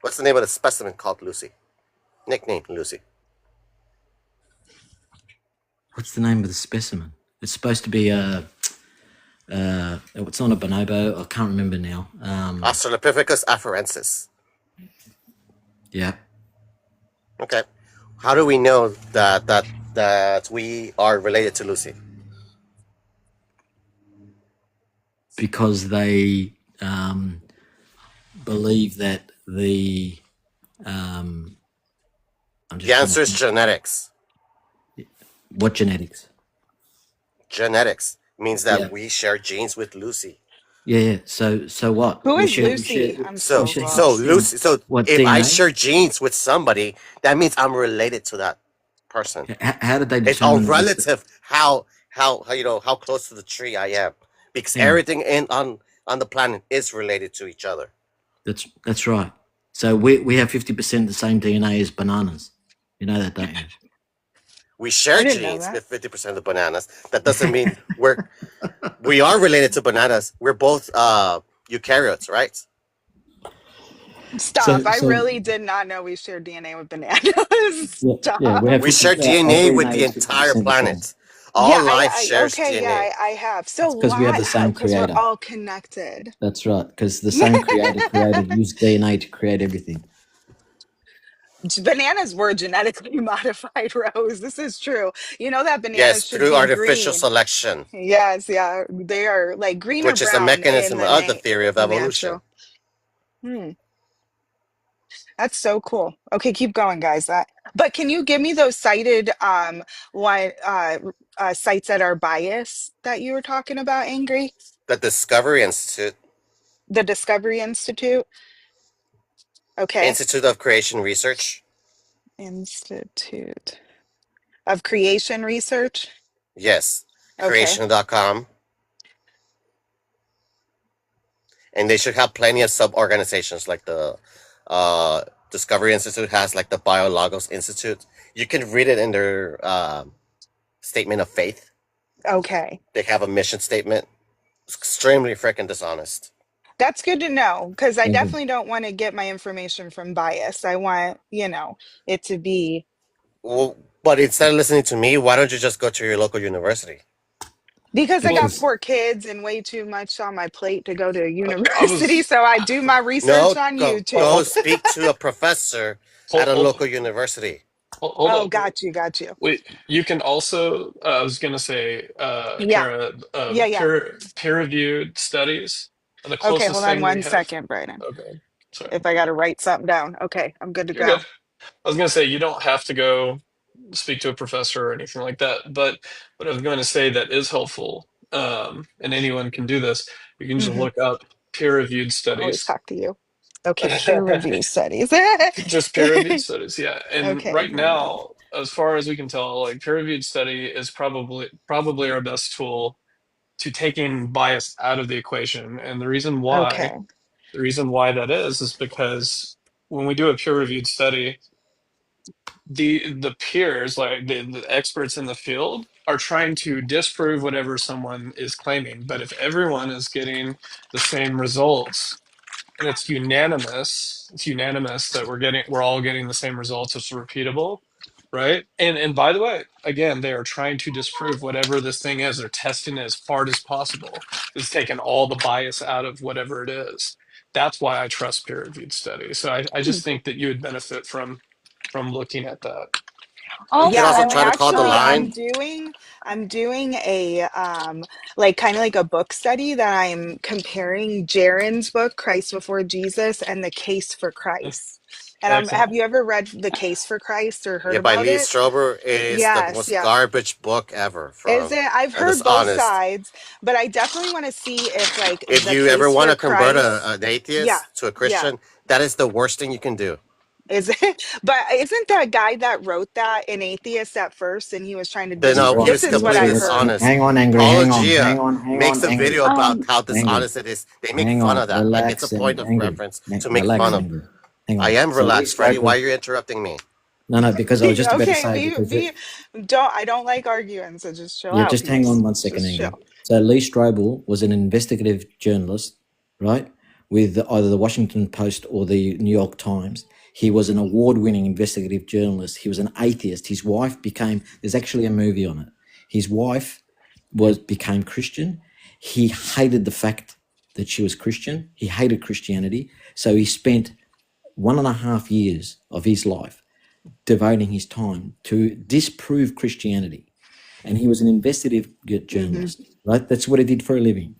What's the name of the specimen called Lucy? Nickname Lucy. What's the name of the specimen? It's supposed to be a. It's not a bonobo. I can't remember now. Australopithecus afarensis. Yeah, Okay. How do we know that we are related to Lucy? because they believe that the I'm The just trying to answer is think. genetics. What genetics? Genetics means Yeah, that we share genes with Lucy. yeah. So what? Who We is share. Lucy? I'm We so So share. so lost. Lucy. So What if I DNA? share genes with somebody, that means I'm related to that person. How did they It's all determine that? relative how you know how close to the tree I am, because Hang on. everything on the planet is related to each other. That's right. So we have 50% the same DNA as bananas. You know that, don't We I share didn't know genes that. with 50% of bananas. That doesn't you? mean we are related to bananas. We're both eukaryotes, right? Stop. so I so really did not know we shared DNA with bananas. yeah, we have Stop. We 50. share Our DNA with DNA the is fifty entire percent the same. planet. All Yeah, life shares okay, yeah, DNA. I have. So It's because we have why? the same Because we're creator. all connected. That's right. Because the same creator used DNA to create everything. Bananas were genetically modified, Rose. This is true. You know that Yes, bananas should through be artificial green. selection, Yes, yeah. They are like green or which is a brown in mechanism the of the theory of evolution. natural. Hmm, that's so cool. Okay, keep going, guys. But can you give me those cited one sites that are biased that you were talking about, Angry? The Discovery Institute, The Discovery Institute. Okay. Institute of Creation Research, Institute of Creation Research. yes, Okay. creation.com, and they should have plenty of sub organizations like the uh, Discovery Institute has, like the Biologos Institute. You can read it in their statement of faith. Okay. They have a mission statement. It's extremely freaking dishonest. That's good to know because I Thank you. definitely don't want to get my information from bias. I want, it to be Well, but instead of listening to me, why don't you just go to your local university? because I got Well, Because 4 kids and way too much on my plate to go to a I university. was So I do my research No, on go YouTube. hold, speak to a professor at hold, a hold, local university. hold Oh, up. got you, got you. Wait, you can also, I was gonna say, Yeah, Kara, yeah, yeah. peer-reviewed studies are the Okay, closest hold on thing we one have. second, Brayden. Okay, sorry. If I got to write something down. Okay, I'm good to You're good. go. I was gonna say you don't have to go speak to a professor or anything like that, but what I was going to say that is helpful, and anyone can do this. You can just Hmm. look up peer-reviewed I always studies. talk to you. Okay, peer review studies. Just peer-reviewed studies, yeah. And Okay, right hold on. now, as far as we can tell, like peer-reviewed study is probably our best tool to taking bias out of the equation. And Okay. the reason why that is because when we do a peer-reviewed study, the peers, like the experts in the field, are trying to disprove whatever someone is claiming. But if everyone is getting the same results and it's unanimous that we're all getting the same results, it's repeatable, right? And by the way, again, they are trying to disprove whatever this thing is. They're testing it as hard as possible. It's taking all the bias out of whatever it is. That's why I trust peer-reviewed studies. So I Hmm. just think that you would benefit from looking at that. You can Yeah, also Also, try to call the actually line. I'm doing a like kind of like a book study that I'm comparing Jaron's book, Christ Before Jesus, and The Case for Christ. And have Excellent. you ever read The Case for Christ or heard Yeah, by about Lee it? Strober is the Yes, most yeah. garbage book ever Is from it? I've heard both dishonest. sides, but I definitely want to see if like If The you ever Case want for to convert Christ. an Yeah. atheist to a Yeah. Christian, that is the worst thing you can do. Is it? But isn't that guy that wrote that an atheist at first and he was trying to Then he's no, he right. this was is what completely I He's heard. dishonest. hang on, angry. Hang on. Hang Apologia on. Hang makes on, a angry. video about how Angry. dishonest it is. They make Hang fun on. of that. Like it's a Relax point and of angry. reference to make fun Relax, of. angry. Hang I on. am So Lee relaxed, Freddie. Why Strobel. are you interrupting me? No, because I was just about to Okay, say because don't I don't like arguing, so just chill yeah, out, just hang on peeps. 1 second, Just angry. chill. So Lee Strobel was an investigative journalist, right, with either the Washington Post or the New York Times. He was an award-winning investigative journalist. He was an atheist. His wife became. There's actually a movie on it. His wife became Christian, He hated the fact that she was Christian. He hated Christianity. So he spent 1.5 years of his life devoting his time to disprove Christianity. And he was an investigative Hmm. journalist, right? That's what he did for a living.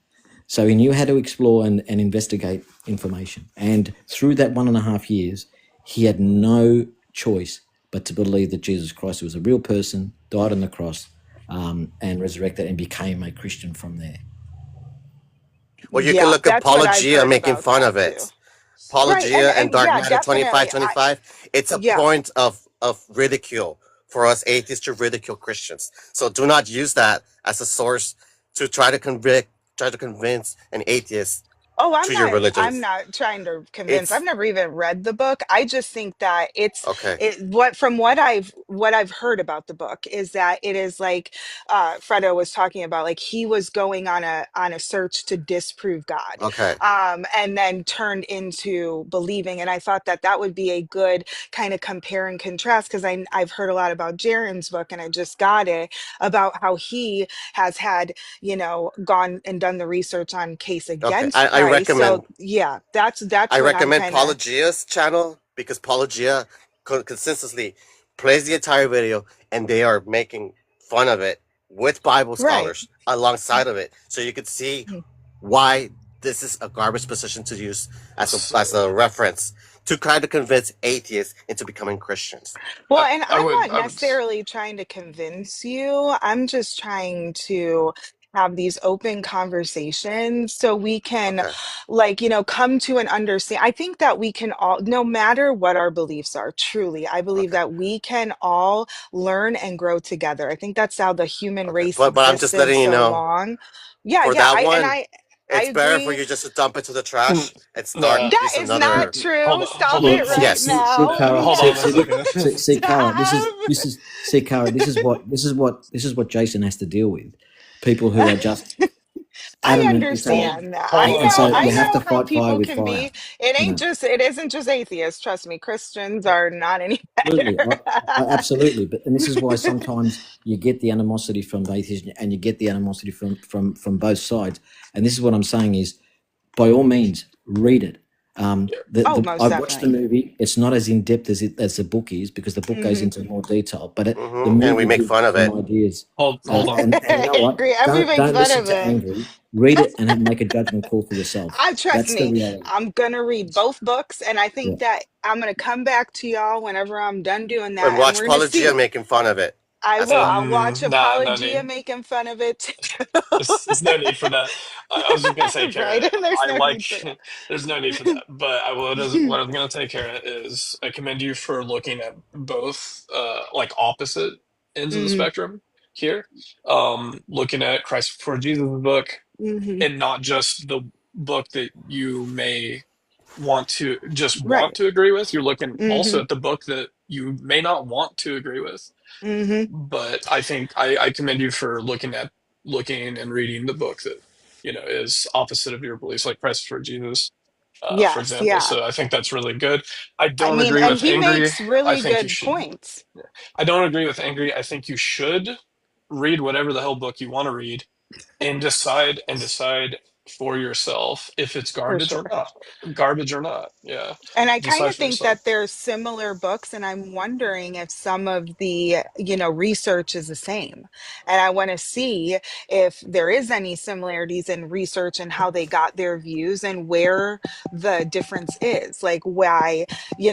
So he knew how to explore and investigate information. And through that 1.5 years, he had no choice but to believe that Jesus Christ was a real person, died on the cross, and resurrected, and became a Christian from there. Well, you can Yeah, look at that's what I've Apologia heard making about fun that of too. it. Right. Apologia and And Dark yeah, Matter definitely. 2525. It's a Yeah. point of ridicule for us atheists to ridicule Christians. So do not use that as a source to try to convince an atheist Oh, to your religion. I'm not trying to convince. I've It's never even read the book. I just think that okay. what I've heard about the book is that it is like Fredo was talking about, like he was going on a search to disprove God. Okay. And then turned into believing. And I thought that that would be a good kind of compare and contrast, because I've heard a lot about Jaron's book, and I just got it about how he has had, gone and done the research on Case Okay. Against Christ. So yeah, that's I what I'm recommend kind of Pelagia's channel because Pelagia consistently plays the entire video and they are making fun of it with Bible right. scholars alongside of it. So you could see why this is a garbage position to use as So a reference to try to convince atheists into becoming Christians. Well, and I I'm would not I would necessarily trying to convince you. I'm just trying to have these open conversations so we can, Okay. like, come to an understand. I think that we can all, no matter what our beliefs are, truly, I believe Okay. that we can all learn and grow together. I think that's how the human Okay. race But I'm just existed letting you so know long. Yeah, for yeah. that I and one, I it's better for agree. you just to dump it to the trash mm, and start nah. That use is not another. true. Hold Stop on, it Look, hold right Yes. see, now. Cara, hold Because see, on a see, this, second. see, Cara, stop. see, Cara, this is what Jason has to deal with. People who are just I adamant, and so hold understand that. hold on, hold you I have to know on. how fight fire people with can fire. be. It You ain't know, just it isn't just atheists. Trust me, Christians are not any better. absolutely, absolutely. But and this is why sometimes you get the animosity from the atheists, and you get the animosity from both sides. And this is what I'm saying is, by all means, read it. Yeah. Oh, most I watched the definitely. movie. It's not as in depth as the book is, because the book goes Hmm. into more detail. But the And we movie make gives fun you of some it. ideas. Hold on. And you know what? Angry. Every makes Don't fun listen of to it. Angry. Read it and make a judgment call for yourself. I trust That's the me. reality. I'm gonna read both books, and I Yeah. think that I'm gonna come back to y'all whenever I'm done doing And that, and watch we're gonna Pelagia see. making fun of it I as will. well. I'll watch Nah, no Apologia need. making fun of it too. There's no need for that. I was just gonna say, Right? Kara, And there's I no like. need for There's no need for that. that. But what I was gonna say, Kara, is I commend you for looking at both, like opposite ends of the Hmm. spectrum here. Looking at Christ Before Jesus' book, Hmm. and not just the book that you may want Right. to agree with. You're looking Hmm. also at the book that you may not want to agree with. Hmm. But I think I commend you for looking and reading the book that is opposite of your beliefs, like Christ for Jesus, for Yes, example. yeah. So I think that's really good. I I don't mean, agree and with he angry. makes I really think you good should. points. I don't agree with angry. I think you should read whatever the hell book you want to read and decide for yourself if it's For garbage or sure. not. Garbage or not. Yeah, And I kind decide of for think yourself. that there's similar books, and I'm wondering if some of the, research is the same. And I want to see if there is any similarities in research and how they got their views and where the difference is. Like why,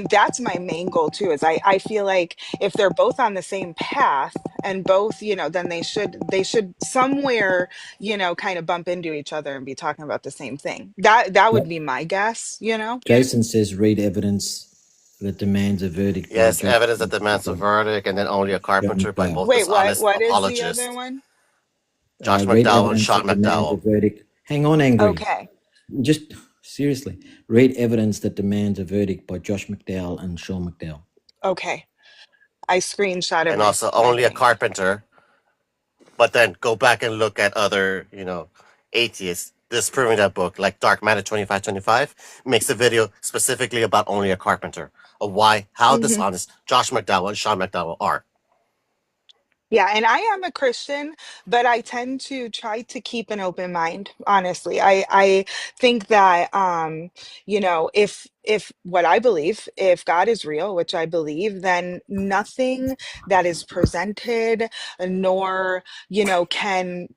that's my main goal too, is I feel like if they're both on the same path and both, then they should somewhere, kind of bump into each other and be talking about the same thing. That Yeah. would be my guess. Jason says read evidence that demands a verdict by Yes, evidence that demands a John verdict, and then only a carpenter by McDowell. both Wait, what dishonest what is the other apologists, one? Josh Read McDowell and evidence Sean that demands a McDowell. verdict. Hang on, Angry. Okay. Just seriously, read evidence that demands a verdict by Josh McDowell and Sean McDowell. Okay. I screenshotted And my also my only a thing. carpenter. But then go back and look at other, atheists disproving that book, like Dark Matter 2525 makes a video specifically about only a carpenter, of how Hmm. dishonest Josh McDowell and Sean McDowell are. Yeah, and I am a Christian, but I tend to try to keep an open mind, honestly. I think that if what I believe, if God is real, which I believe, then nothing that is presented nor, can,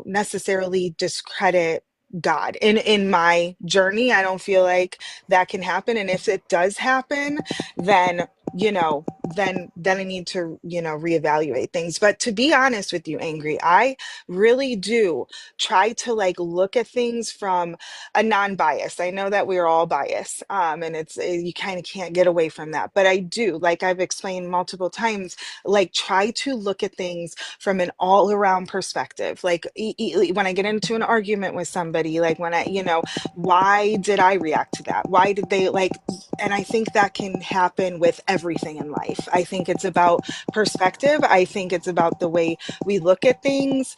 necessarily discredit God. In my journey, I don't feel like that can happen. And if it does happen, then then I need to, reevaluate things. But to be honest with you, Angry, I really do try to like look at things from a non-bias. I know that we're all biased, and it's you kind of can't get away from that. But I do, like I've explained multiple times, like try to look at things from an all-around perspective. Like when I get into an argument with somebody, like when why did I react to that? Why did they like? And I think that can happen with everything in life. I think it's about perspective. I think it's about the way we look at things.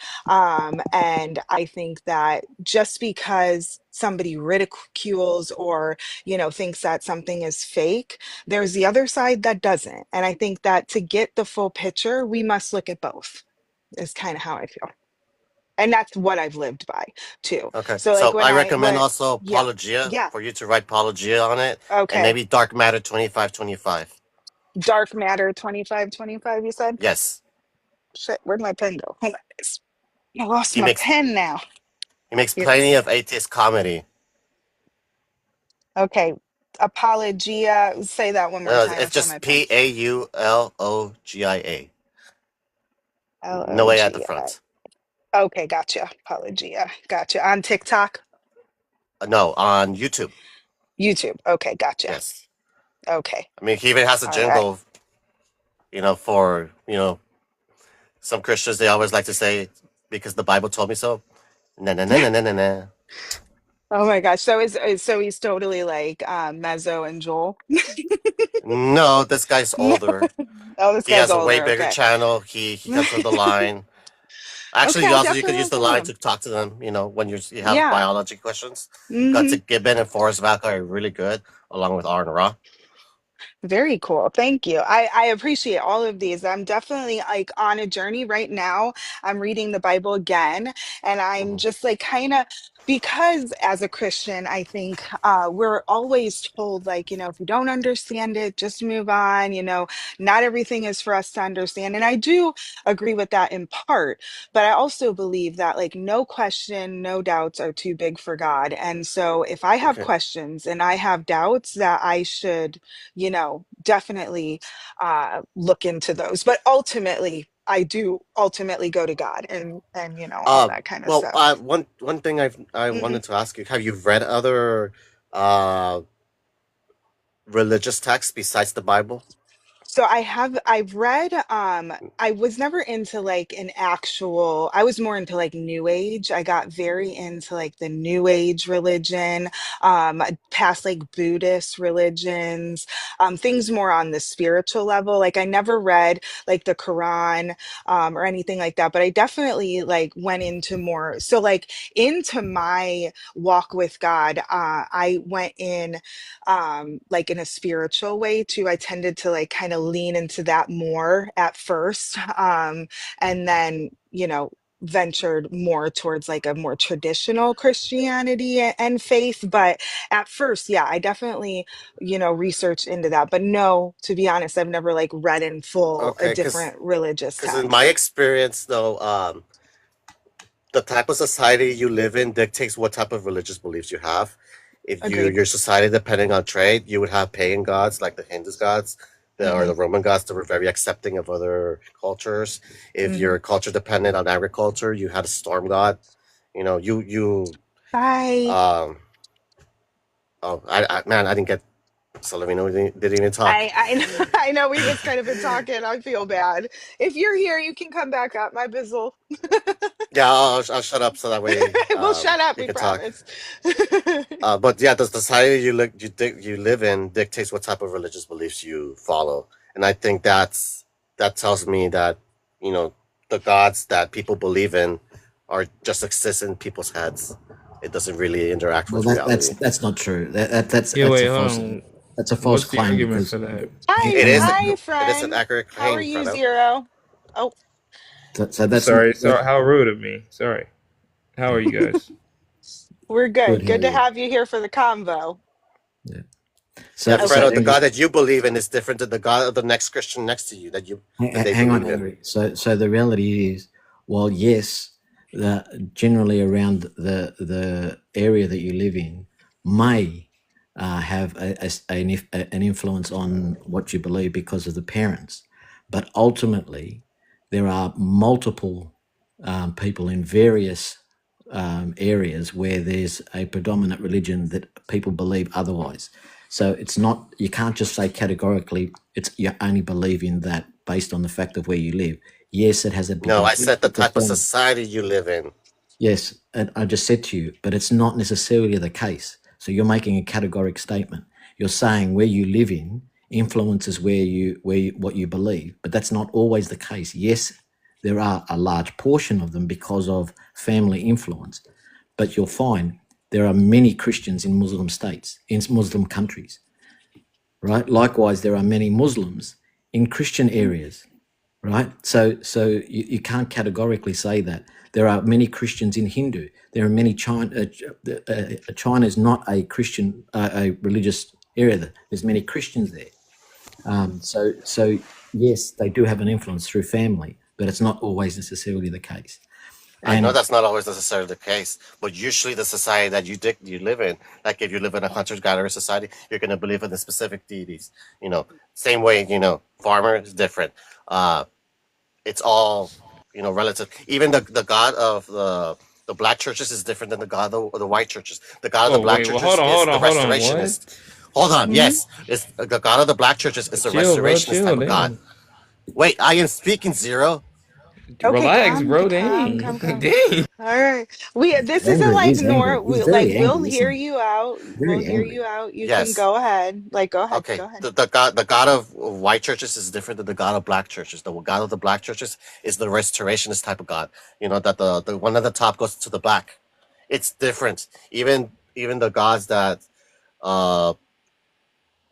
And I think that just because somebody ridicules or, thinks that something is fake, there's the other side that doesn't. And I think that to get the full picture, we must look at both, is kind of how I feel. And that's what I've lived by too. Okay, So like so I recommend also yeah, Apologia yeah, for you to write Apologia on it, and okay. maybe Dark Matter 2525. Dark matter 2525, you said? Yes, Shit, where'd my pen go? Hold on. I lost he my makes pen now. he makes Here. plenty of atheist comedy. Okay. Apologia. Say that one more time. I It's found my just pen. Paulogia. No way at the L-O-G-I. front. Okay, gotcha. Apologia. Gotcha. On TikTok, No, on YouTube. YouTube. Okay, gotcha. Yes. Okay. I mean, he even has a All right. jingle, for, some Christians, they always like to say, because the Bible told me so. Na na na na na na na. Oh my gosh. So he's totally like Mezzo and Joel. No, this guy's No. older. Oh, this He guy's has a way older. bigger Okay. channel. He comes from the line. Okay, Actually, I'll you could definitely use the look into line him. to talk to them, when you have Yeah. biology questions. Hmm. Gutsy Gibbon and Forrest Vaca are really good, along with Aaron Ra. Very cool. Thank you. I appreciate all of these. I'm definitely like on a journey right now. I'm reading the Bible again, and I'm Hmm. just like kind of because as a Christian, I think we're always told like, if you don't understand it, just move on. Not everything is for us to understand. And I do agree with that in part, but I also believe that like no question, no doubts are too big for God. And so if I have Okay. questions and I have doubts that I should definitely look into those. But ultimately, I do ultimately go to God and all that kind of Well, stuff. one thing I Mhm. wanted to ask you: have you read other uh religious texts besides the Bible? So I've read I was never into like an actual I was more into like new age. I got very into like the new age religion, past like Buddhist religions, things more on the spiritual level. Like I never read like the Quran or anything like that, but I definitely like went into more so like into my walk with God, I went in like in a spiritual way too. I tended to like kind of lean into that more at first. And then, ventured more towards like a more traditional Christianity and faith. But at first, yeah, I definitely, researched into that. But no, to be honest, I've never like read in full a Okay, different religious because in my text. experience, though, the type of society you live in dictates what type of religious beliefs you have. If Agreed. your society depending on trade, you would have pagan gods like the Hindus gods, or Hmm. the Roman gods that were very accepting of other cultures. If Hmm. your culture depended on agriculture, you had a storm god. You Bye. um. Oh, man, I didn't get Salavino didn't even talk. I know, I know we've just kind of been talking. I feel bad. If you're here, you can come back up, my bizzle. Yeah, I'll shut up so that way We'll shut up, you we can talk. promise. But yeah, the society you live in dictates what type of religious beliefs you follow, and I think that tells me that you know the gods that people believe in are just exist in people's heads. It doesn't really interact Well, with reality. that's not true. Yeah, That's a wait, hold false on. claim What's the argument because for that? Hi, It is pagan. hi, it is an friend. accurate How are claim, you, Fredo. Zero? Oh. So that's Sorry, how rude of me. Sorry. How are you guys? We're good. good. How are Good to you? have you here for the convo. Yeah. Yeah, Okay. So Fredo, the Angry, God that you believe in is different than the God of the next Christian next to you that they hang on, believe in. Angry. So the reality is, while yes, generally around the area that you live in may have an influence on what you believe because of the parents, but ultimately there are multiple people in various areas where there's a predominant religion that people believe otherwise. So it's not, you can't just say categorically it's you only believe in that based on the fact of where you live. Yes, it has a big No, I influence said the because type of society you live in. yes, and I just said to you, but it's not necessarily the case. So you're making a categoric statement. You're saying where you live in influences what you believe, but that's not always the case. Yes, there are a large portion of them because of family influence, but you'll find there are many Christians in Muslim states, in Muslim countries, right? Likewise, there are many Muslims in Christian areas, right? So you can't categorically say that. There are many Christians in Hindu. There are many China. China is not a Christian, a religious area. There's many Christians there. So yes, they do have an influence through family, but it's not always necessarily the case. I know And that's not always necessarily the case, but usually the society that you live in, like if you live in a hunter-gatherer society, you're going to believe in the specific deities. Same way, farmer is different. Uh, it's all, relative. Even the God of the black churches is different than the God of the white churches. The God of the Oh black wait, well hold churches on, is hold the on, hold on. restorationist. What? Hold on, Mhm. yes, it's the God of the black churches is the Chill, bro. restorationist Chill. type of God. Damn. Wait, I am speaking zero. Okay, Relax, bro. calm, Dang. calm, calm. Dang. All right. This isn't angry, like he's angry. nor He's like very we'll angry, hear isn't he? you out. We'll Very hear angry. you out. You can Yes. go ahead. Like go ahead. Okay. Go ahead. The God of white churches is different than the God of black churches. The God of the black churches is the restorationist type of God. That the one at the top goes to the back. It's different. Even the gods that uh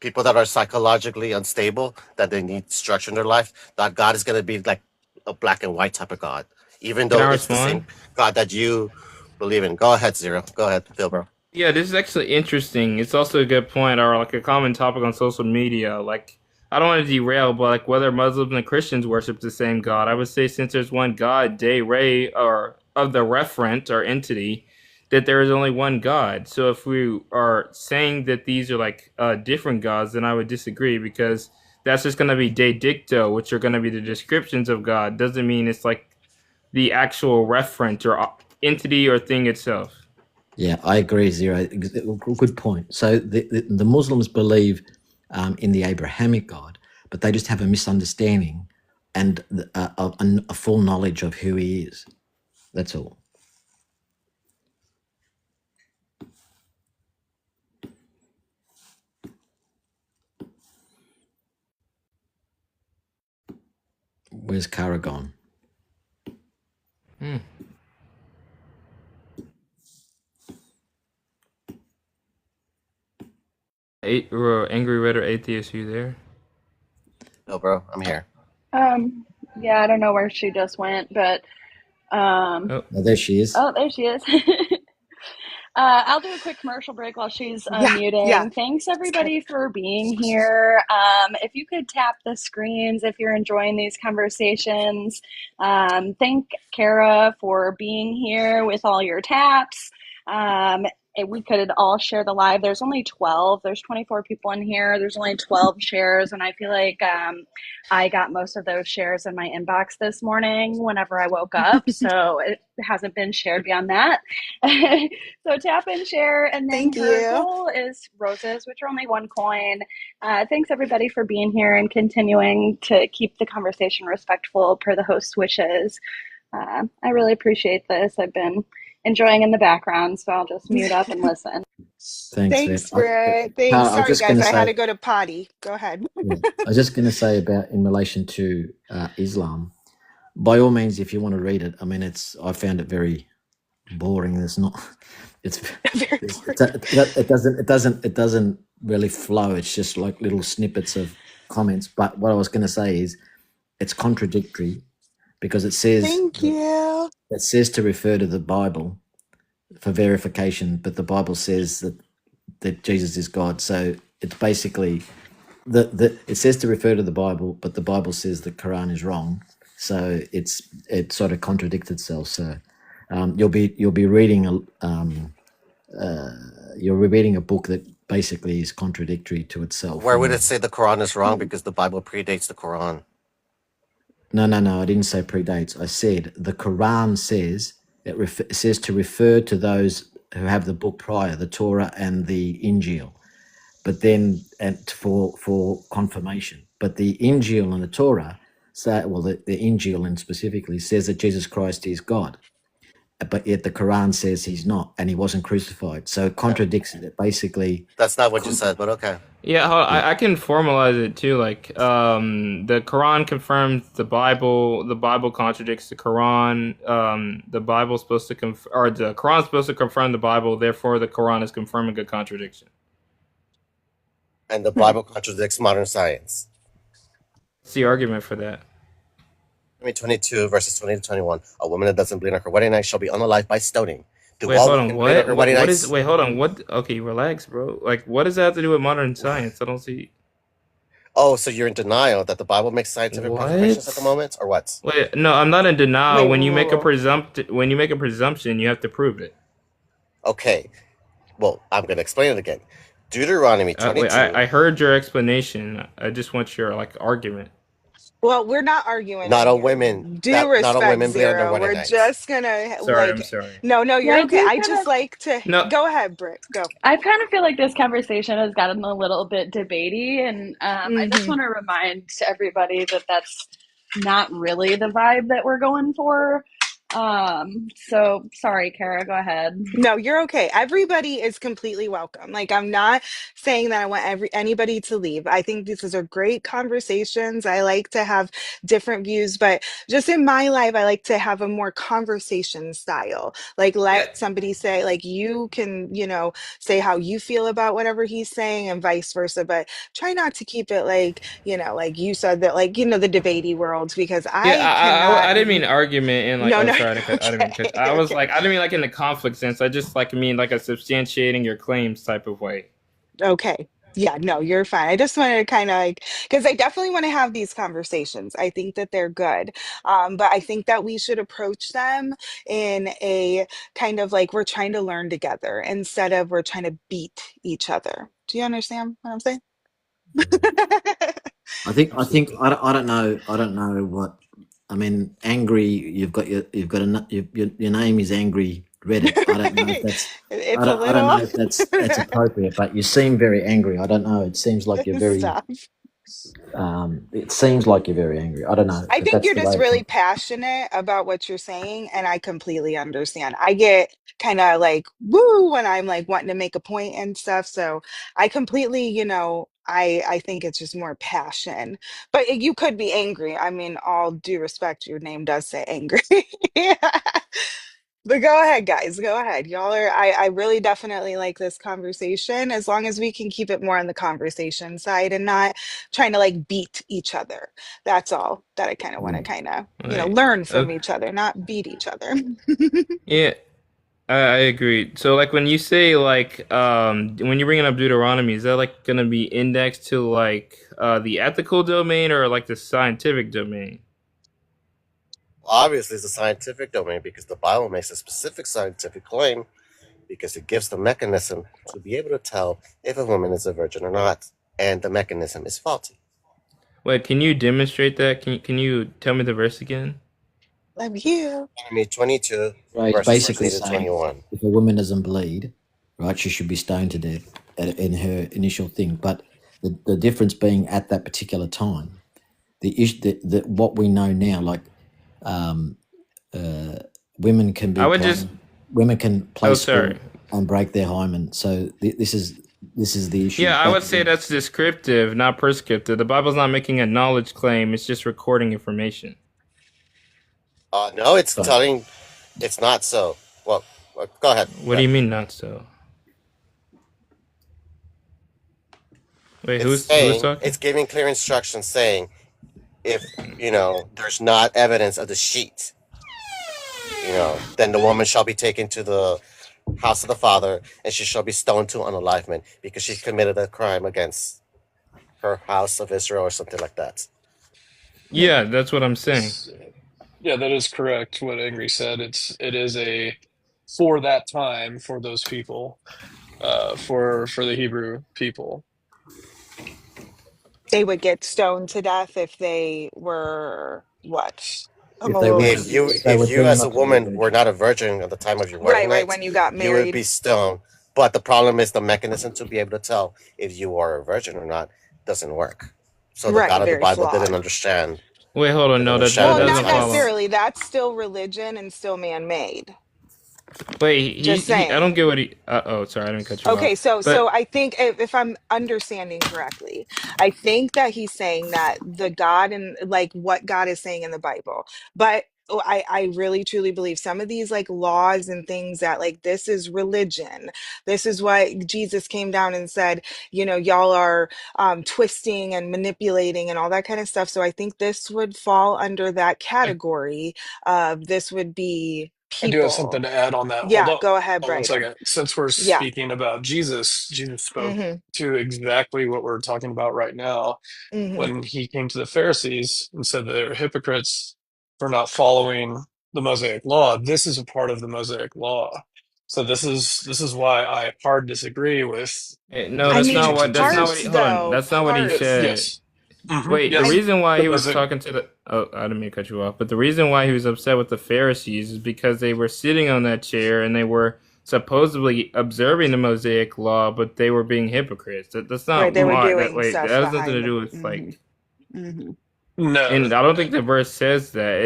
people that are psychologically unstable, that they need structure in their life, that God is gonna be like a black and white type of God. Even Can though I it's the same respond? God that you believe in. Go ahead, Zero. Go ahead, Phil, bro. Yeah, this is actually interesting. It's also a good point, or like a common topic on social media. Like, I don't want to derail, but like whether Muslims and Christians worship the same God, I would say since there's one God, De Re, or of the referent or entity, that there is only one God. So if we are saying that these are like different gods, then I would disagree because that's just going to be de dicto, which are going to be the descriptions of God. Doesn't mean it's like the actual referent or entity or thing itself. Yeah, I agree, Zero. Good point. So the Muslims believe in the Abrahamic God, but they just have a misunderstanding and a full knowledge of who he is. That's all. Where's Kara gone? Hmm. Angry Redder Atheist, you there? No, bro, I'm here. Yeah, I don't know where she just went, but Oh, Oh, there she is. oh, there she is. I'll do a quick commercial break while she's Yeah. Yeah. unmuting. Thanks It's good. everybody for being here. If you could tap the screens if you're enjoying these conversations. Thank Kara for being here with all your taps. We could all share the live. There's only 12. There's 24 people in here. There's only 12 shares, and I feel like I got most of those shares in my inbox this morning whenever I woke up. So it hasn't been shared beyond that. So tap and share. And then Thank her you. goal is roses, which are only one coin. Thanks everybody for being here and continuing to keep the conversation respectful per the host's wishes. I really appreciate this. I've been enjoying in the background, so I'll just mute up and listen. Thanks, Vet. Thanks, Britt. Thanks. Kara, I was Sorry, just going guys. to I had say, to go to potty. Go ahead. yeah, I was just going to say about in relation to Islam. By all means, if you want to read it, I mean, I found it very boring. There's not. It's Very it's, boring. it doesn't really flow. It's just like little snippets of comments. But what I was going to say is it's contradictory because it says Thank you. to refer to the Bible for verification, but the Bible says that Jesus is God. So it's basically it says to refer to the Bible, but the Bible says the Quran is wrong. So it sort of contradicts itself. So you'll be reading you're reading a book that basically is contradictory to itself. Where would it say the Quran is wrong because the Bible predates the Quran? No. I didn't say predates. I said the Quran says it says to refer to those who have the book prior, the Torah and the Injil, but then and for confirmation. But the Injil and the Torah say, well, the Injil and specifically says that Jesus Christ is God, but yet the Quran says he's not, and he wasn't crucified. So it Yeah. contradicts it. It basically, That's not what you said, but okay. Yeah, yeah. I can formalize it too. Like, the Quran confirms the Bible. The Bible contradicts the Quran. The Bible's supposed to or the Quran's supposed to confirm the Bible. Therefore, the Quran is confirming a contradiction. And the Bible contradicts modern science. What's the argument for that? 22 verses 20 to 21. A woman that doesn't bleed on her wedding night shall be unalive by stoning. Do Wait, all hold on. women bleed on her wedding What is? nights? Wait, hold on. What? Okay, relax, bro. Like, what does that have to do with modern science? I don't see. Oh, so you're in denial that the Bible makes scientific confirmations at the What? moment, or what? Wait, no, I'm not in denial. Wait, When you make a whoa. presumption, you have to prove it. Okay, well, I'm going to explain it again. Deuteronomy Wait, 22. I heard your explanation. I just want your like argument. Well, we're not arguing Not in all here. women Due not all respect, women bleed on their Zero. wedding We're nights. just gonna Sorry, I'm like, sorry. no, Yeah, you're I okay. do I kind just of. like to No, go ahead, Britt. Go. I kind of feel like this conversation has gotten a little bit debatey, and I just Hmm. want to remind everybody that that's not really the vibe that we're going for. So sorry, Kara, go ahead. No, you're okay. Everybody is completely welcome. Like, I'm not saying that I want anybody to leave. I think these are great conversations. I like to have different views, but just in my life, I like to have a more conversation style. Like, yeah, let somebody say, like, you can, say how you feel about whatever he's saying and vice versa, but try not to keep it like, like you said that, like, the debatey worlds, because yeah. I cannot. I didn't mean argument in like. No, Oh, no, sorry, you're I didn't mean cut. okay. I was Okay. like, I didn't mean like in the conflict sense. I just like mean like a substantiating your claims type of way. Okay. Yeah, no, you're fine. I just wanted to kind of like, because I definitely want to have these conversations. I think that they're good. But I think that we should approach them in a kind of like we're trying to learn together instead of we're trying to beat each other. Do you understand what I'm saying? I don't know what I mean. Angry. You've got your name is Angry Reddit. I don't know if that's It's a I don't little know if that's appropriate, but you seem very angry. I don't know. It seems like you're very stop. it seems like you're very angry. I don't know, I but think that's you're the way just it really comes. passionate about what you're saying, and I completely understand. I get kind of like woo when I'm like wanting to make a point and stuff. So I completely, I think it's just more passion. But you could be angry. I mean, all due respect, your name does say angry. But go ahead, guys. Go ahead. Y'all are, I really definitely like this conversation as long as we can keep it more on the conversation side and not trying to like beat each other. That's all that I kind of want to Yeah. kind of, Like, learn from okay, each other, not beat each other. yeah. I agree. So like when you say like when you're bringing up Deuteronomy, is that like gonna be indexed to like the ethical domain or like the scientific domain? Obviously, it's a scientific domain because the Bible makes a specific scientific claim because it gives the mechanism to be able to tell if a woman is a virgin or not, and the mechanism is faulty. Wait, can you demonstrate that? Can you tell me the verse again? Love you. Deuteronomy 22, Right, it's verses basically 20 to saying 21. if a woman doesn't bleed, right, she should be stoned to death in her initial thing. But the difference being at that particular time, the issue that what we know now, like um, uh, women can I be would just. women can Oh, place sorry. sperm and break their hymen. So this is the issue. Yeah, I But would say that's descriptive, not prescriptive. The Bible's not making a knowledge claim; it's just recording information. No, it's sorry, telling it's not so. Well, go ahead. What do you mean, not so? Wait, It's who's saying, talking? it's giving clear instructions saying If there's not evidence of the sheet, then the woman shall be taken to the house of the father, and she shall be stoned to unalivement because she committed a crime against her house of Israel or something like that. Yeah, that's what I'm saying. Yeah, that is correct. What Angry said. It is a for that time for those people, for the Hebrew people. They would get stoned to death if they were what? I'm If a they little were If you if they if were confused. you deemed as a not to be a woman were virgin. not a virgin at the time of your wedding Right, night, when you got you would be married. stoned. But the problem is the mechanism to be able to tell if you are a virgin or not doesn't work. So the God Right, of the very Bible flawed. Wait, hold on. didn't No, that understand Well, that not doesn't details. follow. necessarily. That's still religion and still man-made. Wait, Just I don't saying. get what he. Oh, sorry, I didn't cut you off. Okay, so But I think if I'm understanding correctly, I think that he's saying that the God and like what God is saying in the Bible. But I really truly believe some of these like laws and things that like this is religion. This is what Jesus came down and said, y'all are twisting and manipulating and all that kind of stuff. So I think this would fall under that I, category of this would be I do have something people. to add on that. Hold Yeah, on, go ahead, hold on one Brayden. second. Since we're Yeah. speaking about Jesus, Jesus spoke Mm-hmm. to exactly what we're talking about right now Mm-hmm. when he came to the Pharisees and said that they're hypocrites for not following the Mosaic law. This is a part of the Mosaic law. So this is why I hard disagree with no, I the mean, speaking to that's not what parts he. Jesus. Hold on, though, that's not what he said. parts. Yes. Hmm. Wait, the I Yes. reason why The he was Mosaic. talking to the I didn't mean to cut you off, but the reason why he was upset with the Pharisees is because they were sitting on that chair and they were supposedly observing the Mosaic law, but they were being hypocrites. That's right, not they were why doing that stuff has nothing to behind the do with hmm hmm and No. I don't think the verse says that.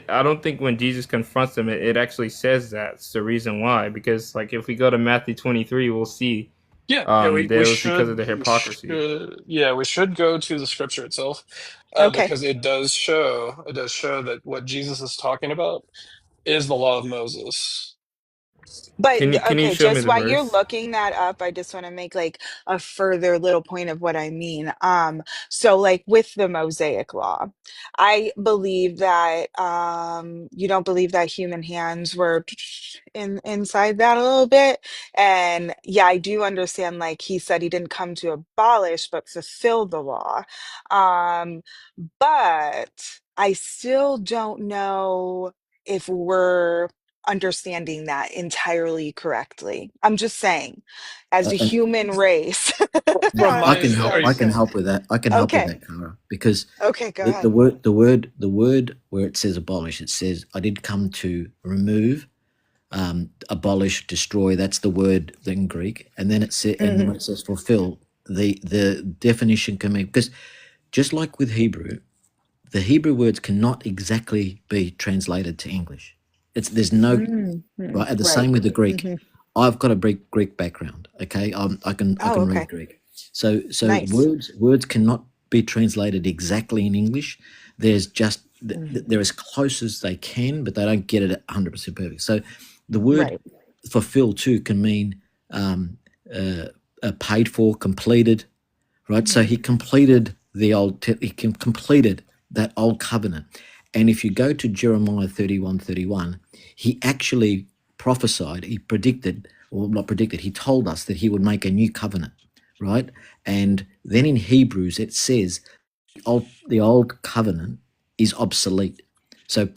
I don't think when Jesus confronts them, it actually says that. It's the reason why. Because like if we go to Matthew 23, we'll see Yeah, we that it was because of should the hypocrisy. we should go to the scripture itself, Okay. because it does show that what Jesus is talking about is the law of Moses. But Can you okay, show me just the while you're verse? looking that up, I just want to make like a further little point of what I mean. So like with the Mosaic law, I believe that you don't believe that human hands were inside that a little bit. And yeah, I do understand like he said he didn't come to abolish but fulfill the law. Um, but I still don't know if we're understanding that entirely correctly. I'm just saying, as a And human race. From I my, can help. are I'm I you? can sorry. help with that. I can help with Okay. that, Cara, because Okay, go the ahead. word, the word where it says abolish, it says, "I did come to remove, abolish, destroy." That's the word in Greek, and then it says, and then Hmm when it says fulfill, the definition can mean, because just like with Hebrew, the Hebrew words cannot exactly be translated to English. There's no hmm right. And the Right. same with the Greek. hmm I've got a Greek background. Okay, I Oh, can read okay. Greek. So Nice. words cannot be translated exactly in English. There's just Hmm they're as close as they can, but they don't get it 100% perfect. So the word Right. fulfill too can mean um, paid for, completed, right? So hmm he completed completed that old covenant. And if you go to Jeremiah 31:31, he actually prophesied, he predicted, or not predicted, he told us that he would make a new covenant, right? And then in Hebrews it says the old covenant is obsolete. So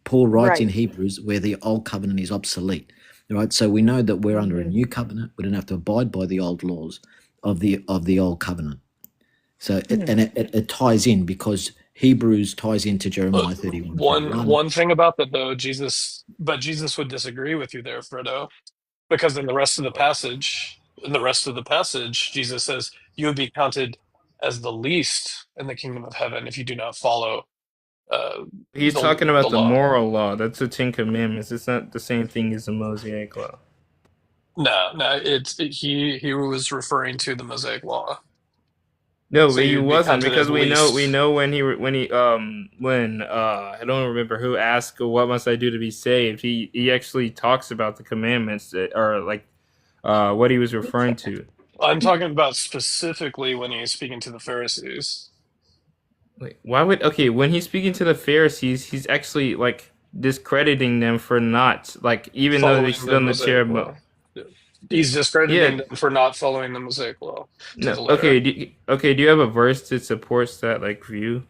Paul writes in Right. Hebrews where the old covenant is obsolete. Right. So we know that we're under a hmm new covenant. We don't have to abide by the old laws of the old covenant. So it ties in because Hebrews ties into But Jeremiah 31 one 31. one thing about that though, Jesus would disagree with you there, Fredo, because in the rest of the passage, Jesus says you would be counted as the least in the kingdom of heaven if you do not follow uh, He's talking the about the law. moral law. That's the Ten Commandments. It's not the same thing as the Mosaic law. No, no, he was referring to the Mosaic law. No, So he you'd be wasn't counted as because we least. know when he when I don't remember who asked what must I do to be saved. He actually talks about the commandments that are like what he was referring to. I'm talking about specifically when he's speaking to the Pharisees. Wait, why would when he's speaking to the Pharisees, he's actually like discrediting them for not like even though they Following stood the on the chair. Mosaic law. Yeah. He's Yeah, discrediting them for not following the Mosaic law to no, the letter. okay, do you have a verse that supports that like view?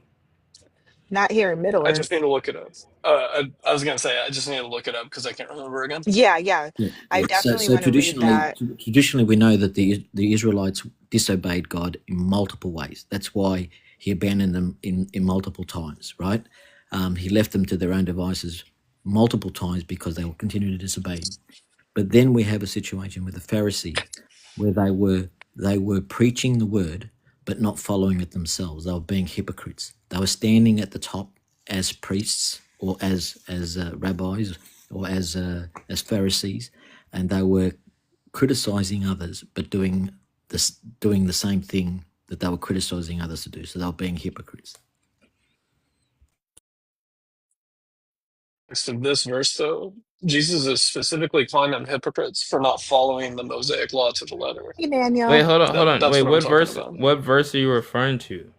Not here in Middle I just Earth. need to look it up. I was gonna say I just need to look it up because I can't remember again. Yeah, yeah. Yeah, I yeah. So, definitely so want to read traditionally, that. traditionally, we know that the Israelites disobeyed God in multiple ways. That's why He abandoned them in multiple times. Right? He left them to their own devices multiple times because they were continuing to disobey Him. But then we have a situation with the Pharisees where they were preaching the word but not following it themselves. They were being hypocrites. They were standing at the top as priests or as rabbis or as Pharisees, and they were criticizing others but doing the same thing that they were criticizing others to do. So they were being hypocrites. So this verse though, Jesus is specifically calling them hypocrites for not following the Mosaic law to the letter. Hey, Wait, Daniel. hold on, hold on. That's Wait, what I'm what talking verse? about. What verse are you referring to?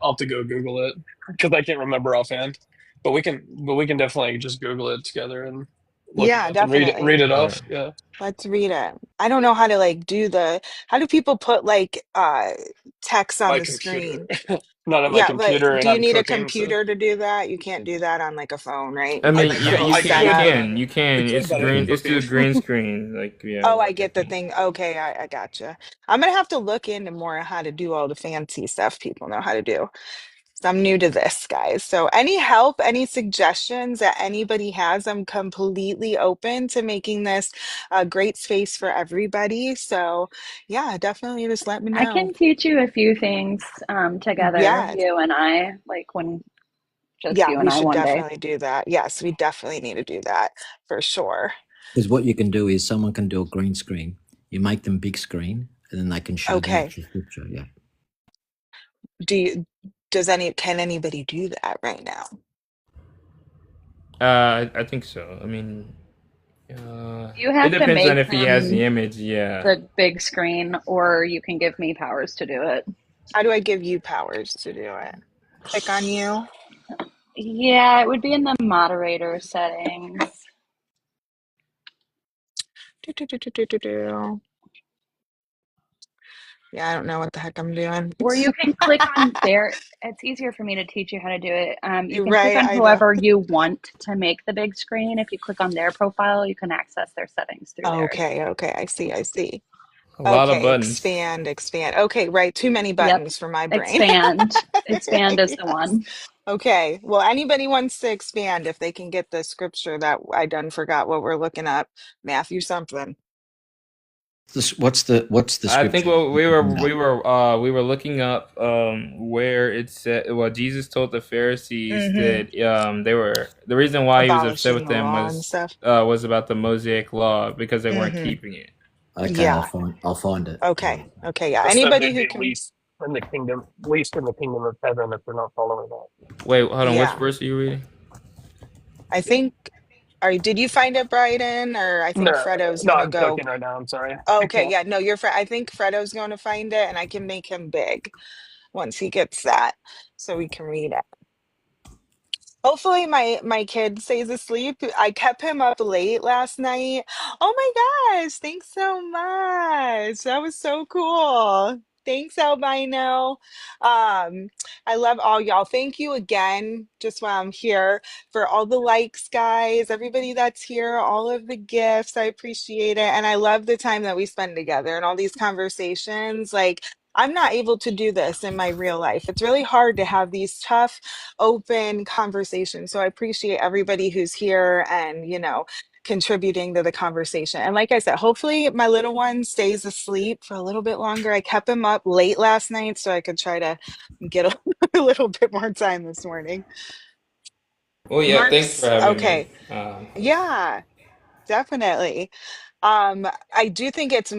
I'll have to go Google it because I can't remember offhand. But we can definitely just Google it together and look it Yeah, up and read it definitely. All right. off. Yeah, Let's read it. I don't know how to like do how do people put like text on my the computer, screen? not on my Yeah, but computer, and do you I'm need a cooking. So computer to do that? You can't do that on like a phone, right? I I mean, Like yeah, could, phone you I can, you setup. could, can, you I can. could, It's but I green. ain't It's through cooking. a green screen. Like, yeah, Oh, I like I get the think. thing. Okay, I gotcha. I'm gonna have to look into more how to do all the fancy stuff people know how to do. 'Cause I'm new to this, guys. So any help, any suggestions that anybody has, I'm completely open to making this a great space for everybody. So yeah, definitely just let me I know. can teach you a few things together, Yeah, you and I, like when just yeah, you and we I should one day. definitely do that. Yes, we definitely need to do that for sure. Because what you can do is someone can do a green screen. You make them big screen, and then they can show the Okay. actual scripture. Yeah. Do you, can anybody do that right now? I think so. I mean, You it have to depends on make if he has the them image. Yeah. the big screen, or you can give me powers to do it. How do I give you powers to do it? Click on you. Yeah, it would be in the moderator settings. Do, do, do, do, do, do, do. Yeah, I don't know what the heck I'm doing. Or you can click on there. It's easier for me to teach you how to do it. You You're can click right, on I know. whoever you want to make the big screen. If you click on their profile, you can access their settings through there. Okay, okay, I see, I see. A lot of Okay, buttons. expand, expand. Okay, right, too many Yep. buttons for my brain. Expand. Expand is the Yes. one. Okay, well, anybody wants to expand if they can get the scripture that I done forgot what we're looking up. Matthew something. What's the I think scripture? what we were looking up where it said well Jesus told the Pharisees Mm-hmm. that they were the reason why he was upset Abolishing with the them law and stuff. was about the Mosaic law because they weren't Mm-hmm. keeping it. Okay, I'll Yeah. find it. Okay. Okay. Yeah. That's that Anybody they'd who be can. least in the kingdom of heaven if they're not following that. Wait, hold on. Which Yeah. verse are you reading? I think. Did you find it, Bryden? Or I think No, Fredo's no, gonna I'm go. cooking right now. I'm sorry, I Okay. can't. Yeah. No, I think Fredo's going to find it, and I can make him big once he gets that, so we can read it. Hopefully my kid stays asleep. I kept him up late last night. Oh my gosh, thanks so much. That was so cool. Thanks, Albino. I love all y'all. Thank you again, just while I'm here, for all the likes, guys, everybody that's here, all of the gifts. I appreciate it. And I love the time that we spend together and all these conversations. Like, I'm not able to do this in my real life. It's really hard to have these tough open conversation. So I appreciate everybody who's here and, contributing to the conversation. And like I said, hopefully my little one stays asleep for a little bit longer. I kept him up late last night so I could try to get a little bit more time this morning. Well, yeah. Thanks for having me. Okay. Yeah, definitely. I do think it's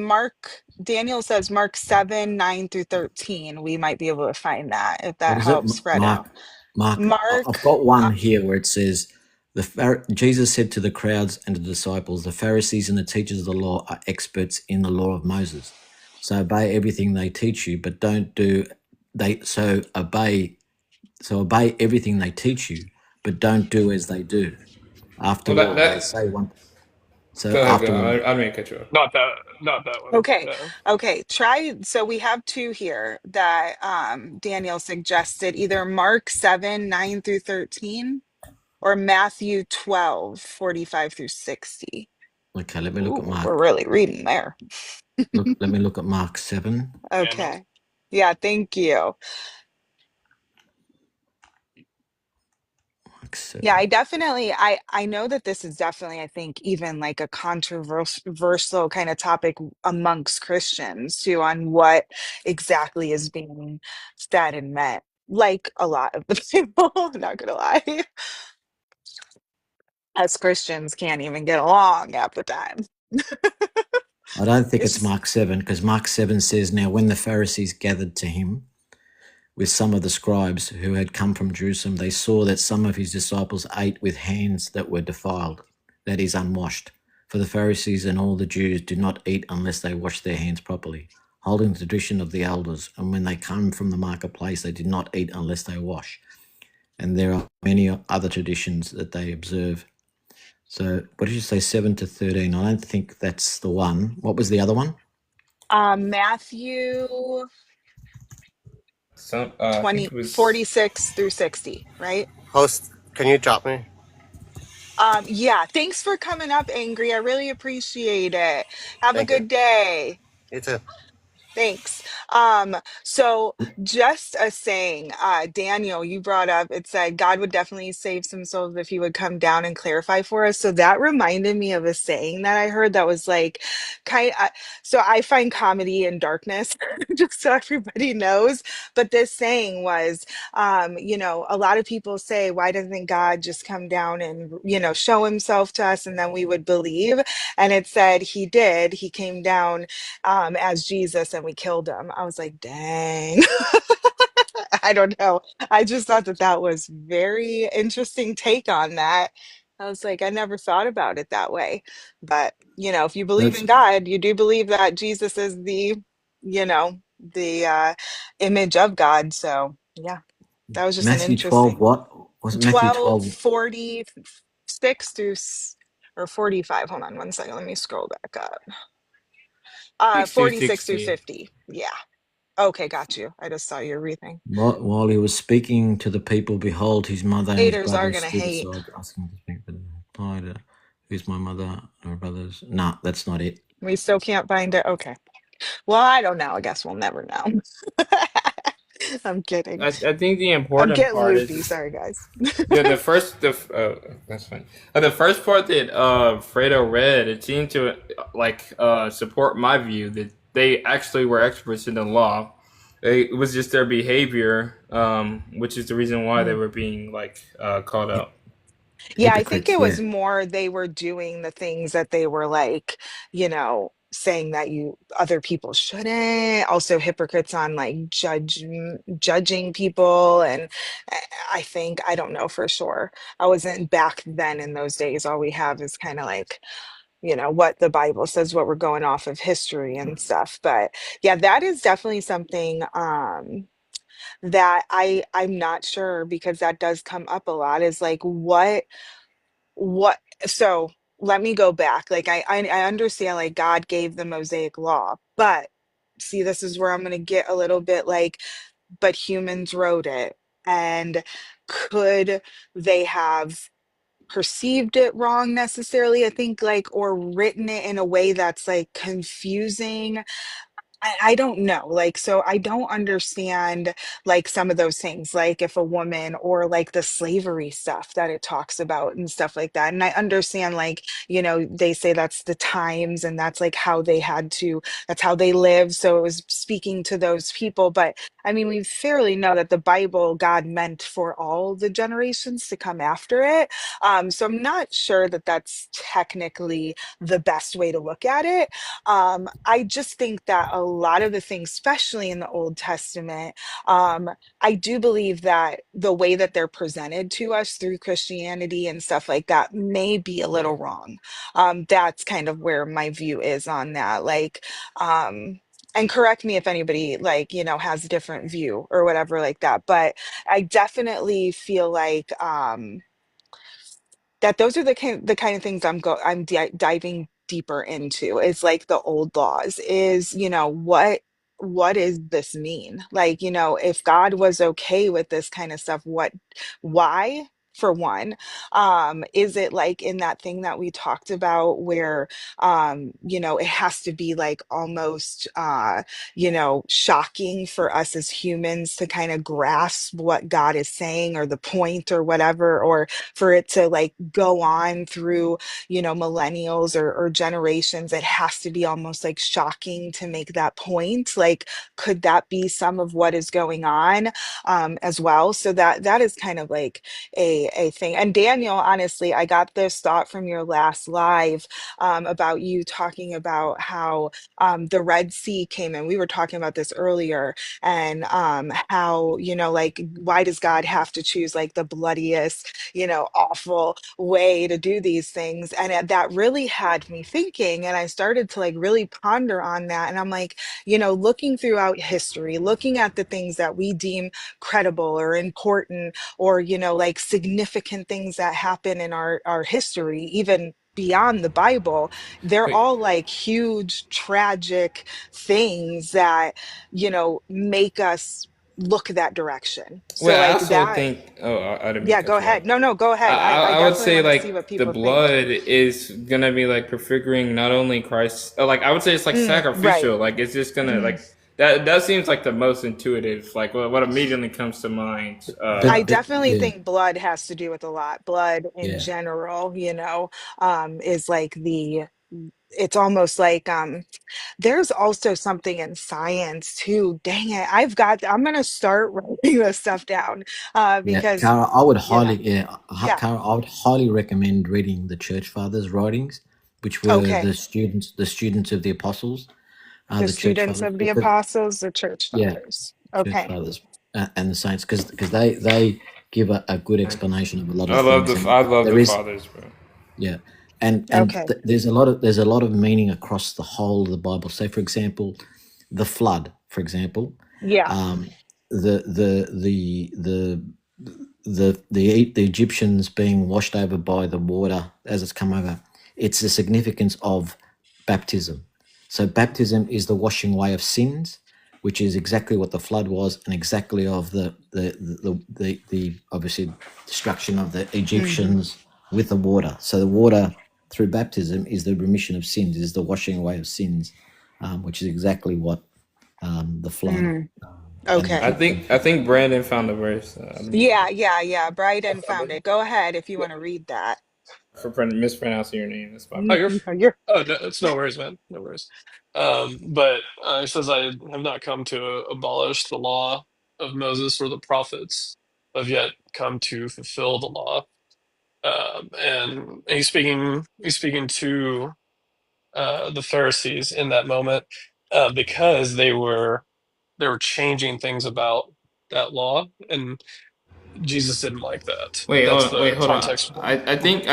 Daniel says Mark 7, 9 through 13. We might be able to find that if What that is it, helps spread out. Mark? Mark, I've Mark, got one here where it says, Jesus said to the crowds and the disciples, the Pharisees and the teachers of the law are experts in the law of Moses. So obey everything they teach you, but don't do they obey everything they teach you, but don't do as they do. Well, After that all, they that say one. So go ahead, after go. all, I didn't cut you off. Not that one. Okay. No. Okay. Try. So we have two here that Daniel suggested, either Mark 7, 9 through 13 or Matthew 12, 45 through 60. okay, let me look at Ooh, we're Mark. really reading there. Let me look at Mark 7. Daniel. Okay. Yeah, thank you. Mark Yeah, 7. I know that this is definitely, I think, even like a controversial kind of topic amongst Christians too, on what exactly is being said and meant. Like a lot of the people, not gonna lie, us Christians can't even get along half the time. I don't think it's It's Mark 7, because Mark 7 says, "Now when the Pharisees gathered to him with some of the scribes who had come from Jerusalem, they saw that some of his disciples ate with hands that were defiled, that is, unwashed. For the Pharisees and all the Jews do not eat unless they wash their hands properly, holding the tradition of the elders. And when they come from the marketplace, they did not eat unless they wash. And there are many other traditions that they observe." So, what did you say, 7 to 13? I don't think that's the one. What was the other one? Matthew Some I think 20 it was 46 through 60, right? Host, can you drop me? Yeah, thanks for coming up, Angry. I really appreciate it. Have a Thank you. good day. You too. Thanks. So just a saying, Daniel, you brought up, it said God would definitely save some souls if he would come down and clarify for us. So that reminded me of a saying that I heard that was like so I find comedy in darkness, just so everybody knows. But this saying was, a lot of people say, why doesn't God just come down and, show himself to us and then we would believe? And it said he did. He came down as Jesus and we killed him. I was like, dang. I don't know. I just thought that that was very interesting take on that. I was like, I never thought about it that way. But, if you believe That's in God, you do believe that Jesus is the image of God. So, yeah, that was just an Matthew 12, interesting what? Was it Matthew 12, 12? 46 through or 45. Hold on one second. Let me scroll back up. 46 through 60. 50. Yeah. Okay, got you. I just saw your everything. While he was speaking to the people, behold, his mother and his Haters are brothers gonna stood hate. aside, asking to speak. But replied, "Who's my mother and my brothers?" No, that's not it. We still can't find it. Okay. Well, I don't know. I guess we'll never know. I'm kidding. I think the I'm important getting part loopy. is Sorry, guys. that's fine. The first part that Fredo read, it seemed to support my view that they actually were experts in the law. It was just their behavior, which is the reason why they Mm. were being called Hy- out. Yeah, I think Hypocrites, it yeah. was more they were doing the things that they were like, saying that you other people shouldn't. Also hypocrites on like judging people. And I think, I don't know for sure. I wasn't back then in those days. All we have is kind of like, what the Bible says, what we're going off of history and stuff. But yeah, that is definitely something that I'm not sure, because that does come up a lot, is like what so let me go back. Like I understand like God gave the Mosaic law, but see, this is where I'm going to get a little bit like, but humans wrote it, and could they have perceived it wrong necessarily? I think, like, or written it in a way that's like confusing. I don't know. Like, so I don't understand like some of those things, like if a woman, or like the slavery stuff that it talks about and stuff like that. And I understand, like, they say that's the times and that's like how they had to, that's how they lived. So it was speaking to those people. But I mean, we fairly know that the Bible, God meant for all the generations to come after it. So I'm not sure that that's technically the best way to look at it. I just think that a lot of the things, especially in the Old Testament, I do believe that the way that they're presented to us through Christianity and stuff like that may be a little wrong. That's kind of where my view is on that. Like, and correct me if anybody like, has a different view or whatever like that. But I definitely feel like that those are the kind of things I'm diving deeper into. Is like the old laws is, what is this mean? Like, if God was okay with this kind of stuff, why? For one, is it like in that thing that we talked about where it has to be like almost shocking for us as humans to kind of grasp what God is saying or the point or whatever, or for it to like go on through, millennials or generations. It has to be almost like shocking to make that point. Like, could that be some of what is going on as well? So that is kind of like a thing. And Daniel, honestly, I got this thought from your last live about you talking about how the Red Sea came in. We were talking about this earlier, and how, like, why does God have to choose like the bloodiest, awful way to do these things? And that really had me thinking. And I started to like really ponder on that. And I'm like, looking throughout history, looking at the things that we deem credible or important, or, like significant things that happen in our history, even beyond the Bible, they're Wait, all like huge, tragic things that, make us look that direction. So well, I like also that, think. Oh, I didn't mean yeah, to go cut you off. ahead. No, no, go ahead. I I would definitely say want to see what like the people think. blood is gonna be like prefiguring not only Christ, like I would say it's like Right. sacrificial. Like it's just gonna Mhm. like that. That seems like the most intuitive. Like what immediately comes to mind. I But definitely yeah, think blood has to do with a lot. Blood in yeah, general, is like it's almost like there's also something in science too. Dang it. I'm gonna start writing this stuff down yeah. because Cara, I would yeah, highly, yeah, yeah. Cara, I would highly recommend reading the Church Fathers' writings, which were Okay. the students of the apostles, The the Church students Fathers. of the apostles, the church Yeah, fathers. Church Okay. Fathers and the saints, because they give a good explanation of a lot of things, and I love there the is, fathers, bro. yeah, Okay. there's a lot of meaning across the whole of the Bible. Say, for example, the flood. For example, Yeah. um, the the Egyptians being washed over by the water as it's come over. It's the significance of baptism. So baptism is the washing away of sins, which is exactly what the flood was, and exactly of the obviously destruction of the Hmm. Egyptians with the water. So the water through baptism is the remission of sins, is the washing away of sins, which is exactly what the flood Mm. and Okay. I think Brandon found the verse. Yeah, yeah, yeah. Bryden found it. Go ahead if you want to read that. For mispronouncing your name. That's my Oh, bad. you're. No, you're Oh, no, it's no worries, man. No worries. But it says, "I have not come to abolish the law of Moses or the prophets, but have yet come to fulfill the law." And He's speaking to the Pharisees in that moment, because they were changing things about that law, and Jesus didn't like that. That's Wait, the hold on. context for it. I think,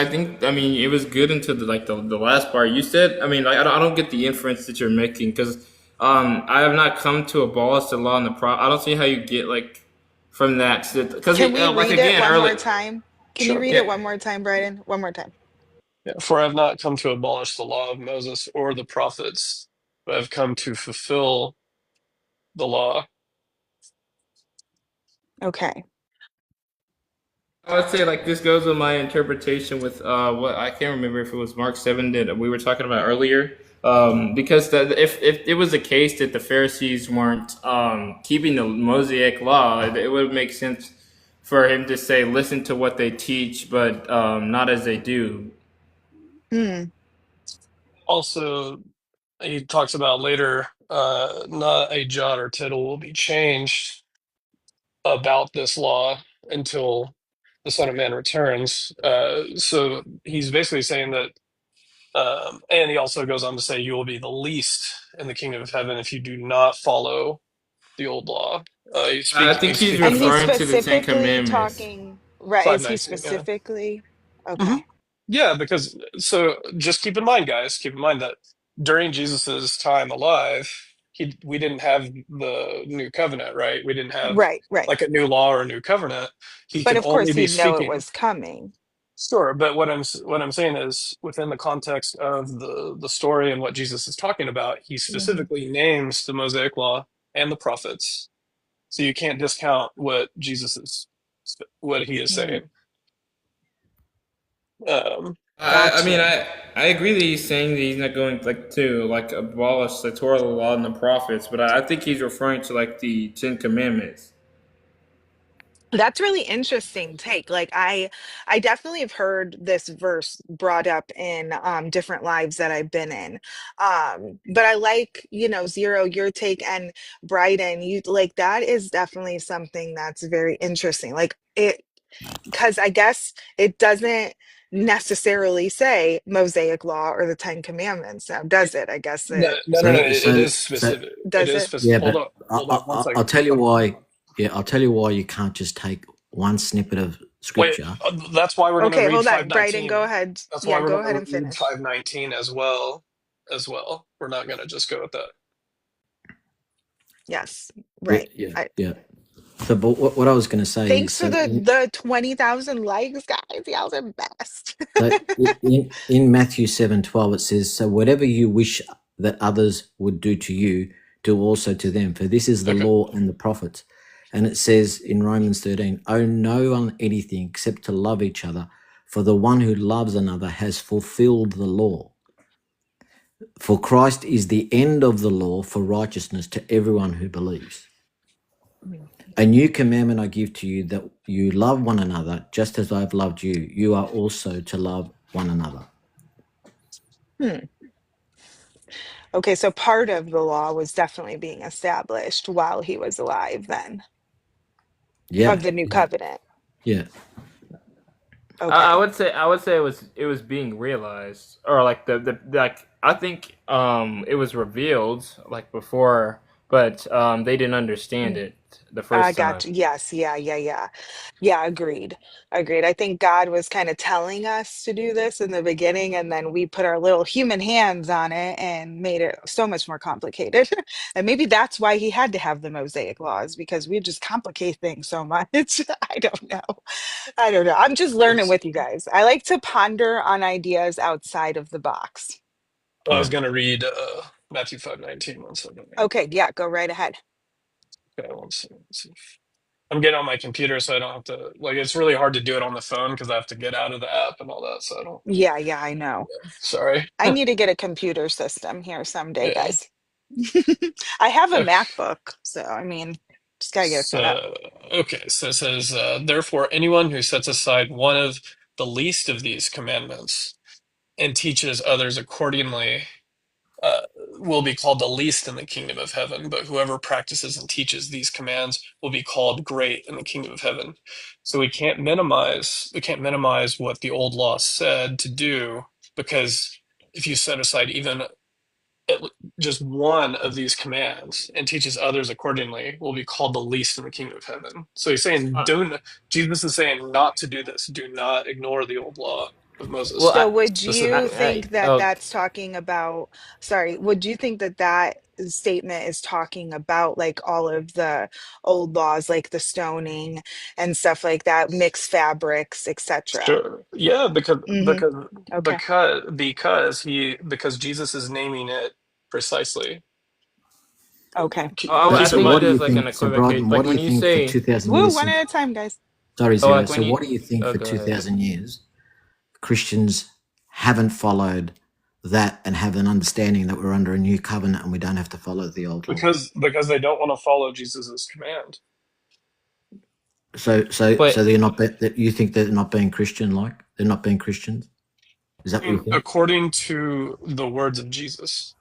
it was good until the last part. You said, I mean, like, I don't get the inference that you're making because, I have not come to abolish the law and the I don't see how you get like from that because Can we like read it again one early. more time? Can you Sure. read Yeah, it one more time, Bryden? One more time. Yeah. For I have not come to abolish the law of Moses or the prophets, but I have come to fulfill the law. Okay. I would say like this goes with my interpretation with what I can't remember if it was Mark 7 that we were talking about earlier. Because if it was the case that the Pharisees weren't keeping the Mosaic law, it would make sense for him to say, "Listen to what they teach, but not as they do." Hmm. Also, he talks about later, not a jot or tittle will be changed about this law until the Son of Man returns. So he's basically saying that, and he also goes on to say, "You will be the least in the kingdom of heaven if you do not follow the old law." I think He's he's And speaking he's referring of to the Ten specifically Commandments. talking, right? Is he 519. Yeah. specifically? Hmm. Okay. Yeah, because just keep in mind, guys, keep in mind that during Jesus's time alive, we didn't have the new covenant, right? We didn't have Right, right. like a new law or a new covenant. He But can of course only be he'd know it speaking. was coming. Sure, but what I'm saying is within the context of the story and what Jesus is talking about, he Mhm. specifically names the Mosaic law and the prophets. So you can't discount what he is Hmm. saying. Um, I mean, Gotcha. I agree that he's saying that he's not going like to like abolish the Torah, the law, and the prophets, but I think he's referring to like the Ten Commandments. That's really interesting take. Like I definitely have heard this verse brought up in different lives that I've been in. But I like, Zero, your take, and Bryden, you like that is definitely something that's very interesting. Like it, because I guess it doesn't necessarily say Mosaic law or the Ten Commandments now, does it? I guess no, it no, no, no. It So is so specific. It does is it. specific. yeah, but Hold on one I'll second. tell you why. Yeah, I'll tell you why you can't just take one snippet of Wait, scripture. that's why we're going to Okay, read hold on. Bryden, go 519. ahead. That's why Yeah, we're go going ahead to and read finish. 519 as well. As well. We're not going to just go with that. Yes, Yeah, right. yeah, yeah. So, but what I was going to say is, Thanks for the 20,000 likes, guys. Y'all the best. so in Matthew 7:12 it says, "So whatever you wish that others would do to you, do also to them. For this is the Okay. law and the prophets." And it says in Romans 13, "Owe no one anything except to love each other. For the one who loves another has fulfilled the law. For Christ is the end of the law for righteousness to everyone who believes. Mhm. A new commandment I give to you, that you love one another just as I've loved you. You are also to love one another." Hmm. Okay, so part of the law was definitely being established while he was alive, then, of Yeah, the new yeah, covenant. yeah. I Okay. would say it was being realized, or like the like I think it was revealed like before, but they didn't understand it the I first got time. you. Yes, yeah, yeah, yeah. Yeah, agreed. Agreed. I think God was kind of telling us to do this in the beginning, and then we put our little human hands on it and made it so much more complicated. And maybe that's why he had to have the Mosaic laws, because we just complicate things so much. I don't know. I don't know. I'm just learning It's, with you guys. I like to ponder on ideas outside of the box. I was Yeah. going to read Matthew 5:19. One second. Okay, yeah, go right ahead. Okay, one second. Let's see. I'm getting on my computer, so I don't have to, like, it's really hard to do it on the phone because I have to get out of the app and all that. So I don't, Yeah, yeah, I know. sorry. I need to get a computer system here someday, Yeah. guys. I have a Okay. MacBook, so I mean, just gotta get it set up. So, okay. So it says, therefore, anyone who sets aside one of the least of these commandments and teaches others accordingly uh, will be called the least in the kingdom of heaven, but whoever practices and teaches these commands will be called great in the kingdom of heaven. So we can't minimize what the old law said to do, because if you set aside even at just one of these commands and teaches others accordingly, will be called the least in the kingdom of heaven. So he's saying, Uh, don't, Jesus is saying not to do this. Do not ignore the old law of well, Moses So would you specifically. think that that's talking about, sorry, would you think that that statement is talking about like all of the old laws, like the stoning and stuff like that, mixed fabrics, etc.? Sure. Yeah, Mm-hmm. Okay. because Jesus is naming it precisely. Okay. I So Okay. think what that do you there's like an think? So equivocation. Bryden, Like what do when you you think for say, 2,000 Woo, years one since? at a time, guys. Sorry, oh, Zero. like when So you, what do you think oh, for go ahead. 2,000 years Christians haven't followed that and have an understanding that we're under a new covenant and we don't have to follow the old law? Because they don't want to follow Jesus's command. So But they're not that you think they're not being Christian, like they're not being Christians? Is that what you think? According to the words of Jesus.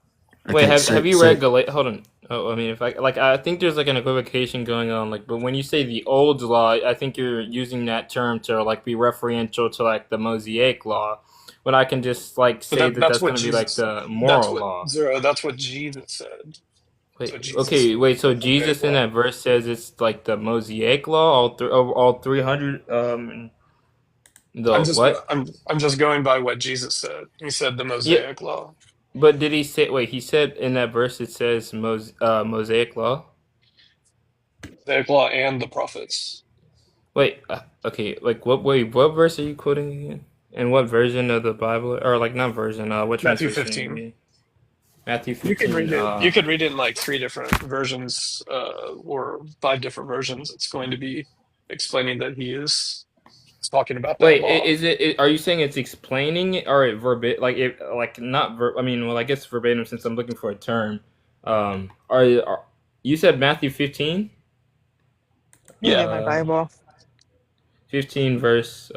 wait, Okay, have you so read Hold on. Oh, I mean, if I like, I think there's like an equivocation going on. Like, but when you say the old law, I think you're using that term to like be referential to like the Mosaic law. When I can just like But say that that's that's what going to be like Jesus the that's moral what law. Zero, that's what Jesus said. That's Wait, what Jesus okay, said wait. the So Mosaic Jesus in law. that verse says it's like the Mosaic law, all 300. The I'm just go what? I'm just going by what Jesus said. He said the Yeah, Mosaic law. But did he say? Wait, he said in that verse it says Mosaic law. The law and the prophets. Wait, okay. Like what? Wait, what verse are you quoting again? And what version of the Bible, or like not version? What Matthew translation are you 15. reading? Matthew You could 15. read it. You could read it in like three different versions, or five different versions. It's going to be explaining that he is talking about that Wait, law. is it? Are you saying it's explaining it, or it verbatim? Like it, like not I mean, well, I guess verbatim since I'm looking for a term. Are you said Matthew 15? Let me Yeah, get my Uh, Bible. 15 verse.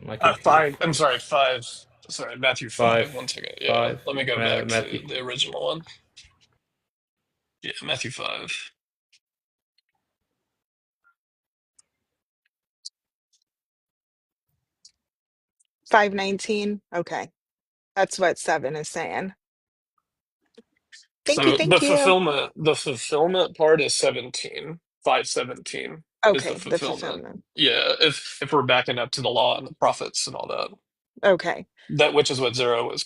My computer five. I'm sorry, froze. five. Sorry, Matthew Five, 5. One second. Yeah, five. let me go back to Matthew. the original one. Yeah, Matthew 5. 5:19. Okay. That's what 7 is saying. Thank you, So the thank you. fulfillment part is 17. 5:17 is the Okay, the fulfillment. fulfillment. Yeah, if we're backing up to the law and the prophets and all that. Okay. That which is what Zero was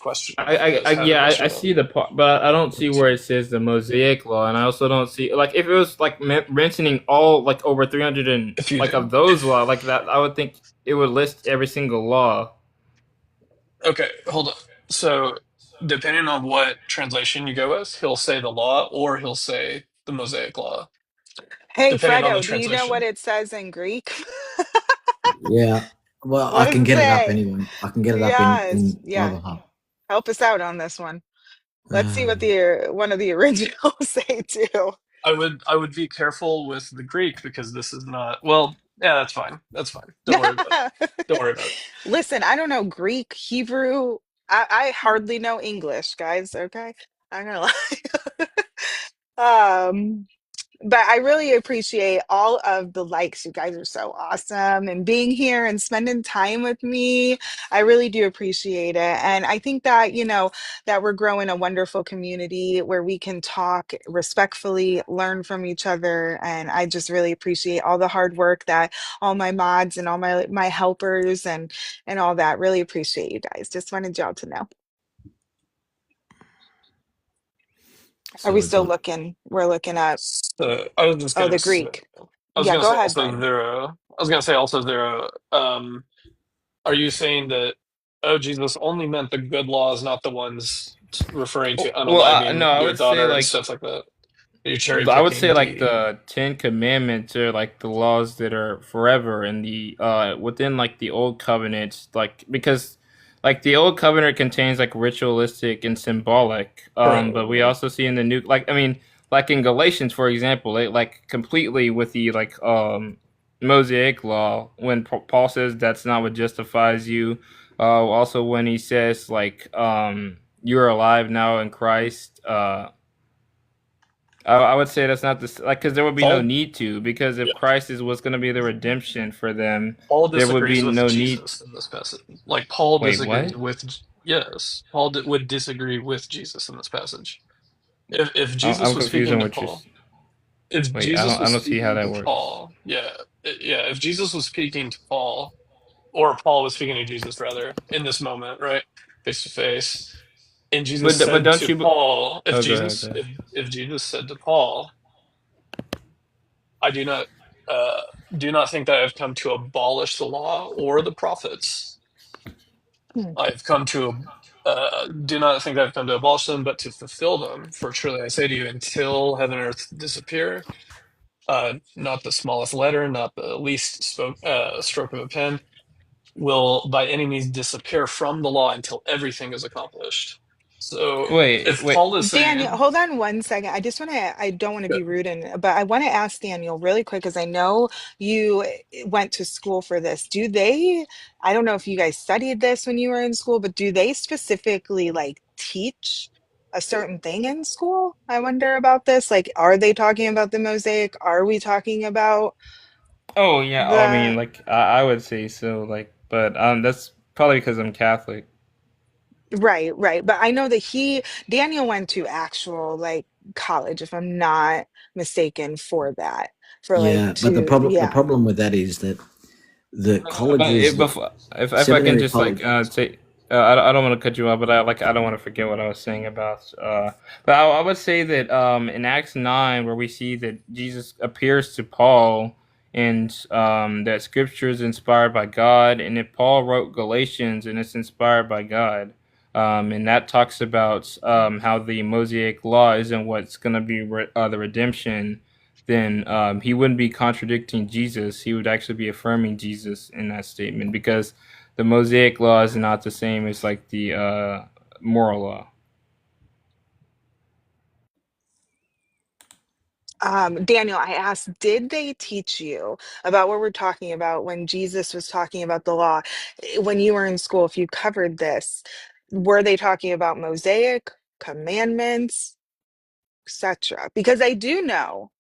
had a Yeah, question I about. see the part, but I don't see where it says the Mosaic Law, and I also don't see like if it was like mentioning all like over 300 and If you like of do. those law like that, I would think it would list every single law. Okay, hold on. So depending on what translation you go with, he'll say the law or he'll say the Mosaic law, Hey, depending on the Fredo, do you know what translation. it says in Greek? Yeah. Well, What I does can it get it up say? anyway. I can get it up Yes, in yeah. Bible Hub. Help us out on this one. Let's see what Um, the one of the originals say too. I would be careful with the Greek because this is not well, yeah, that's fine. That's fine. Don't worry about it. Don't worry about it. Listen, I don't know Greek, Hebrew. I hardly know English, guys. Okay, I'm gonna lie. um, but I really appreciate all of the likes. You guys are so awesome and being here and spending time with me. I really do appreciate it. And I think that, that we're growing a wonderful community where we can talk respectfully, learn from each other. And I just really appreciate all the hard work that all my mods and all my helpers and all that. Really appreciate you guys. Just wanted y'all to know. Are so we we've still got, looking? We're looking at, So I was just oh, gonna the say, Greek. I was Yeah, gonna go say ahead, also Brian. Zero. I was gonna say also Zero. Are you saying that, oh, Jesus only meant the good laws, not the ones referring to Well, unaliving no, I your would say daughter and like stuff like that? You're cherry I would say picking like the. the Ten Commandments are like the laws that are forever in the within like the Old Covenant, like because like the Old Covenant contains like ritualistic and symbolic, but we Right. also see in the new like I mean like in Galatians for example, it like completely with the like Mosaic law when Paul says that's not what justifies you. Also when he says like you're alive now in Christ. I would say that's not the like because there would be no Paul, need to because if yeah, Christ is what's going to be the redemption for them, Paul there would be disagrees with no need. Jesus in this passage. Like Paul Wait, disagrees what? with, yes, Paul would disagree with Jesus in this passage. If Jesus I'm was confused speaking on to what you're. Paul, if Wait, Jesus I was don't see how speaking that to works. Paul, yeah, yeah, if Jesus was speaking to Paul, or Paul was speaking to Jesus rather, in this moment, right, face to face, and Jesus But said don't to you? Paul, if Oh, go ahead. Go Jesus, ahead. if Jesus said to Paul, I uh, do not think that I've come to abolish the law or the prophets. Hmm. I've come to do not think I've come to abolish them, but to fulfill them. For truly I say to you, until heaven and earth disappear, not the smallest letter, not the least stroke of a pen, will by any means disappear from the law until everything is accomplished. So if Wait. Paul is Daniel, saying, hold on one second. I don't want to yeah, be rude, but I want to ask Daniel really quick because I know you went to school for this. I don't know if you guys studied this when you were in school, but do they specifically like teach a certain thing in school? I wonder about this. Like, are they talking about the mosaic? Are we talking about Oh yeah. Oh, I mean, the like I would say so. Like, but that's probably because I'm Catholic. right, right. But I know that Daniel went to actual like college, if I'm not mistaken, for that. For like yeah, but the yeah. problem with that is that the But colleges, before, if I can seminary just like colleges, say I don't want to cut you off, but I don't want to forget what I was saying about. But I would say that in Acts 9, where we see that Jesus appears to Paul, and that Scripture is inspired by God, and if Paul wrote Galatians and it's inspired by God, and that talks about how the Mosaic law isn't what's going to be the redemption, then he wouldn't be contradicting Jesus. He would actually be affirming Jesus in that statement, because the Mosaic law is not the same as like the moral law. Daniel, I asked, did they teach you about what we're talking about when Jesus was talking about the law? When you were in school, if you covered this, were they talking about Mosaic, commandments, etc.? Because I do know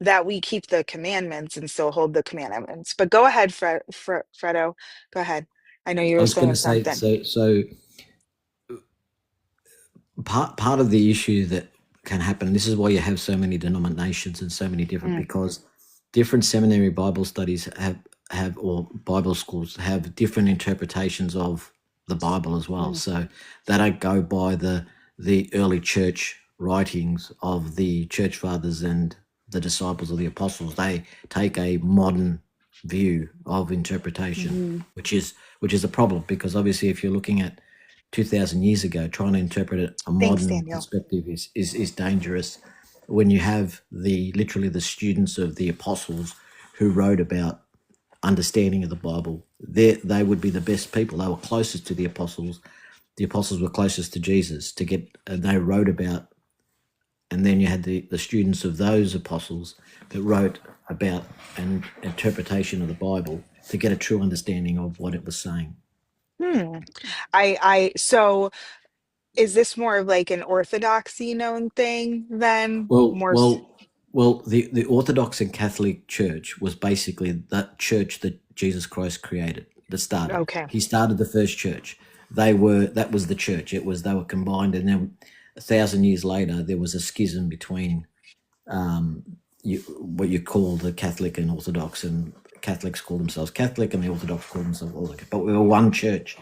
that we keep the commandments and still hold the commandments. But go ahead, Fredo. Go ahead. I know you I were was going to saying say, something. so part of the issue that can happen, this is why you have so many denominations and so many different, Mm, because different seminary Bible studies have or Bible schools have different interpretations of the Bible as well. mm, So they don't go by the early church writings of the church fathers and the disciples of the apostles. They take a modern view of interpretation, mhm. which is a problem, because obviously if you're looking at 2,000 years ago, trying to interpret it a Thanks, modern Daniel. perspective is dangerous. When you have literally the students of the apostles who wrote about understanding of the Bible, they would be the best people. They were closest to the apostles. The apostles were closest to Jesus to get, and they wrote about. And then you had the students of those apostles that wrote about an interpretation of the Bible to get a true understanding of what it was saying. Hmm. So is this more of like an orthodoxy known thing then? Well, More, well, well. The Orthodox and Catholic Church was basically that church that Jesus Christ created. That started. okay. He started the first church. That was the church. They were combined, and then 1,000 years later, there was a schism between what you call the Catholic and Orthodox, and Catholics call themselves Catholic, and the Orthodox call themselves Orthodox. But we were one church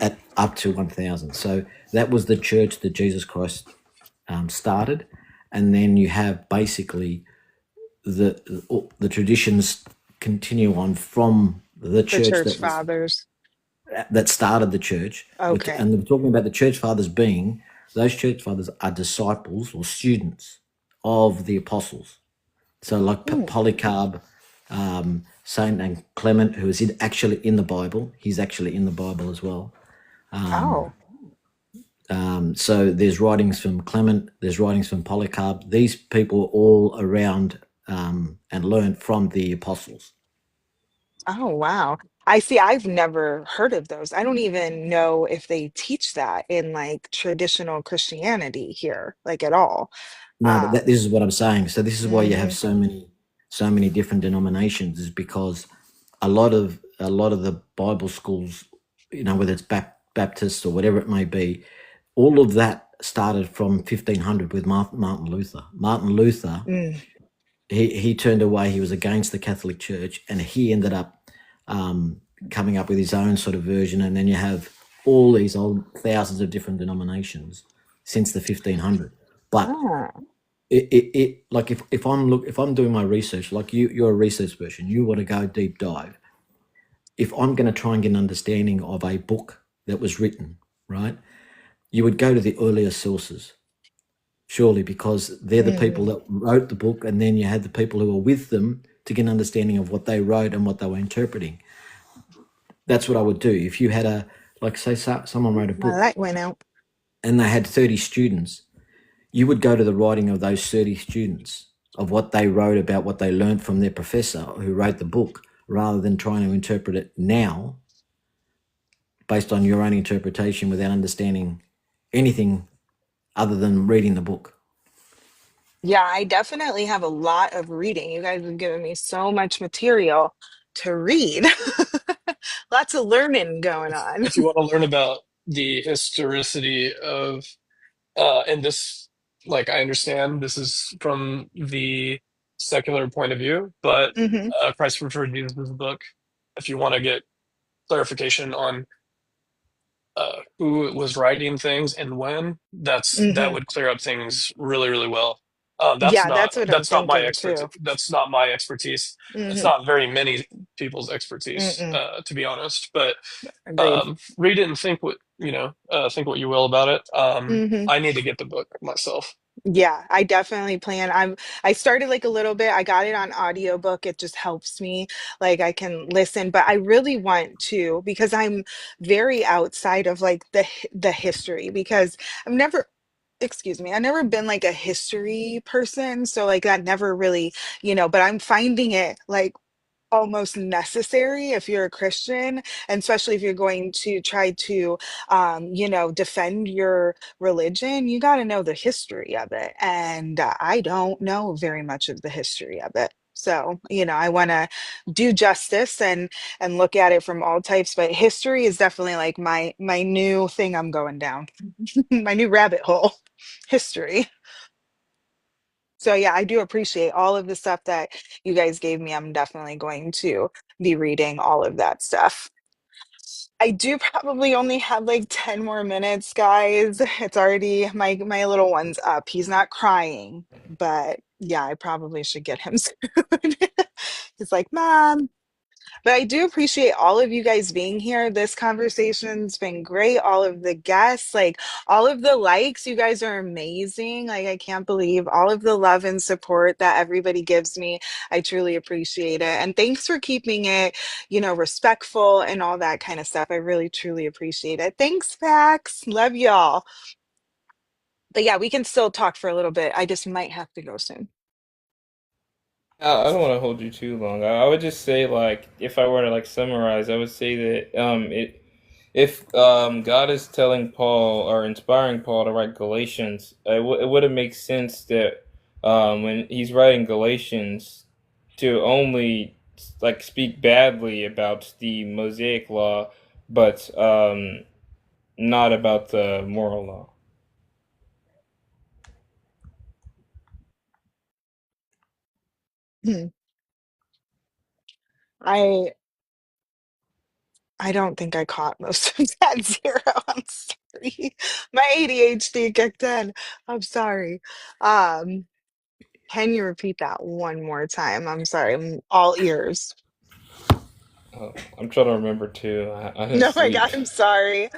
at up to 1,000. So that was the church that Jesus Christ started, and then you have basically the traditions continue on from the The church church fathers. that started the church. Okay. And we're talking about the church fathers being, those church fathers are disciples or students of the apostles. So like Hmm. Polycarp, Saint and Clement, who is actually in the Bible. He's actually in the Bible as well. Oh. So there's writings from Clement, there's writings from Polycarp. These people were all around and learned from the apostles. Oh, wow. I see. I've never heard of those. I don't even know if they teach that in like traditional Christianity here, like at all. No, but Um, this is what I'm saying. So this is why you have mhm. so many different denominations, is because a lot of the Bible schools, whether it's Baptist or whatever it may be, all of that started from 1500 with Martin Luther. Martin Luther, Mm. he turned away. He was against the Catholic Church, and he ended up coming up with his own sort of version. And then you have all these old thousands of different denominations since the 1500. But Ah, like if I'm doing my research, like you're a research person, you want to go deep dive. If I'm going to try and get an understanding of a book that was written, right, you would go to the earlier sources, surely, because they're the people mm. that wrote the book, and then you had the people who were with them to get an understanding of what they wrote and what they were interpreting. That's what I would do. If you had like say someone wrote a My book light went out. and they had 30 students, you would go to the writing of those 30 students, of what they wrote about what they learned from their professor who wrote the book, rather than trying to interpret it now based on your own interpretation without understanding anything other than reading the book. Yeah, I definitely have a lot of reading. You guys have given me so much material to read. Lots of learning going on. If you want to learn about the historicity of and this, like, I understand this is from the secular point of view, but Hmm. Christ Referred Jesus' book, if you want to get clarification on who was writing things and when, that Hmm. would clear up things really, really well. Yeah, that's what I'm That's not my thinking expertise. too. That's not my expertise. It's Hmm. not very many people's expertise, Mm-mm. to be honest. But Agreed. read it and think what you will about it. Hmm. I need to get the book myself. Yeah, I definitely plan. I started like a little bit. I got it on audiobook. It just helps me. Like I can listen, but I really want to because I'm very outside of like the history because I've never excuse me, I've never been like a history person. So like that never really, but I'm finding it like almost necessary if you're a Christian, and especially if you're going to try to, defend your religion, you got to know the history of it. And I don't know very much of the history of it. So, I want to do justice and look at it from all types, but history is definitely like my new thing I'm going down, my new rabbit hole, history. So yeah, I do appreciate all of the stuff that you guys gave me. I'm definitely going to be reading all of that stuff. I do probably only have like 10 more minutes, guys. It's already my little one's up. He's not crying, but yeah, I probably should get him soon. He's like, "Mom." But I do appreciate all of you guys being here. This conversation's been great. All of the guests, like all of the likes, you guys are amazing. Like, I can't believe all of the love and support that everybody gives me. I truly appreciate it. And thanks for keeping it, respectful and all that kind of stuff. I really, truly appreciate it. Thanks, Pax. Love y'all. But yeah, we can still talk for a little bit. I just might have to go soon. I don't want to hold you too long. I would just say, like, if I were to like summarize, I would say that it if God is telling Paul or inspiring Paul to write Galatians, it wouldn't make sense that when he's writing Galatians to only like speak badly about the Mosaic law, but not about the moral law. Hmm. I I don't think I caught most of that zero. I'm sorry. My ADHD kicked in. I'm sorry. Um, can you repeat that one more time? I'm sorry. I'm all ears. I'm trying to remember too. I didn't No, my sleep. God, I'm sorry.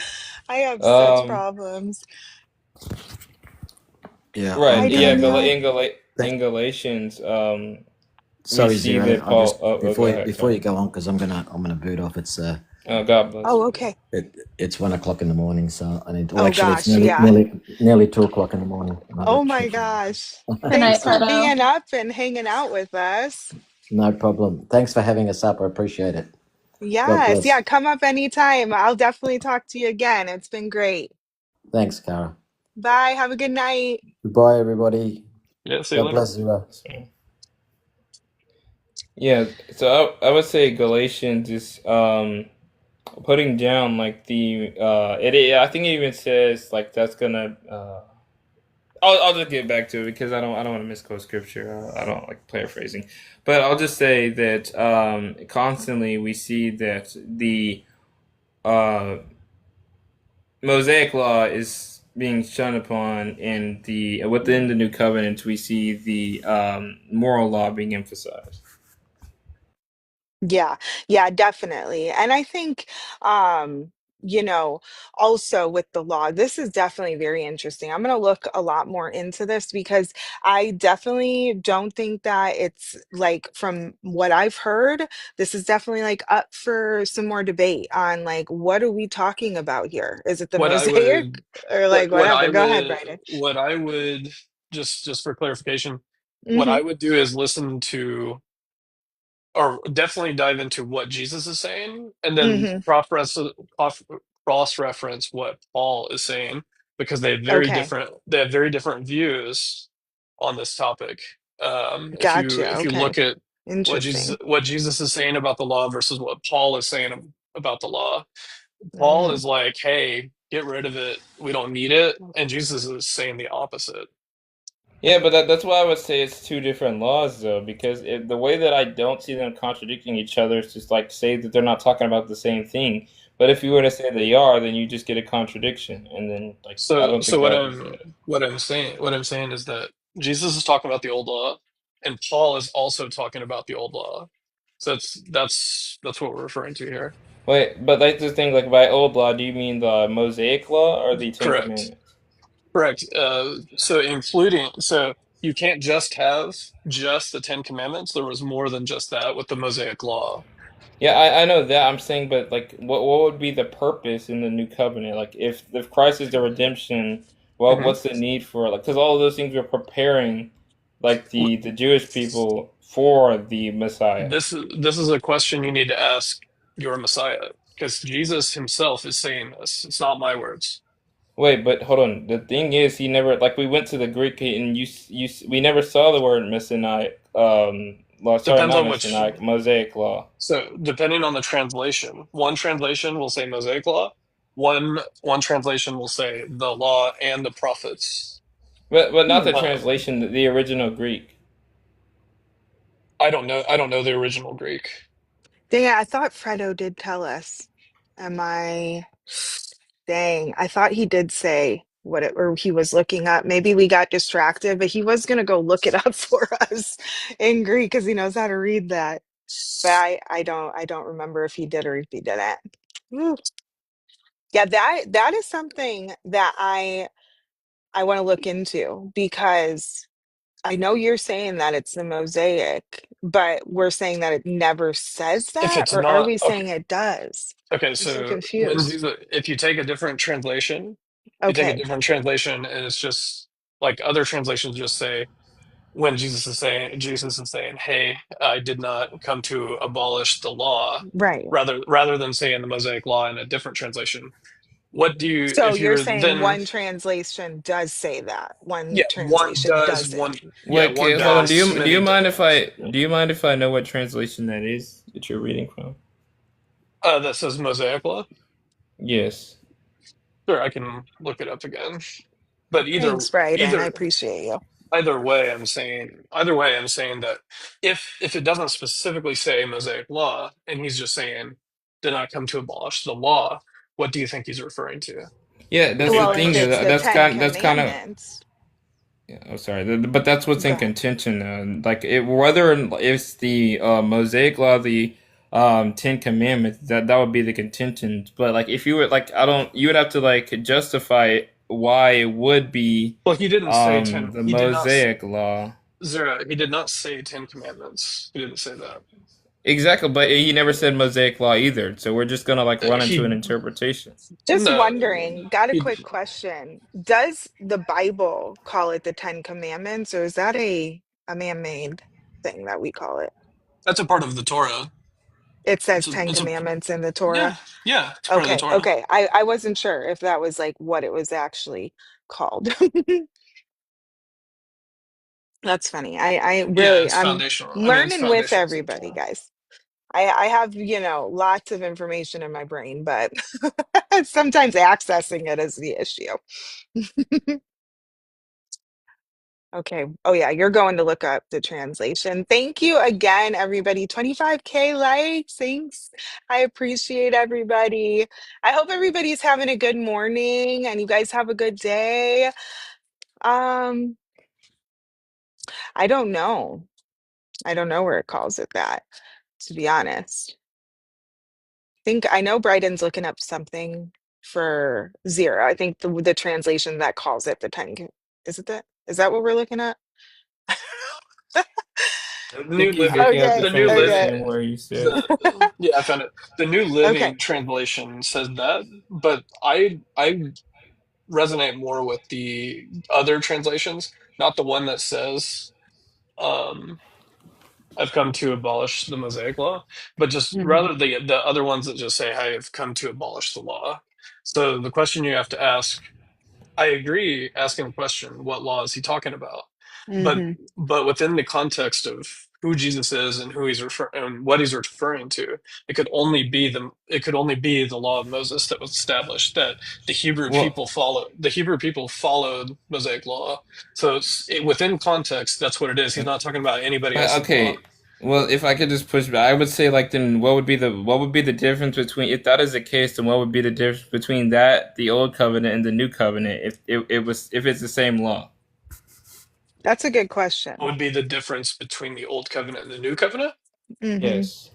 I have such Um, problems. Yeah, right. Hi, I'm Yeah. gonna. Daniel. In Galatians, we Sorry, see Zero. that I'll just Paul. Oh, go ahead, before you Karen. go on because I'm gonna boot off. Oh, God bless Oh, you. okay. It's 1 o'clock in the morning, so I need. Well, Oh actually, it's gosh, yeah. nearly 2 o'clock in the morning. Another Oh my trick. gosh. Good night, Thanks for Proto. being up and hanging out with us. No problem. Thanks for having us up. I appreciate it. God Yes, yeah, bless. come up anytime. I'll definitely talk to you again. It's been great. Thanks, Cara. Bye. Have a good night. Goodbye, everybody. Yeah, see you God later. bless you. So, yeah. So I would say Galatians is putting down like the I think it even says like that's gonna I'll just get back to it because I don't want to misquote scripture. I don't like paraphrasing, but I'll just say that constantly we see that the uh, Mosaic law is being shunned upon, in the within the new covenant we see the moral law being emphasized. Yeah, yeah, definitely. And I think, um, also with the law, this is definitely very interesting. I'm going to look a lot more into this because I definitely don't think that it's like from what I've heard, this is definitely like up for some more debate on like what are we talking about here? Is it the What I Mosaic would, or like whatever? Go ahead, Brandon. what I would just for clarification, what Mm-hmm. I would do is listen to or definitely dive into what Jesus is saying, and then Mm-hmm. cross reference what Paul is saying because Okay. they have very different views on this topic. Gotcha. If you look Okay. at Interesting. what Jesus is saying about the law versus what Paul is saying about the law, Paul Mm-hmm. is like, "Hey, get rid of it. We don't need it," and Jesus is saying the opposite. Yeah, but that's why I would say it's two different laws, though, because the way that I don't see them contradicting each other is just like say that they're not talking about the same thing. But if you were to say they are, then you just get a contradiction, and then like I So don't think that would be fair. what I'm saying is that Jesus is talking about the old law, and Paul is also talking about the old law. So that's what we're referring to here. Wait, but like the thing, like by old law, do you mean the Mosaic law or the Ten Correct. Commandments? Correct. So you can't just have just the Ten Commandments. There was more than just that with the Mosaic Law. Yeah, I know that. I'm saying, but like, what would be the purpose in the new covenant? Like, if Christ is the redemption, well, Hmm. what's the need for like? Because all of those things were preparing, like W- the Jewish people for the Messiah. this is a question you need to ask your Messiah, because Jesus himself is saying this. It's not my words. Wait, but hold on. The thing is, he never like we went to the Greek and we never saw the word Messianic. Law, sorry, Depends not on which. Messianic, Mosaic law. So depending on the translation, one translation will say Mosaic Law. One translation will say the law and the prophets. But not the Hmm. translation, the original Greek. I don't know. I don't know the original Greek. Dang it, I thought Fredo did tell us. Am I? Dang, I thought he did say what it, or he was looking up. Maybe we got distracted, but he was gonna go look it up for us in Greek because he knows how to read that. But I don't remember if he did or if he didn't. Woo. Yeah, that is something that I want to look into because I know you're saying that it's the mosaic, but we're saying that it never says If that, it's or are not we okay, saying it does? okay. I'm so So when confused. Jesus, if you take a different translation, you take a Okay, different translation, and it's just like other translations just say when Jesus is saying, "Hey, I did not come to abolish the law," right. rather than saying the Mosaic Law in a different translation. What do you So if you're you're saying then one translation does say that, one yeah translation doesn't. Wait, one okay, hold on. does, Do you many mind if I don't. know what translation that is that you're reading from? That says Mosaic Law. Yes. Sure, I can look it up again. But Thanks, Bryden. I either appreciate you. either way I'm saying that if it doesn't specifically say Mosaic Law and he's just saying did not come to abolish the law, what do you think he's referring to? Yeah, If that's the you Well, thing. if it's the That's kind of. Commandments, Yeah, oh, sorry, but that's what's go in ahead. contention. Like whether it's the Mosaic Law, the Ten Commandments, that would be the contention. But like, if you were like, I don't, you would have to like justify why it would be Well, he didn't say the he did not Mosaic Law. Zera, he did not say 10 Commandments. He didn't say that. Exactly, but he never said Mosaic Law either. So we're just gonna like run into an He interpretation. Just no wondering, got a he quick question. Does the Bible call it the Ten Commandments, or is that a man-made thing that we call it? That's a part of the Torah. It says Ten It's a Commandments in the yeah, Torah. yeah, it's part of the Okay, Torah. okay. I wasn't sure if that was like what it was actually called. That's funny. I Yeah, really it's I'm foundational. I mean, it's learning with foundational to the everybody, Torah. guys. I have, lots of information in my brain, but sometimes accessing it is the issue. Okay. Oh yeah, you're going to look up the translation. Thank you again, everybody. 25K likes. Thanks. I appreciate everybody. I hope everybody's having a good morning and you guys have a good day. Um, I don't know. I don't know where it calls it that, to be honest. Think I know Bryden's looking up something for zero. I think the translation that calls it the 10, is it that? Is that what we're looking at? The I New think he's Living, looking up the Okay, the New Living, okay, translation where you said. yeah, I found it. The New okay. Living Translation says that, but I resonate more with the other translations, not the one that says um I've come to abolish the Mosaic Law, but just Mhm. rather the other ones that just say I have come to abolish the law. So the question you have to ask, I agree asking the question, what law is he talking about? But Mhm. within the context of who Jesus is and who and what he's referring to, it could only be the law of Moses that was established that Well, the Hebrew people followed Mosaic law. So within context, that's what it is. He's not talking about anybody else's okay. law. Well, if I could just push back, I would say like then what would be the difference between if that is the case, then what would be the difference between that the old covenant and the new covenant if it was if it's the same law? That's a good What question. would be the difference between the old covenant and the new covenant? Hmm. Yes.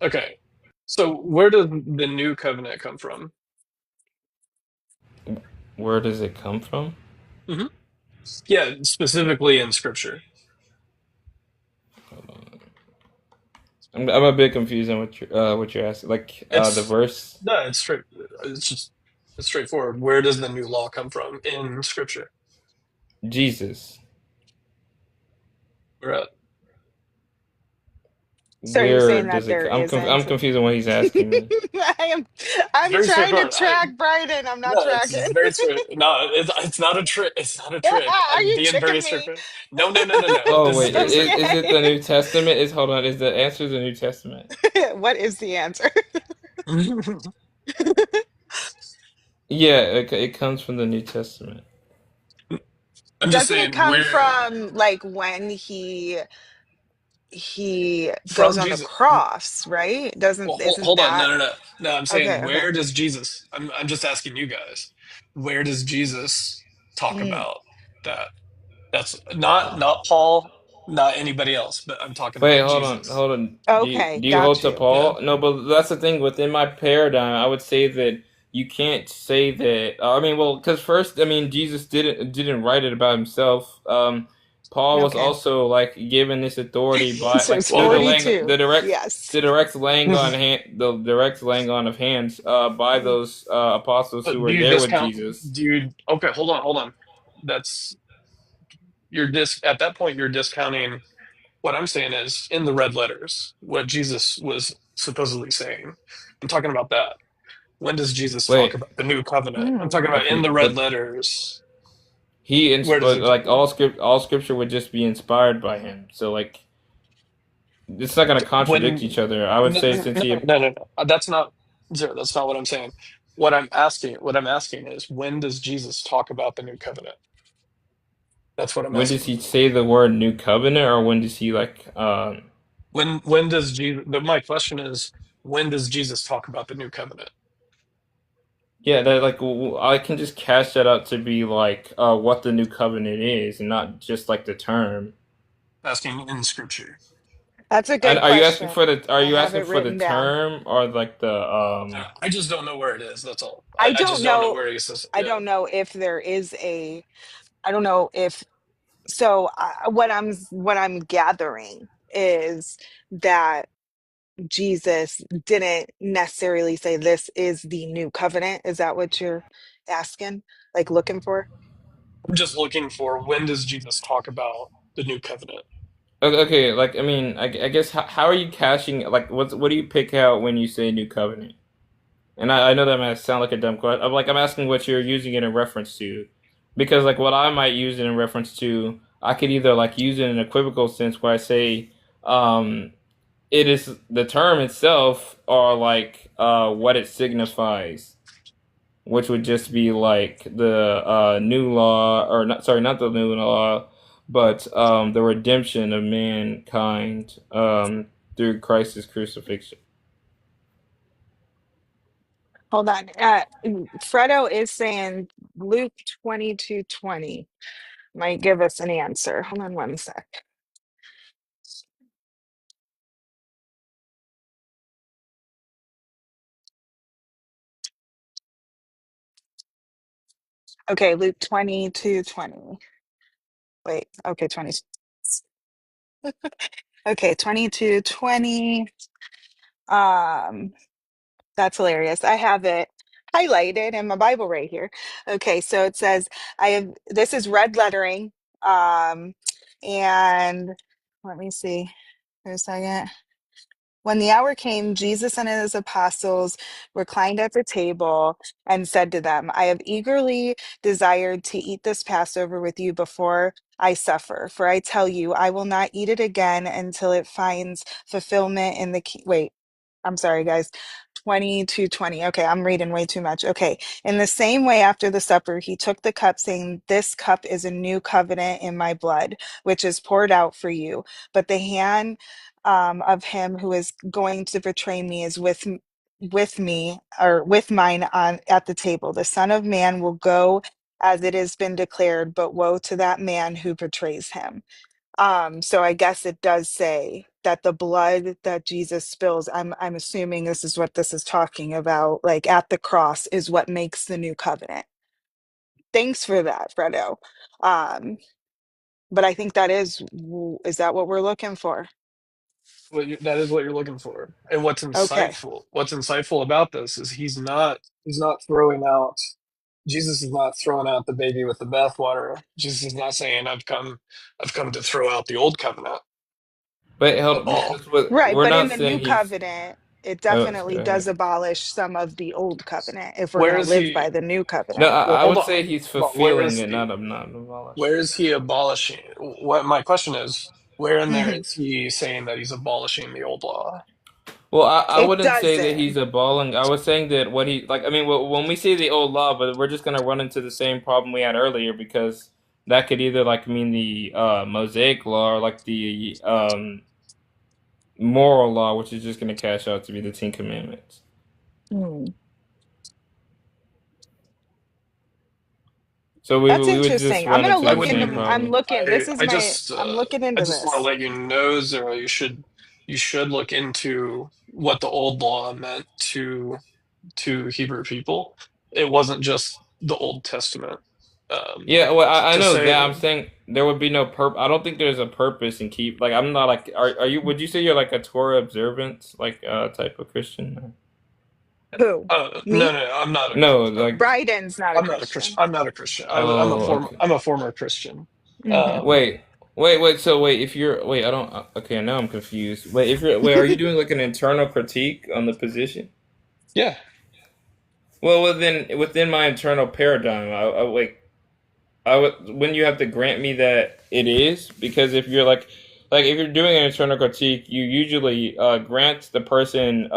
Okay. So where does the new covenant come from? Where does it come from? Hmm. Yeah, specifically in scripture. I'm a bit confused on what you're asking. Like the It's verse no, it's straight. It's just it's straightforward. Where does the new law come from in scripture? Jesus. We're at So you're Where saying does that it? there I'm isn't? confused on what he's asking me. I am it's I'm very trying to straightforward. track Bryden. I'm not No, it's tracking. very straight. No, it's not a trick. It's not a trick. Are I'm you being very tricking me? straightforward. No, no, no, no, no. Oh This is wait, very is straightforward. it the Okay. New Testament? Is hold on, is the answer the New Testament? What is the answer? Yeah, it comes from the New Testament. I'm just Doesn't it saying come where from like when he goes from on the Jesus. cross, right? Well, Doesn't isn't hold on. No, that no, no. No, I'm saying okay, okay. where does Jesus? I'm just asking you guys. Where does Jesus talk Mm, about that? That's not Paul, not anybody else, but I'm talking Wait, about Jesus. hold on. Do you okay, do you hold got to you. Yeah. Paul? No, but that's the thing. Within my paradigm, I would say that you can't say that. I mean, well, because first, I mean, Jesus didn't write it about himself. Paul was Okay. also like given this authority by So like it's through Well, $42. Yes. the direct laying on of hands by those apostles who but do were you there with discount? Jesus. Do you? Okay, hold on. That's you're at that point you're discounting what I'm saying is in the red letters what Jesus was supposedly saying. I'm talking about that. When does Jesus talk Wait, about the new covenant? I'm talking Hmm. about in okay, the red but letters. Where does he talk like about it? all scripture would just be inspired by him. So like it's not going to contradict each When other. I would no, say since he no, no, no. That's not zero. That's not what I'm saying. What I'm asking is when does Jesus talk about the new covenant? That's what I'm when does asking. he say the word new covenant or when does he like When does Jesus? My question is when does Jesus talk about the new covenant? yeah, that like I can just cash that out to be like what the new covenant is and not just like the term. Asking in Scripture. That's a And good question. are I you have asking it for the written down. term or like the I just don't know where it is. That's all. I I don't just don't know know. where he says. I Yeah, don't know if there is a I don't know if so what I'm gathering is that Jesus didn't necessarily say this is the new covenant. Is that what you're asking? Like looking for? I'm just looking for when does Jesus talk about the new covenant? okay, like I mean I guess how are you cashing like what do you pick out when you say new covenant? And I know that might sound like a dumb question. I'm asking what you're using it in reference to, because like what I might use it in reference to, I could either like use it in an equivocal sense where I say, um, it is the term itself, or like what it signifies, which would just be like the new law, or not sorry, not the new law, but the redemption of mankind through Christ's crucifixion. Hold on. Fredo is saying Luke 22:20 might give us an answer. Hold on one sec. Okay, Luke 22:20. Wait, okay, 20. Okay, 22:20. Um, that's hilarious. I have it highlighted in my Bible right here. Okay, so it says, I have this is red lettering. And let me see for a second. When the hour came, Jesus and his apostles reclined at the table and said to them, I have eagerly desired to eat this Passover with you before I suffer. For I tell you, I will not eat it again until it finds fulfillment in the wait. I'm sorry, guys. 22:20. Okay, I'm reading way too much. Okay. In the same way, after the supper, he took the cup, saying, this cup is a new covenant in my blood, which is poured out for you. But the hand of him who is going to betray me is with me or with mine on at the table. The Son of Man will go as it has been declared, but woe to that man who betrays him. So I guess it does say that the blood that Jesus spills, I'm assuming this is what this is talking about, like at the cross is what makes the new covenant. Thanks for that, Fredo. Um, but I think that is that what we're looking for? That is what you're looking for. And Okay. what's insightful about this is he's not throwing out Jesus is not throwing out the baby with the bathwater. Jesus is not saying I've come to throw out the old covenant Wait, hold at on, all. because what Right, we're but in not the new saying he's. covenant, it Oh, definitely sorry. does abolish some of the old covenant if we're going Where to is live he by the new No, covenant. I hold would on. say he's Hold on. Where fulfilling is it, he not abolishing. where is he abolishing what my question is, where in there Mhm. is he saying that he's abolishing the old law? Well, I It wouldn't say that doesn't. he's abolishing. I was saying that what he like. I mean, when we say the old law, but we're just gonna run into the same problem we had earlier because that could either like mean the Mosaic law or like the moral law, which is just gonna cash out to be the Ten Commandments. Hmm. So That's we would just interesting. I'm run gonna into I the look same into. wouldn't I'm problem. looking. This is my. I'm looking I into just want to this. let you know, Zero, you should look into what the old law meant to Hebrew people. It wasn't just the Old Testament. Yeah, well, I To know that. say, I'm saying there would be no I don't think there's a purpose in keep. Like, I'm not like. Are you? Would you say you're like a Torah observant like type of Christian? Who? no, Me? no, I'm not a, No, like. Bryden's not a I'm not a Christian. Christian. I'm not a Christian. Oh, okay. I'm a former Christian. Hmm. Um, Wait. So wait, if you're wait, I don't. Okay, now I'm confused. Wait, if you're wait, are you doing like an internal critique on the position? yeah. Well, within my internal paradigm, I like I would when you have to grant me that it is because if you're like if you're doing an internal critique, you usually grant the person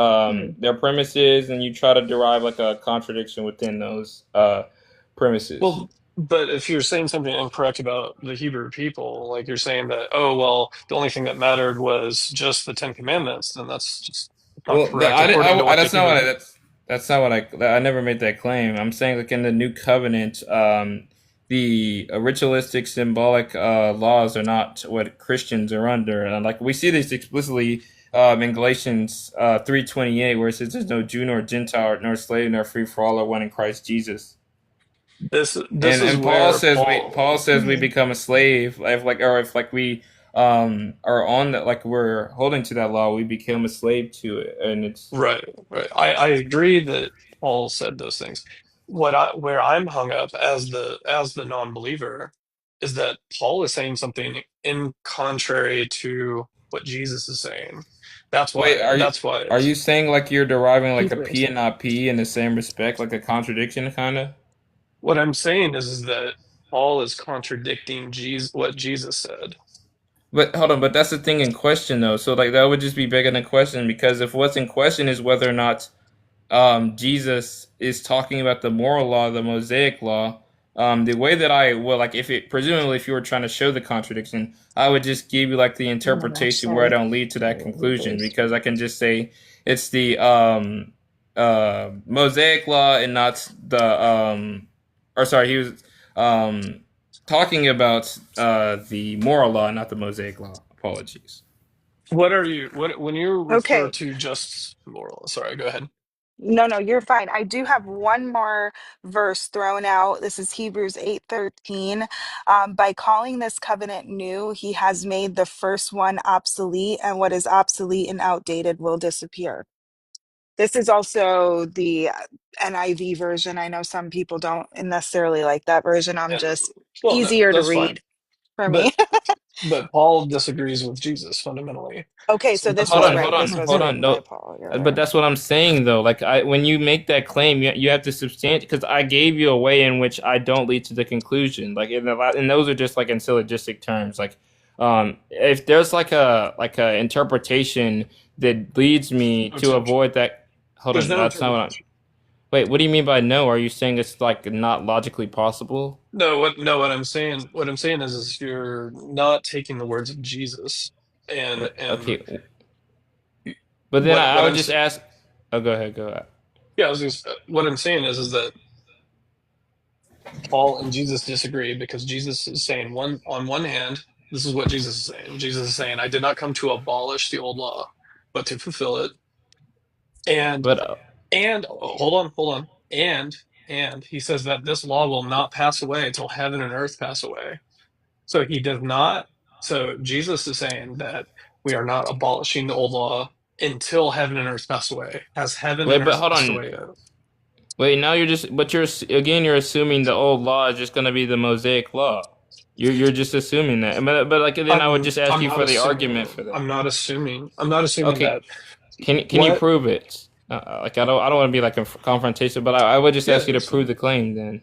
their premises and you try to derive like a contradiction within those premises. Well, but if you're saying something incorrect about the Hebrew people, like you're saying that, oh, well, the only thing that mattered was just the Ten Commandments, then that's just not Well, correct according to what the that's not Hebrew what people. that's not what I never made that claim. I'm saying like in the new covenant, the ritualistic symbolic laws are not what Christians are under, and like we see this explicitly in Galatians 3:28, where it says, "There's no Jew nor Gentile nor slave nor free for all are one in Christ Jesus." This is And Paul where says Paul. we become a slave if like we are on that like we're holding to that law we become a slave to it and it's Right, right. I agree that Paul said those things. Where I'm hung up as the non-believer is that Paul is saying something in contrary to what Jesus is saying. wait That's why are you it's saying like you're deriving like a P Hebrews. and not P in the same respect like a contradiction kind of what I'm saying is that Paul is contradicting what Jesus said. but hold on but that's the thing in question though so like that would just be begging the question because if what's in question is whether or not Jesus is talking about the moral law, the Mosaic law. The way that I will like, if it presumably if you were trying to show the contradiction, I would just give you like the Oh my gosh, interpretation where I sorry. don't lead to that conclusion Hebrews. because I can just say it's the Mosaic law and not the or sorry he was um talking about the moral law, not the Mosaic law. Apologies. What when you refer Okay. to just moral? Sorry, go ahead. No, no, you're fine. I do have one more verse thrown out. This is Hebrews 8:13. By calling this covenant new, he has made the first one obsolete, and what is obsolete and outdated will disappear. This is also the NIV version. I know some people don't necessarily like that version. I'm And just well, no, easier to that's fine. read for But me. Paul disagrees with Jesus fundamentally. Okay, So so that's this was why right. This was Hold on. written by No, Paul. You're but right. that's what I'm saying though. Like when you make that claim, you have to substantiate because I gave you a way in which I don't lead to the conclusion. Like and those are just like in syllogistic terms. Like, if there's like a interpretation that leads me no to interpretation. avoid that. Hold There's on, no that's not what I'm. interpretation. Wait, what do you mean by no? Are you saying it's like not logically possible? What I'm saying is you're not taking the words of Jesus Wait, and okay. But then what I what would I'm just ask. Oh, go ahead. Go ahead. yeah, what I'm saying is that Paul and Jesus disagree because Jesus is saying on one hand, this is what Jesus is saying. Jesus is saying, I did not come to abolish the old law, but to fulfill it. And But hold on. And he says that this law will not pass away until heaven and earth pass away. So he does not. So Jesus is saying that we are not abolishing the old law until heaven and earth pass away. Has heaven wait, and but earth hold passed on. away? Wait, now you're assuming the old law is just going to be the Mosaic law. You're just assuming that. But like then I would just ask I'm you not for the argument assuming. for that. I'm not assuming Okay, that can you what. prove it? Like I don't want to be like a confrontation, but I would just Yeah, ask you to it's prove fine. the claim then.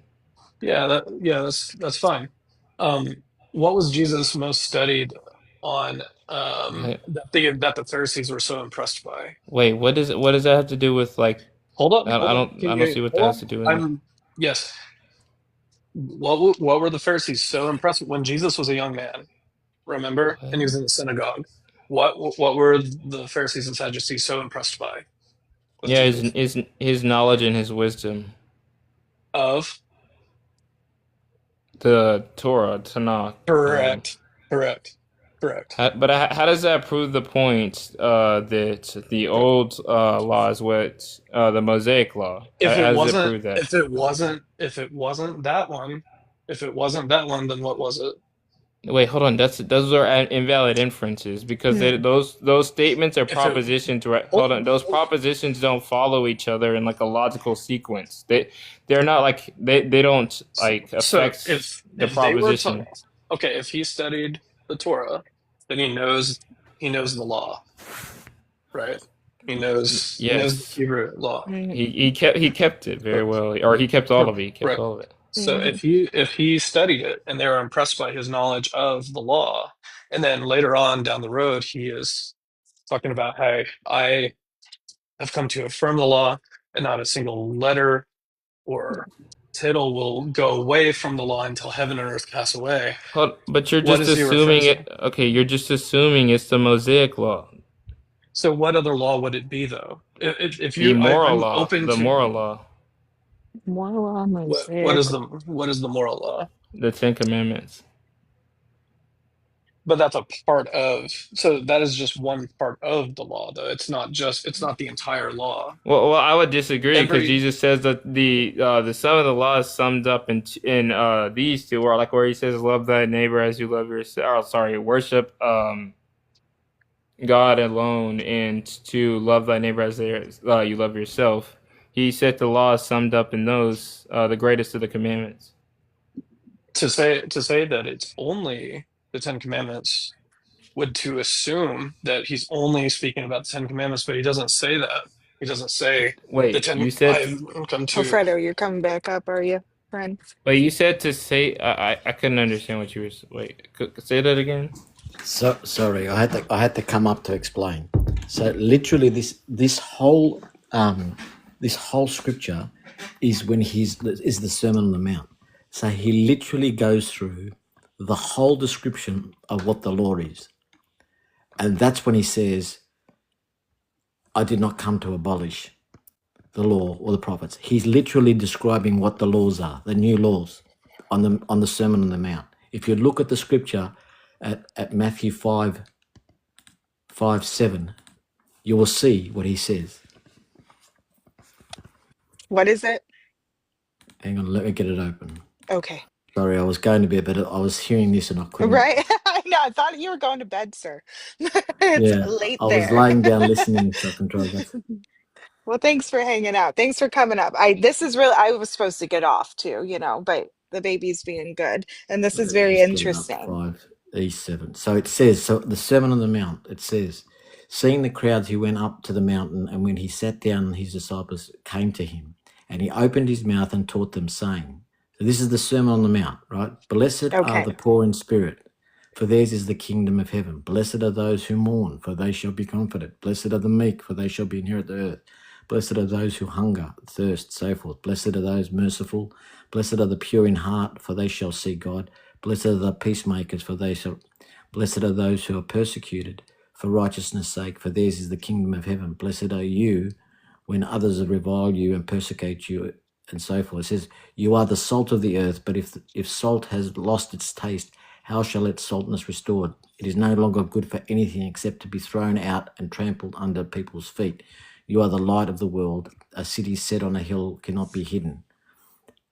That's fine. Um, what was Jesus most studied on? Wait, That the Pharisees were so impressed by. what does that have to do with like Hold on, hold on. I don't see what that Hold has on. to do with it. Yes. What were the Pharisees so impressed with when Jesus was a young man? Remember, What? and he was in the synagogue. What were the Pharisees and Sadducees so impressed by with Yeah, Jesus? his knowledge and his wisdom, Of the Torah, Tanakh. correct, correct, correct. But how does that prove the point that the old law is what the Mosaic law? If it How does it wasn't, prove that? if it wasn't that one, then what was it? Wait, hold on. Those are invalid inferences because Hmm. those statements are If it propositions. Right? hold Hold on. on, Those hold on. propositions don't follow each other in like a logical sequence. They're not like they don't like So affect the if they were to, proposition. okay, if he studied the Torah, then he knows the law, right? He knows the Yes. Hebrew law. He kept it very So, well, or he kept all of it. He kept right. all of it. So if he studied it and they were impressed by his knowledge of the law, and then later on down the road he is talking about how I have come to affirm the law, and not a single letter or tittle will go away from the law until heaven and earth pass away. But you're What just is he assuming referencing? it. Okay, you're just assuming it's the Mosaic law, So what other law would it be though? If the you, moral I'm law, open the to moral law, Moral what mosaic. is the moral law? the Ten Commandments. But that's a part of, so that is just one part of the law though. It's not the entire law. Well, I would disagree because Every Jesus says that the sum of the law is summed up in these two, or like where he says, "Love thy neighbor as you love yourself." Or, sorry, worship God alone, and to love thy neighbor as you love yourself. He said the law is summed up in those, the greatest of the commandments. to say that it's only the Ten Commandments would to assume that he's only speaking about the Ten Commandments, but he doesn't say that. He doesn't say the Wait, ten. you said I've come to. Alfredo, you're coming back up, are you, friend? Wait, you said to say I couldn't understand what you were. Wait, say that again. So sorry, I had to come up to explain. So literally, this whole scripture is when is the Sermon on the Mount. So he literally goes through the whole description of what the law is, and that's when he says, "I did not come to abolish the law or the prophets." He's literally describing what the laws are, the new laws, on the Sermon on the Mount. If you look at the scripture at Matthew 5:7, you will see what he says. What is it? Hang on, let me get it open. Okay. Sorry, I was going to bed, but I was hearing this and I couldn't. Right. I know. I thought you were going to bed, sir. It's Yeah, late I was there. lying down listening so I can try that. Well, thanks for hanging out. Thanks for coming up. This is really, I was supposed to get off too, but the baby's being good. And this is Let me very just get it up. interesting. 5:7. So it says, so the Sermon on the Mount, it says, seeing the crowds, he went up to the mountain, and when he sat down, his disciples came to him, and he opened his mouth and taught them, saying, so this is the Sermon on the Mount, right? Blessed are Okay. the poor in spirit, for theirs is the kingdom of heaven. Blessed are those who mourn, for they shall be comforted. Blessed are the meek, for they shall be inherit the earth. Blessed are those who hunger, thirst, so forth. Blessed are those merciful. Blessed are the pure in heart, for they shall see God. Blessed are the peacemakers, for they shall. Blessed are those who are persecuted for righteousness' sake, for theirs is the kingdom of heaven. Blessed are you when others revile you and persecute you, and so forth. It says, you are the salt of the earth, but if salt has lost its taste, how shall its saltness restored? It is no longer good for anything except to be thrown out and trampled under people's feet. You are the light of the world. A city set on a hill cannot be hidden.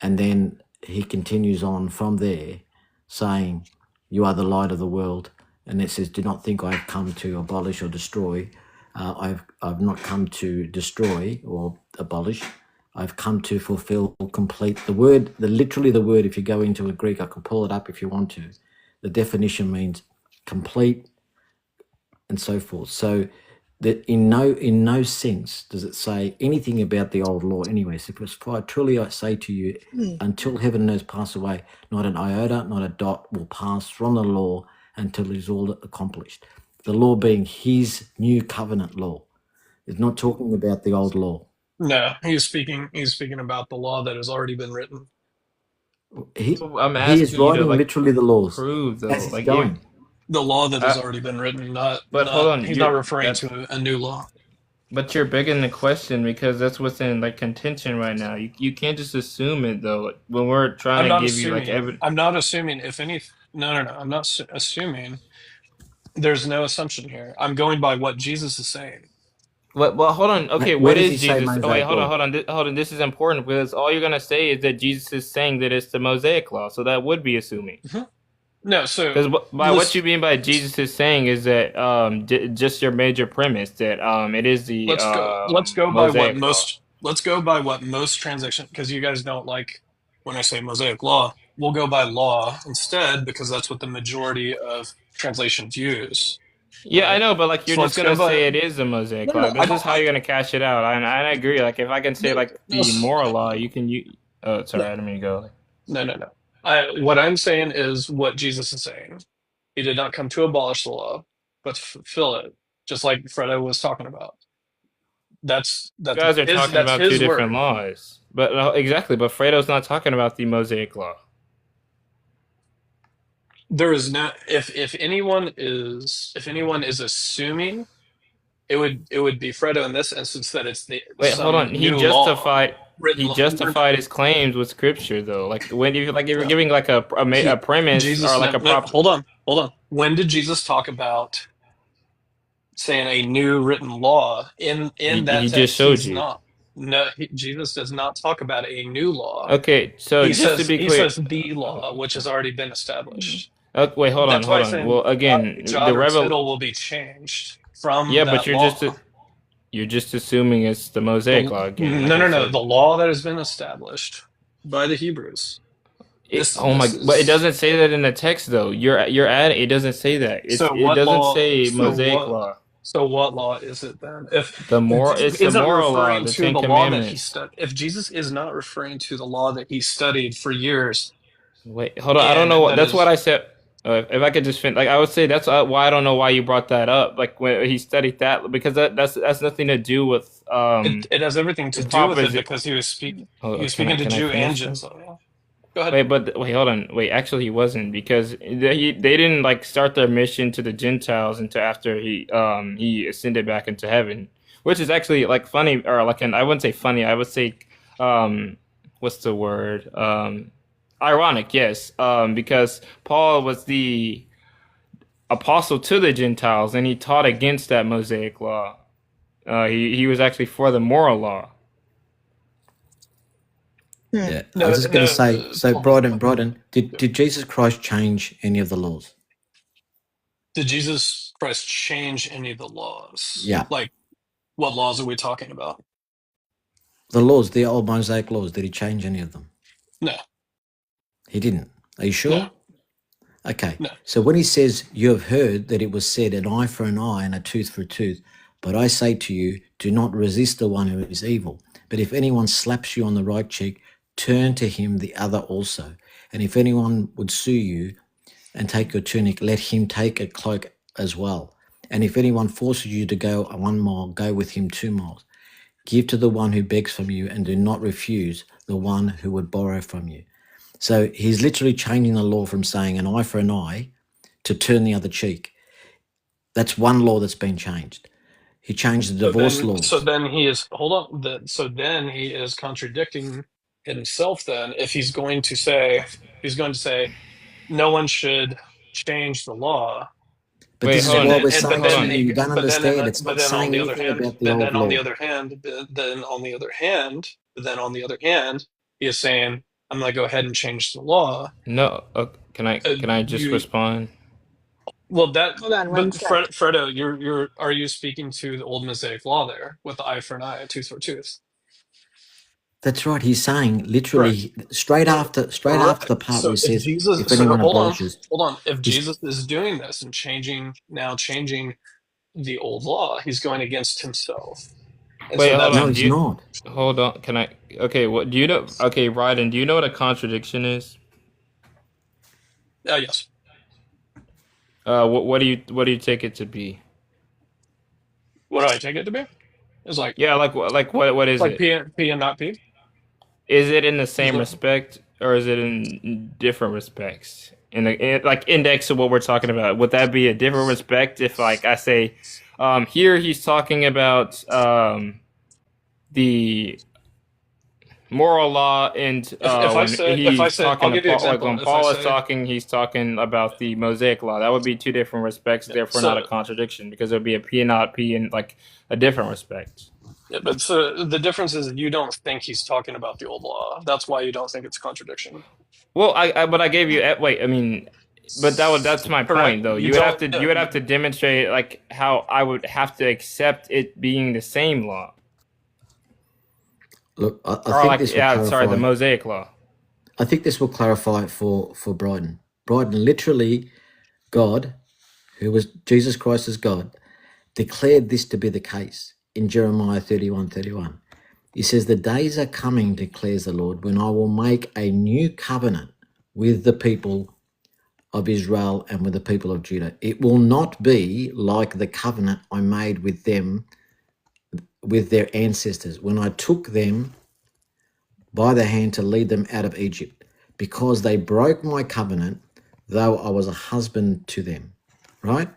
And then he continues on from there, saying, you are the light of the world. And it says, do not think I have come to abolish or destroy. I've not come to destroy or abolish. I've come to fulfill or complete. The word, literally the word, if you go into a Greek, I can pull it up if you want to. The definition means complete and so forth. So that in no sense does it say anything about the old law anyway. So for truly I say to you, until heaven and earth pass away, not an iota, not a dot will pass from the law until it is all accomplished. The law being his new covenant law. It's not talking about the old law. No, he's speaking about the law that has already been written. I'm He is asking you to writing literally the laws prove though, as he's like going. The law that has already been written, but hold on, he's not referring to a new law. But you're begging the question because that's what's in like contention right now. You can't just assume it though. Like, when we're trying I'm to not give you like assuming. evidence. I'm not assuming if any. No, no, no. I'm not assuming. There's no assumption here. I'm going by what Jesus is saying. Well, hold on. Okay, Where what does he is say Jesus? Oh wait, Mosaic hold on, law? hold on, hold on. This is important because all you're gonna say is that Jesus is saying that it's the Mosaic law, so that would be assuming. Mhm. No, so Because by what you let's mean by Jesus is saying is that just your major premise that it is the let's go by what Mosaic law. most let's go by what most transaction, because you guys don't like when I say Mosaic law. We'll go by law instead because that's what the majority of translations use, Yeah, I right? know, but like you're So just let's go gonna by say it is a Mosaic no, no, law. no. I This is don't. how you're gonna cash it out. I agree. Like if I can say No, like no, the moral law, you can you. Oh, sorry, no, I didn't mean to go. no, no, no. What I'm saying is what Jesus is saying. He did not come to abolish the law, but to fulfill it, just like Fredo was talking about. You guys are talking That's about two his different word. laws, but exactly. But Fredo's not talking about the Mosaic law. There is no if anyone is assuming, it would be Fredo in this instance that it's Wait, hold some on. new law written He law. No, no, justified his claims with scripture though. Like when you like if you're no. giving like a premise or Jesus, like no, a no, prop. hold on. When did Jesus talk about saying a new written law in that He just text? showed He's you. not. No, Jesus does not talk about a new law. Okay, so just to be He clear. says the law, which has already been established. Wait, That's why hold I'm on. saying Well, not a again, jot or tittle will be changed from yeah, but that law. you're just assuming it's the Mosaic law again. Like No, I no, no. said, The law that has been established by the Hebrews. oh my, This but it is doesn't say that in the text though. You're at it doesn't say that. so It what doesn't law? say Mosaic law. So what law is it then? If Jesus It's the isn't moral law, referring the to Ten the law that he Commandments. studied, if Jesus is not referring to the law that he studied for years, Wait, hold on. I don't and know what. that That's what is I said. If I could just finish, like I would say, that's why I don't know why you brought that up. Like when he studied that, because that's nothing to do with it has everything to the do with it proposition. because he Oh, was speaking to can I Jew and finish though? Gentile. Yeah. Go ahead. Wait, but wait, hold on. Wait, actually, he wasn't because they didn't like start their mission to the Gentiles until after he ascended back into heaven, which is actually like funny or like I wouldn't say funny. I would say um what's the word ironic. Yes, because Paul was the apostle to the Gentiles and he taught against that Mosaic law. He was actually for the moral law. Yeah, I No, was just going to no. say, so Hold on. Bryden, did Jesus Christ change any of the laws? Did Jesus Christ change any of the laws? Yeah, Like, what laws are we talking about? the laws, the old Mosaic laws, did he change any of them? No, He didn't. Are you no, sure? Okay. no. So when he says, you have heard that it was said, an eye for an eye and a tooth for a tooth, but I say to you, do not resist the one who is evil. But if anyone slaps you on the right cheek, turn to him the other also. And if anyone would sue you and take your tunic, let him take a cloak as well. And if anyone forces you to go 1 mile, go with him 2 miles. Give to the one who begs from you and do not refuse the one who would borrow from you. So he's literally changing the law from saying an eye for an eye to turn the other cheek. That's one law that's been changed. He changed the divorce So laws. then he is, hold on. So then he is contradicting himself. Then, if he's going to say, no one should change the law. But Wait, this hold is on. why we're But saying Hold to then on. you, you don't understand. It's but not then on saying the other anything hand, about the old law. he is saying, I'm going to go ahead and change the law. No, can I just You respond? Well, that, Hold on one but sec. Fredo, are you speaking to the old Mosaic law there with the eye for an eye, a tooth for a tooth? That's right. He's saying Correct. literally straight Uh, after Right. the part where So he if says, if so anyone abolishes, hold on. If he's Jesus is doing this and changing the old law, he's going against himself. And Wait, so hold that's, no, on. Do he's you not. hold on? Can I? Okay, what do you know? Okay, Ryden, do you know what a contradiction is? yes. What do you take it to be? What do I take it to be? It's Yeah, like what is like it? P and not P. Is it in the Is same that, respect, or is it in different respects? Like index of what we're talking about, would that be a different respect if, like, I say, here he's talking about the moral law, and if I when say if I he's say talking I'll to give you an Paul, like example. when If I Paul is say talking, he's talking about the Mosaic law. That would be two different respects, therefore not a so contradiction, because it would be a P and not P in like a different respect. Yeah, but so the difference is you don't think he's talking about the old law. That's why you don't think it's a contradiction. Well, but I gave you wait. I mean, but that's my Correct. point though. You don't. You would have to demonstrate like how I would have to accept it being the same law, Look, I or think like, this will yeah, sorry, the clarify. Mosaic law. I think this will clarify for Bryden. Bryden, literally, God, who was Jesus Christ as God, declared this to be the case in Jeremiah 31:31. He says, "The days are coming, declares the Lord, when I will make a new covenant with the people of Israel and with the people of Judah. It will not be like the covenant I made with them, with their ancestors, when I took them by the hand to lead them out of Egypt, because they broke my covenant, though I was a husband to them." Right?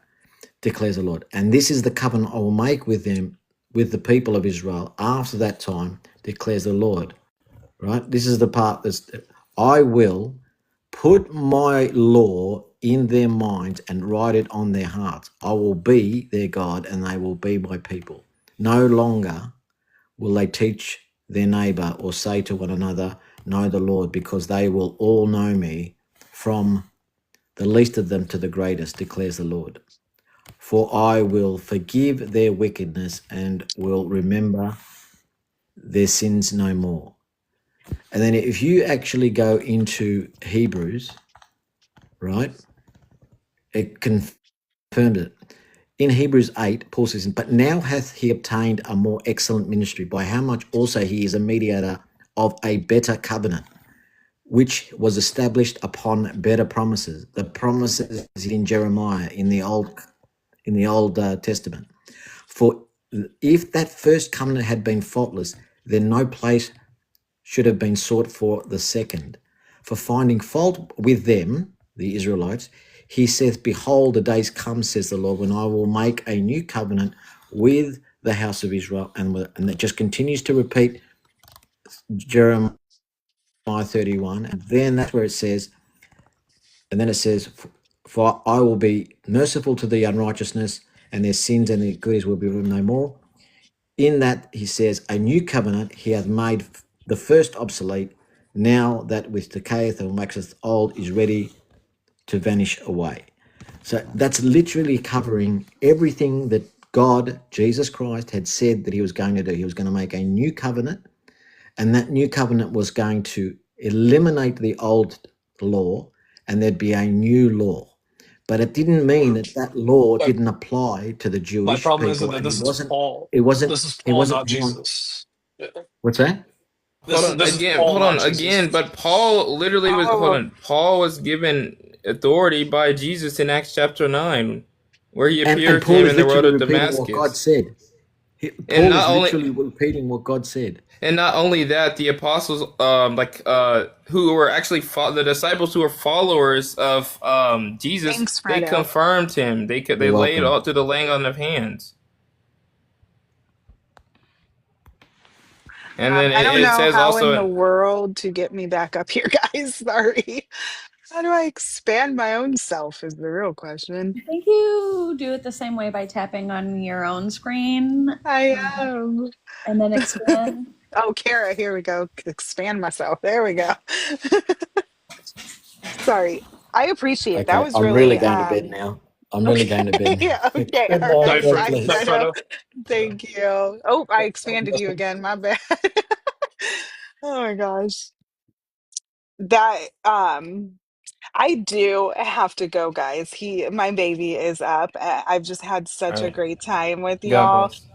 Declares the Lord. "And this is the covenant I will make with them, with the people of Israel after that time, declares the Lord." Right? This is the part that's, I will put my law in their minds and write it on their hearts. I will be their God and they will be my people. No longer will they teach their neighbor or say to one another, know the Lord, because they will all know me, from the least of them to the greatest, declares the Lord. For I will forgive their wickedness and will remember their sins no more. And then if you actually go into Hebrews, right, it confirmed it. In Hebrews 8, Paul says, "But now hath he obtained a more excellent ministry, by how much also he is a mediator of a better covenant, which was established upon better promises." The promises in Jeremiah in the Old Testament. "For if that first covenant had been faultless, then no place should have been sought for the second. For finding fault with them," the Israelites, "he saith, Behold, the days come, says the Lord, when I will make a new covenant with the house of Israel." And it just continues to repeat Jeremiah 31. And then that's where it says, and then it says, "For I will be merciful to the unrighteousness, and their sins and their iniquities will be remembered no more." In that, he says, "A new covenant he hath made the first obsolete, now that which decayeth and waxeth old is ready to vanish away." So that's literally covering everything that God, Jesus Christ, had said that he was going to do. He was going to make a new covenant, and that new covenant was going to eliminate the old law, and there'd be a new law. But it didn't mean that that law my didn't apply to the my Jewish problem is people, that and this is Paul. it wasn't, This is it Paul, wasn't, not hang on, Jesus. Yeah. what's that? Paul, Hold on not again. Jesus. But Paul literally was, hold Oh, on. Paul was given authority by Jesus in Acts chapter 9, where he And appeared to Paul him is in the road literally of repeating what God Damascus. said. And Paul not is only literally repeating what God said. and not only that, the apostles, who were actually the disciples who were followers of Jesus, Thanks, they Fredo. confirmed him. They You're laid welcome. all to the laying on of hands. And then I don't it know says how in the also, world to get me back up here, guys. Sorry. How do I expand my own self is the real question. I think you do it the same way by tapping on your own screen I am. and then expand. Oh, Kara, here we go. Expand myself. There we go. Sorry. I appreciate it. That Okay, was I'm really really going to bed now. I'm really okay. going to bed now. Okay. Good All night. right. God Bye, Bye, bless. Fredo. Fredo. Thank you. Oh, I expanded you again. My bad. Oh my gosh. That I do have to go, guys. My baby is up. I've just had all such a right, great time with God y'all. bless.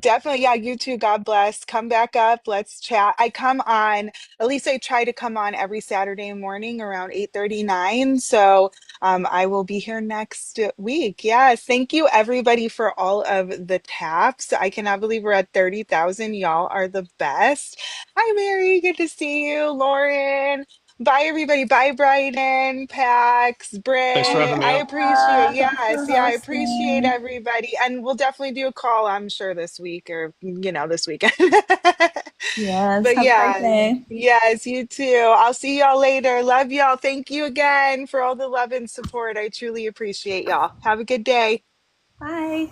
Definitely, yeah, you too. God bless. Come back up. Let's chat. I come on, at least I try to come on every Saturday morning around 8:39. So I will be here next week. Yes. Thank you, everybody, for all of the taps. I cannot believe we're at 30,000. Y'all are the best. Hi, Mary. Good to see you. Lauren. Bye, everybody. Bye, Brighton, Pax, Thanks for Britt. having me I on. appreciate, Thanks for yes, yeah, I appreciate hosting. everybody. And we'll definitely do a call, I'm sure, this week or, this weekend. Yes, But have a great yeah, day. yes, you too. I'll see y'all later. Love y'all. Thank you again for all the love and support. I truly appreciate y'all. Have a good day. Bye.